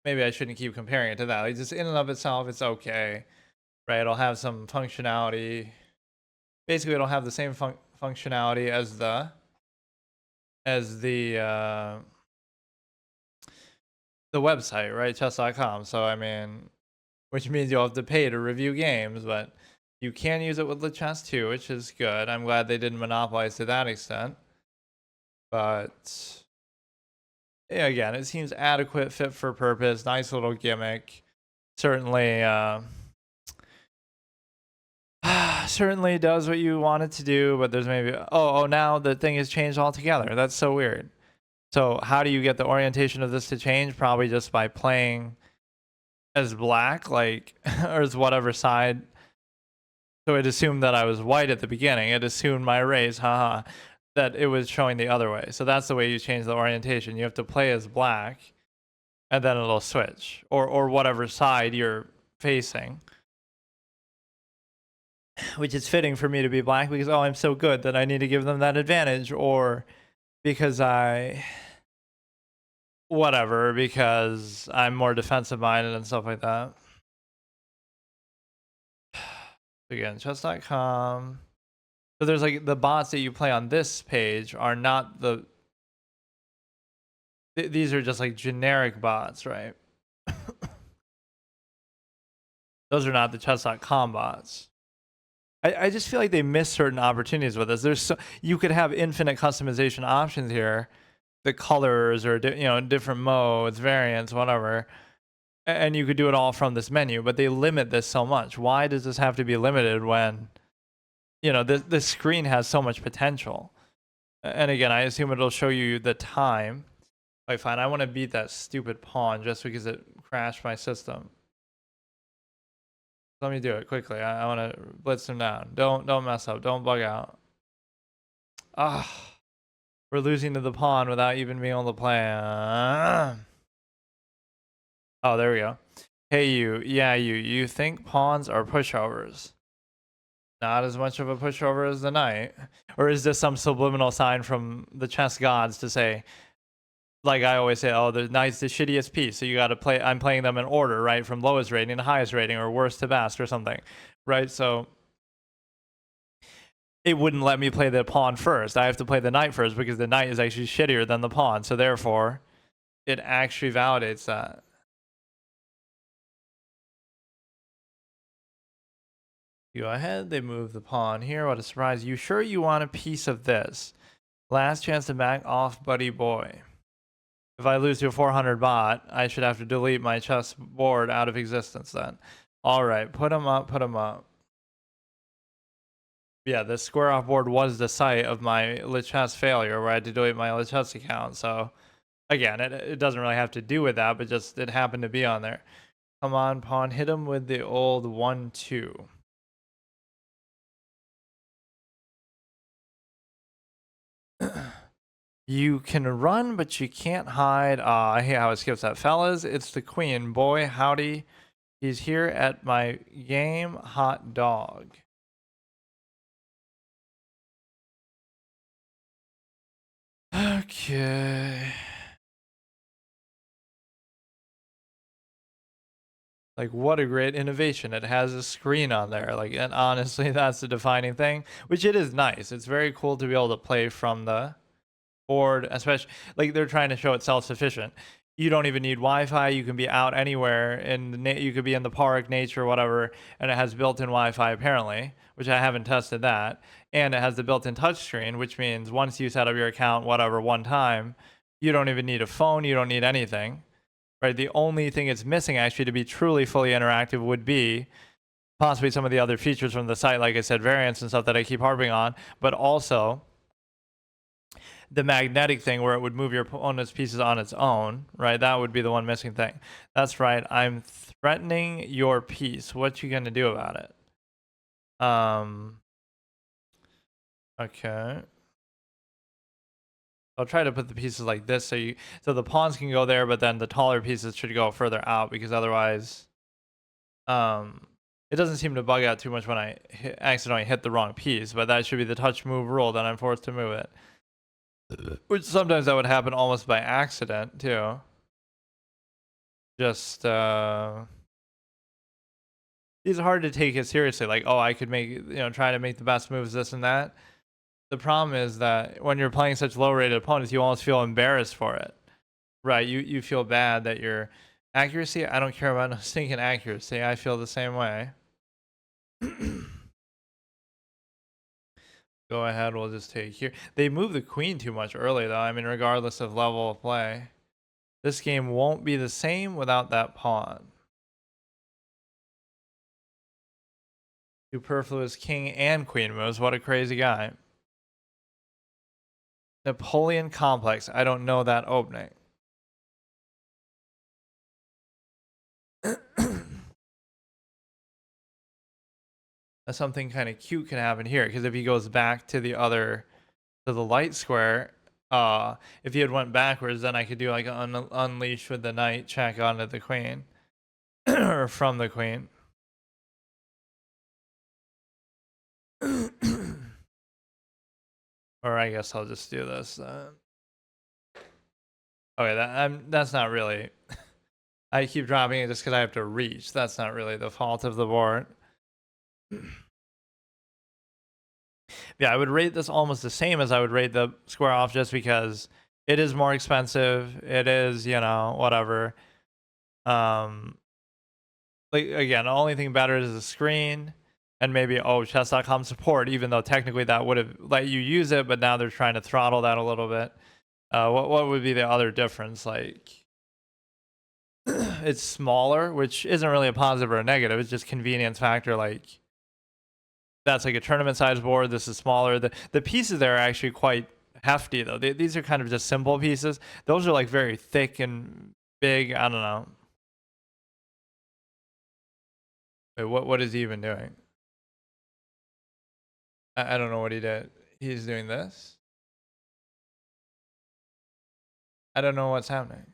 Maybe I shouldn't keep comparing it to that. Like, just in and of itself, it's okay, right? It'll have some functionality. Basically, it'll have the same functionality as the website, right? Chess.com. So I mean, which means you'll have to pay to review games, but you can use it with the chess too, which is good. I'm glad they didn't monopolize to that extent. But yeah, again, it seems adequate, fit for purpose, nice little gimmick. Certainly, certainly does what you want it to do, but there's maybe, oh, now the thing has changed altogether. That's so weird. So how do you get the orientation of this to change? Probably just by playing as black, like, or as whatever side. So it assumed that I was white at the beginning. It assumed my race, haha, that it was showing the other way. So that's the way you change the orientation. You have to play as black, and then it'll switch, or whatever side you're facing. Which is fitting for me to be black because, oh, I'm so good that I need to give them that advantage, or because because I'm more defensive minded and stuff like that. Again, chess.com. So there's like the bots that you play on this page are not these are just like generic bots, right? Those are not the chess.com bots. I just feel like they miss certain opportunities with this. You could have infinite customization options here, the colors or different modes, variants, whatever, and you could do it all from this menu. But they limit this so much. Why does this have to be limited when this screen has so much potential? And again, I assume it'll show you the time. Wait, fine. I want to beat that stupid pawn just because it crashed my system. Let me do it quickly. I want to blitz him down. Don't mess up. Don't bug out. Ah, we're losing to the pawn without even being able to play. Oh, there we go. Hey, you. Yeah, you. You think pawns are pushovers? Not as much of a pushover as the knight. Or is this some subliminal sign from the chess gods to say, like I always say, oh, the knight's the shittiest piece, so you got to play. I'm playing them in order, right, from lowest rating to highest rating, or worst to best, or something, right? So it wouldn't let me play the pawn first. I have to play the knight first because the knight is actually shittier than the pawn. So therefore, it actually validates that. You go ahead. They move the pawn here. What a surprise! You sure you want a piece of this? Last chance to back off, buddy boy. If I lose to a 400 bot, I should have to delete my chess board out of existence then. All right, put them up, put them up. Yeah, the Squareoff board was the site of my Lichess failure where I had to delete my Lichess account. So again, it doesn't really have to do with that, but just it happened to be on there. Come on, pawn, hit him with the old 1-2. You can run, but you can't hide. I hate how it skips that. Fellas, it's the queen. Boy, howdy. He's here at my game. Hot dog. Okay. Like, what a great innovation. It has a screen on there. Like, and honestly, that's the defining thing, which it is nice. It's very cool to be able to play from the board, especially like they're trying to show it self-sufficient. You don't even need Wi-Fi. You can be out anywhere, and you could be in the park, nature, whatever, and it has built-in Wi-Fi apparently, which I haven't tested that. And it has the built-in touchscreen, which means once you set up your account, whatever, one time, you don't even need a phone. You don't need anything. Right? The only thing it's missing actually to be truly fully interactive would be possibly some of the other features from the site, like I said, variants and stuff that I keep harping on, but also the magnetic thing where it would move your opponent's pieces on its own, right? That would be the one missing thing. That's right. I'm threatening your piece. What you gonna do about it? Okay. I'll try to put the pieces like this so the pawns can go there, but then the taller pieces should go further out because otherwise, it doesn't seem to bug out too much when I accidentally hit the wrong piece. But that should be the touch move rule that I'm forced to move it, which sometimes that would happen almost by accident too. Just these are hard to take it seriously. Like, oh, I could make try to make the best moves, this and that. The problem is that when you're playing such low-rated opponents, you almost feel embarrassed for it, right? You feel bad that your accuracy. I don't care about no stinking accuracy. I feel the same way. Go ahead. We'll just take here. They move the queen too much early, though. I mean, regardless of level of play, this game won't be the same without that pawn. Superfluous king and queen moves. What a crazy guy. Napoleon complex. I don't know that opening. Something kind of cute can happen here because if he goes back to the light square, if he had went backwards, then I could do like an unleash with the knight check onto the queen or from the queen. Or I guess I'll just do this. Okay, that's not really. I keep dropping it just because I have to reach. That's not really the fault of the board. Yeah, I would rate this almost the same as I would rate the Squareoff, just because it is more expensive. It is, you know, whatever. Um, like again, the only thing better is the screen and maybe chess.com support, even though technically that would have let you use it, but now they're trying to throttle that a little bit. What would be the other difference? Like it's smaller, which isn't really a positive or a negative. It's just convenience factor. Like that's like a tournament size board. This is smaller. The pieces there are actually quite hefty though. These are kind of just simple pieces. Those are like very thick and big. I don't know. Wait, what is he even doing? I don't know what he did. He's doing this. I don't know what's happening.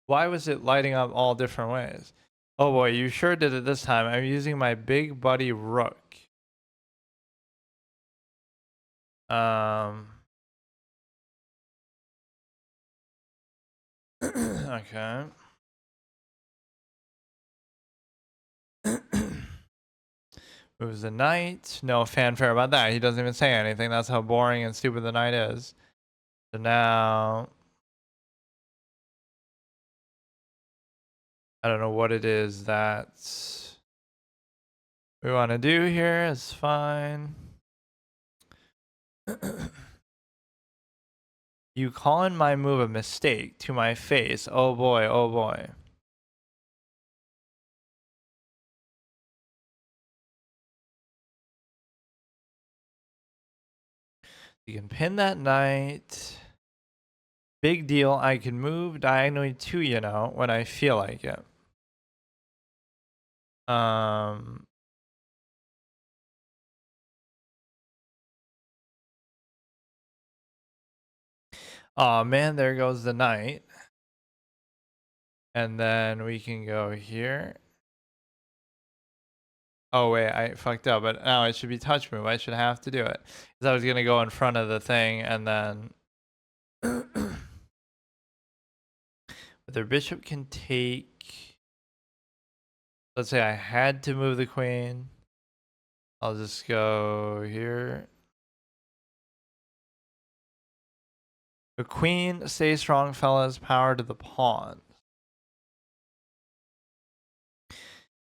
Why was it lighting up all different ways? Oh boy, you sure did it this time. I'm using my big buddy rook. Um. Okay. Moves the knight. No fanfare about that. He doesn't even say anything. That's how boring and stupid the knight is. So now, I don't know what it is that we want to do here. It's fine. You calling my move a mistake to my face. Oh boy, oh boy. You can pin that knight. Big deal. I can move diagonally too, you know, when I feel like it. Um, oh man, there goes the knight. And then we can go here. Oh wait, I fucked up, but now it should be touch move. I should have to do it. Because I was gonna go in front of the thing and then but their bishop can take, let's say I had to move the queen. I'll just go here. The queen, stay strong, fellas, power to the pawn.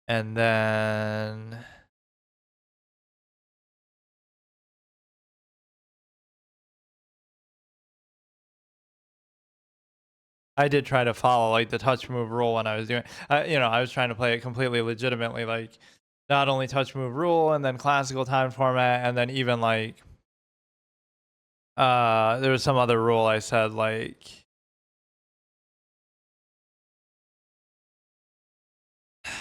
And then I did try to follow like the touch move rule when I was doing, you know, I was trying to play it completely legitimately, like not only touch move rule and then classical time format, and then even like, there was some other rule I said like,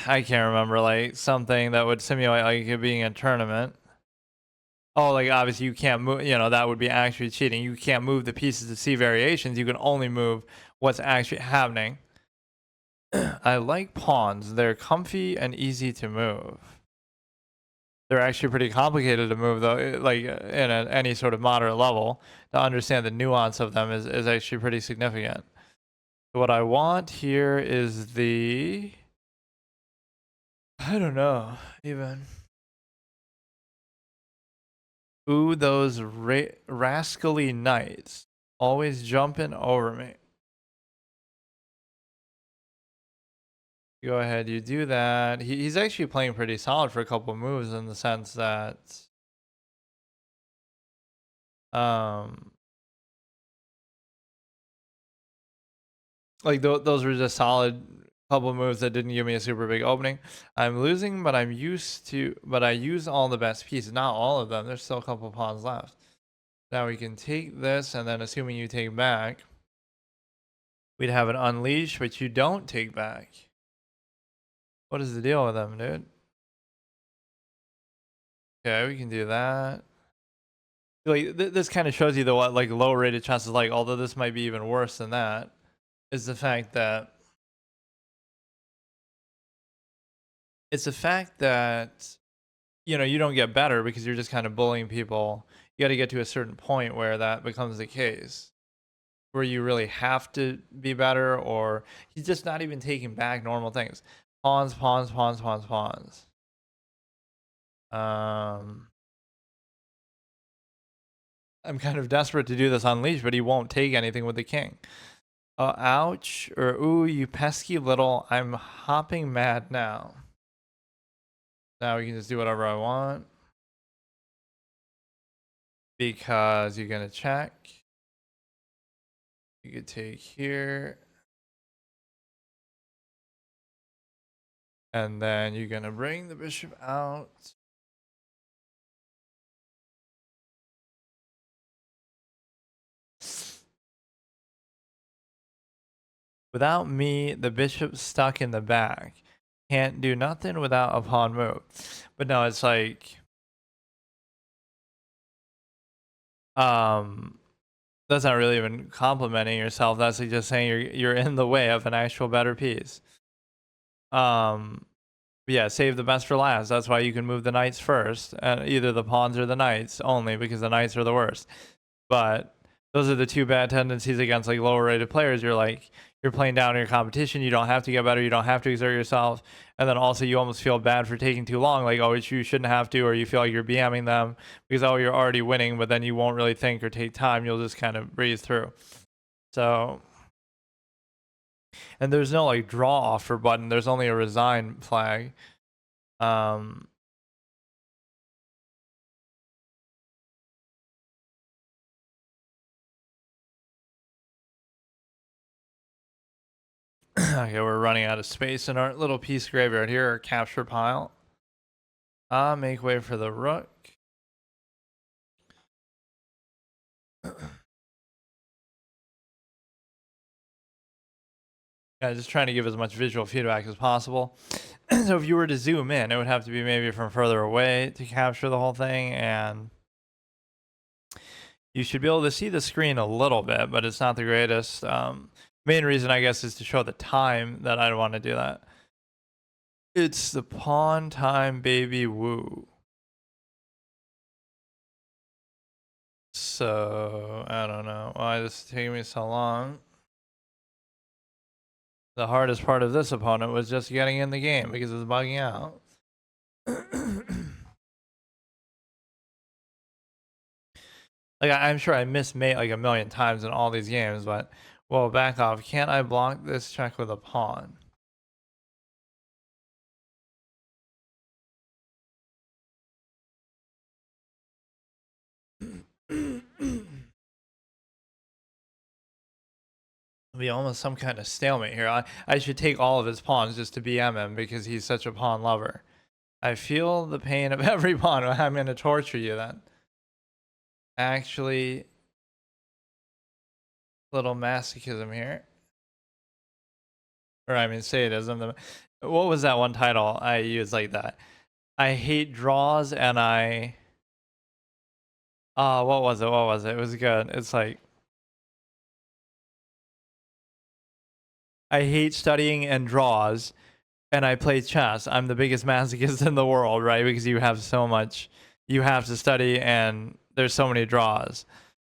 I can't remember, like something that would simulate like it being a tournament. Oh, like obviously you can't move, you know, that would be actually cheating. You can't move the pieces to see variations. You can only move what's actually happening. I like pawns. They're comfy and easy to move. They're actually pretty complicated to move though, like in any sort of moderate level. To understand the nuance of them is actually pretty significant. So what I want here is the, I don't know, even. Ooh, those rascally knights. Always jumping over me. Go ahead, you do that. He's actually playing pretty solid for a couple of moves in the sense that um like those were just solid couple of moves that didn't give me a super big opening. I'm losing, but I use all the best pieces. Not all of them. There's still a couple of pawns left. Now we can take this, and then assuming you take back, we'd have an unleash, but you don't take back. What is the deal with them, dude? Okay, we can do that. Like this kind of shows you the what like low rated chess is like. Although this might be even worse than that, is the fact that you know you don't get better because you're just kind of bullying people. You got to get to a certain point where that becomes the case, where you really have to be better, or he's just not even taking back normal things. Pawns, pawns, pawns, pawns, pawns. I'm kind of desperate to do this on leash, but he won't take anything with the king. Ouch, or ooh, you pesky little, I'm hopping mad now. Now we can just do whatever I want. Because you're gonna check. You could take here. And then you're gonna bring the bishop out. Without me, the bishop's stuck in the back. Can't do nothing without a pawn move. But no, it's like that's not really even complimenting yourself. That's like just saying you're in the way of an actual better piece. Yeah, save the best for last. That's why you can move the knights first, either the pawns or the knights only, because the knights are the worst. But those are the two bad tendencies against like lower rated players. You're playing down your competition. You don't have to get better. You don't have to exert yourself. And then also you almost feel bad for taking too long. Like, oh, you shouldn't have to, or you feel like you're BMing them because, oh, you're already winning, but then you won't really think or take time. You'll just kind of breeze through. So, and there's no like draw offer button. There's only a resign flag. Okay, we're running out of space in our little piece graveyard here, our capture pile. Make way for the rook. Yeah, just trying to give as much visual feedback as possible. So if you were to zoom in, it would have to be maybe from further away to capture the whole thing, and you should be able to see the screen a little bit, but it's not the greatest. Main reason, I guess, is to show the time that I'd want to do that. It's the pawn time, baby, woo. So, I don't know why this is taking me so long. The hardest part of this opponent was just getting in the game because it was bugging out. Like, I'm sure I missed mate like a million times in all these games, but, well, back off. Can't I block this check with a pawn? Be almost some kind of stalemate here. I should take all of his pawns just to BM him because he's such a pawn lover. I feel the pain of every pawn. I'm going to torture you then. Actually, little masochism here. Or I mean sadism. What was that one title I used like that? I hate draws and I... what was it? What was it? It was good. It's like... I hate studying and draws, and I play chess. I'm the biggest masochist in the world, right? Because you have so much, you have to study, and there's so many draws.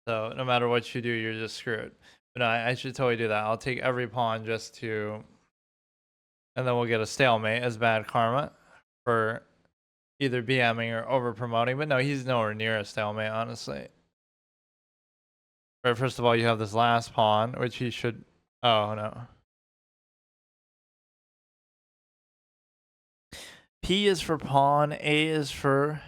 So no matter what you do, you're just screwed. But no, I should totally do that. I'll take every pawn just to, and then we'll get a stalemate as bad karma for either BMing or over promoting. But no, he's nowhere near a stalemate, honestly. Right, first of all, you have this last pawn, which he should. Oh no. P is for pawn, A is for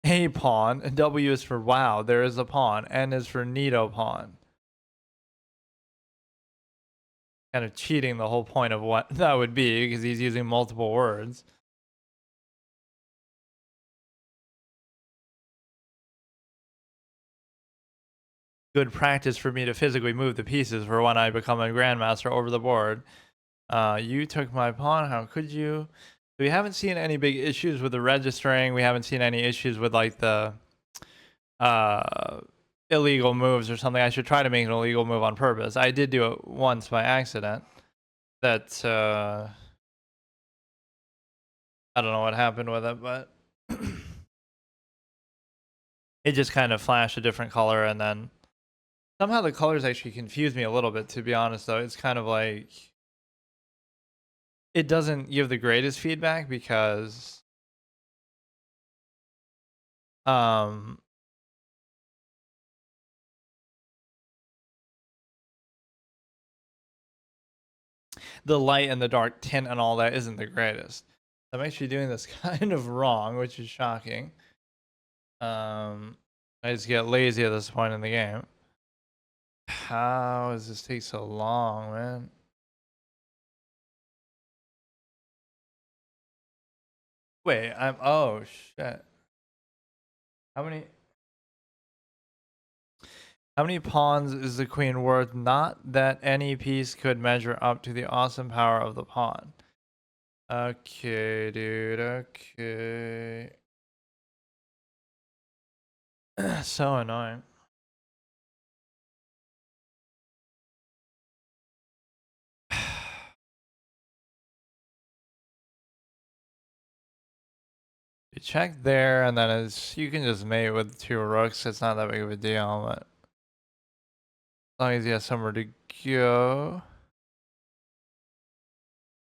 a pawn, and W is for wow, there is a pawn, N is for neato pawn. Kind of cheating the whole point of what that would be because he's using multiple words. Good practice for me to physically move the pieces for when I become a grandmaster over the board. You took my pawn, how could you? We haven't seen any big issues with the registering. We haven't seen any issues with like the illegal moves or something. I should try to make an illegal move on purpose. I did do it once by accident. That I don't know what happened with it, but it just kind of flashed a different color, and then somehow the colors actually confused me a little bit, to be honest, though. It's kind of like it doesn't give the greatest feedback because Um, the light and the dark tint and all that isn't the greatest. I'm actually doing this kind of wrong, which is shocking. I just get lazy at this point in the game. How does this take so long, man? Wait, oh shit. How many pawns is the queen worth? Not that any piece could measure up to the awesome power of the pawn. Okay, dude, okay. So annoying. You check there, and then you can just mate with 2 rooks. It's not that big of a deal, but as long as you have somewhere to go.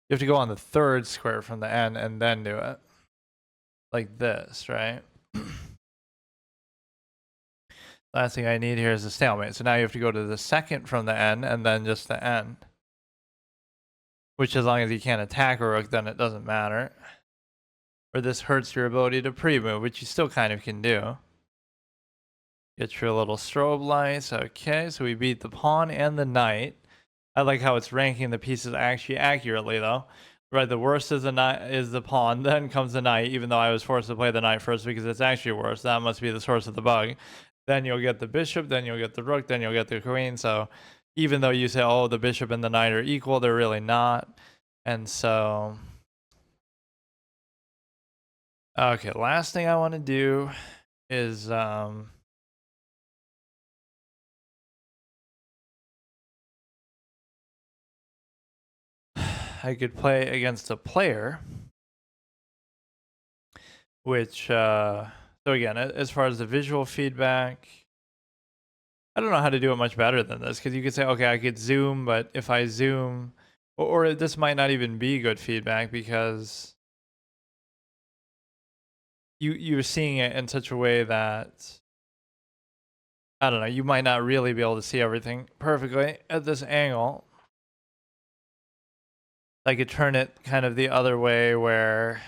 You have to go on the 3rd square from the end and then do it. Like this, right? Last thing I need here is a stalemate. So now you have to go to the 2nd from the end and then just the end. Which, as long as you can't attack a rook, then it doesn't matter. Or this hurts your ability to pre-move, which you still kind of can do. Get your little strobe lights. Okay, so we beat the pawn and the knight. I like how it's ranking the pieces actually accurately, though. Right, the worst is the pawn, then comes the knight, even though I was forced to play the knight first because it's actually worse. That must be the source of the bug. Then you'll get the bishop, then you'll get the rook, then you'll get the queen. So even though you say, oh, the bishop and the knight are equal, they're really not. And so... Okay, last thing I want to do is... I could play against a player, which, so again, as far as the visual feedback, I don't know how to do it much better than this, because you could say, okay, I could zoom, but if I zoom, or this might not even be good feedback because you're seeing it in such a way that, I don't know, you might not really be able to see everything perfectly at this angle. I could turn it kind of the other way where,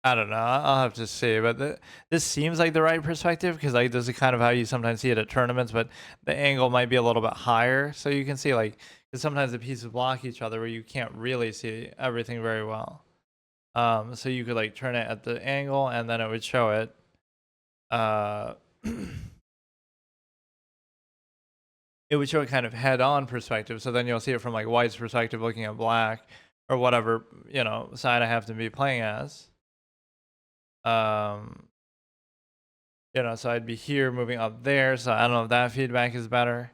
I don't know, I'll have to see, but this seems like the right perspective because like this is kind of how you sometimes see it at tournaments, but the angle might be a little bit higher, so you can see like, because sometimes the pieces block each other where you can't really see everything very well. So you could like turn it at the angle and then it would show it. It would show it kind of head-on perspective, so then you'll see it from like white's perspective looking at black, or whatever, you know, side I have to be playing as. You know, so I'd be here moving up there, so I don't know if that feedback is better.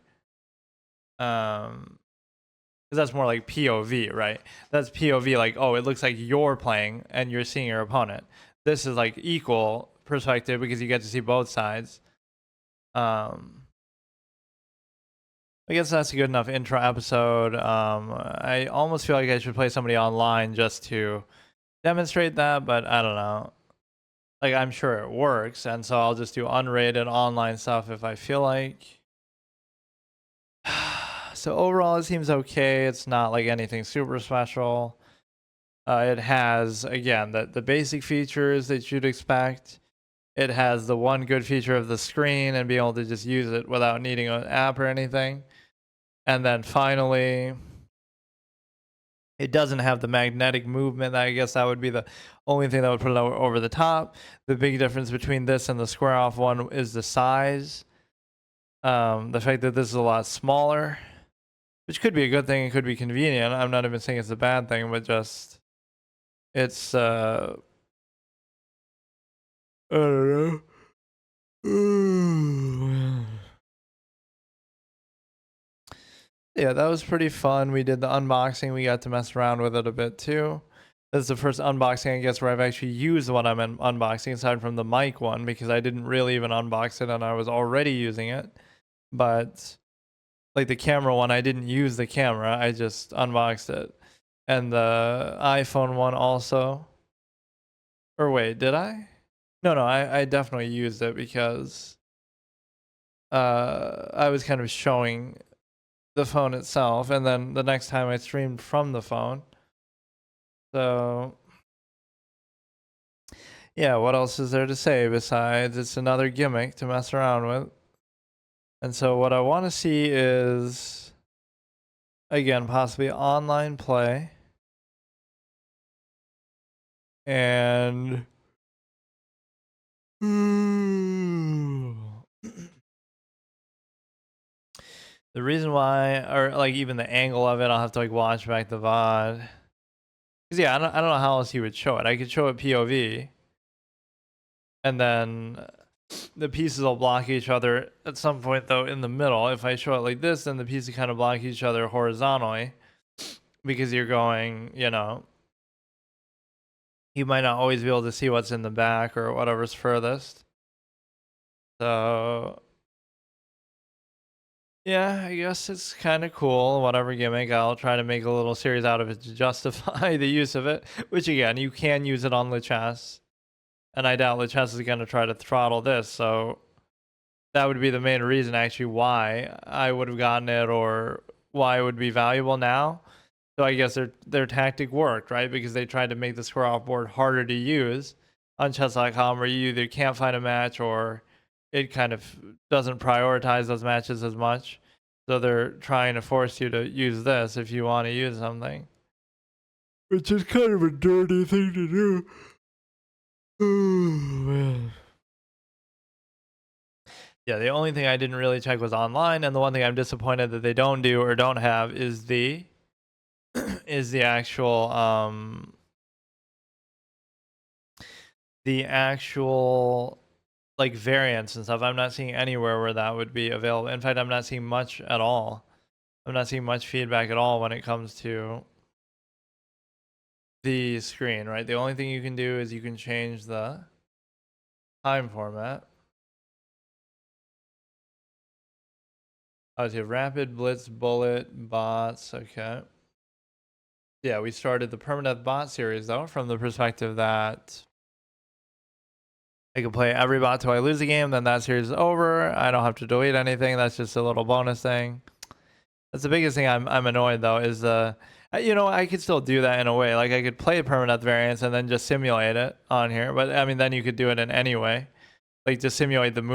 Because that's more like POV, right? That's POV, like, oh, it looks like you're playing and you're seeing your opponent. This is like equal perspective because you get to see both sides. I guess that's a good enough intro episode. I almost feel like I should play somebody online just to demonstrate that, but I don't know. Like, I'm sure it works, and so I'll just do unrated online stuff if I feel like. So overall, it seems okay. It's not like anything super special. It has, again, the basic features that you'd expect. It has the one good feature of the screen and being able to just use it without needing an app or anything. And then finally, it doesn't have the magnetic movement. I guess that would be the only thing that would put it over the top. The big difference between this and the Squareoff one is the size. The fact that this is a lot smaller, which could be a good thing. It could be convenient. I'm not even saying it's a bad thing, but just it's I don't know. Yeah, that was pretty fun. We did the unboxing. We got to mess around with it a bit too. This is the first unboxing, I guess, where I've actually used what I'm unboxing, aside from the mic one, because I didn't really even unbox it and I was already using it. But like the camera one, I didn't use the camera. I just unboxed it. And the iPhone one also. Or wait, did I? No, I definitely used it because I was kind of showing the phone itself, and then the next time I streamed from the phone. So yeah, what else is there to say besides it's another gimmick to mess around with? And so what I want to see is, again, possibly online play. And the reason why, or like even the angle of it, I'll have to like watch back the VOD. Cause yeah, I don't know how else you would show it. I could show it POV, and then the pieces will block each other at some point though in the middle. If I show it like this, then the pieces kind of block each other horizontally, because you're going, you know, you might not always be able to see what's in the back or whatever's furthest. So yeah, I guess it's kind of cool. Whatever gimmick, I'll try to make a little series out of it to justify the use of it. Which again, you can use it on Lichess, and I doubt Lichess is going to try to throttle this. So that would be the main reason, actually, why I would have gotten it or why it would be valuable now. So I guess their tactic worked, right? Because they tried to make the Squareoff board harder to use on chess.com, where you either can't find a match or it kind of doesn't prioritize those matches as much. So they're trying to force you to use this if you want to use something, which is kind of a dirty thing to do. Oh, man. Yeah, the only thing I didn't really check was online, and the one thing I'm disappointed that they don't do or don't have is the actual like variants and stuff. I'm not seeing anywhere where that would be available. In fact, I'm not seeing much at all. I'm not seeing much feedback at all when it comes to the screen, right? The only thing you can do is you can change the time format. Oh, so you have rapid, blitz, bullet, bots. Okay. Yeah, we started the permanent bot series though from the perspective that I can play every bot till I lose the game, then that series is over. I don't have to delete anything. That's just a little bonus thing. That's the biggest thing I'm annoyed though is you know, I could still do that in a way. Like I could play permanent variants and then just simulate it on here, but I mean then you could do it in any way. Like just simulate the move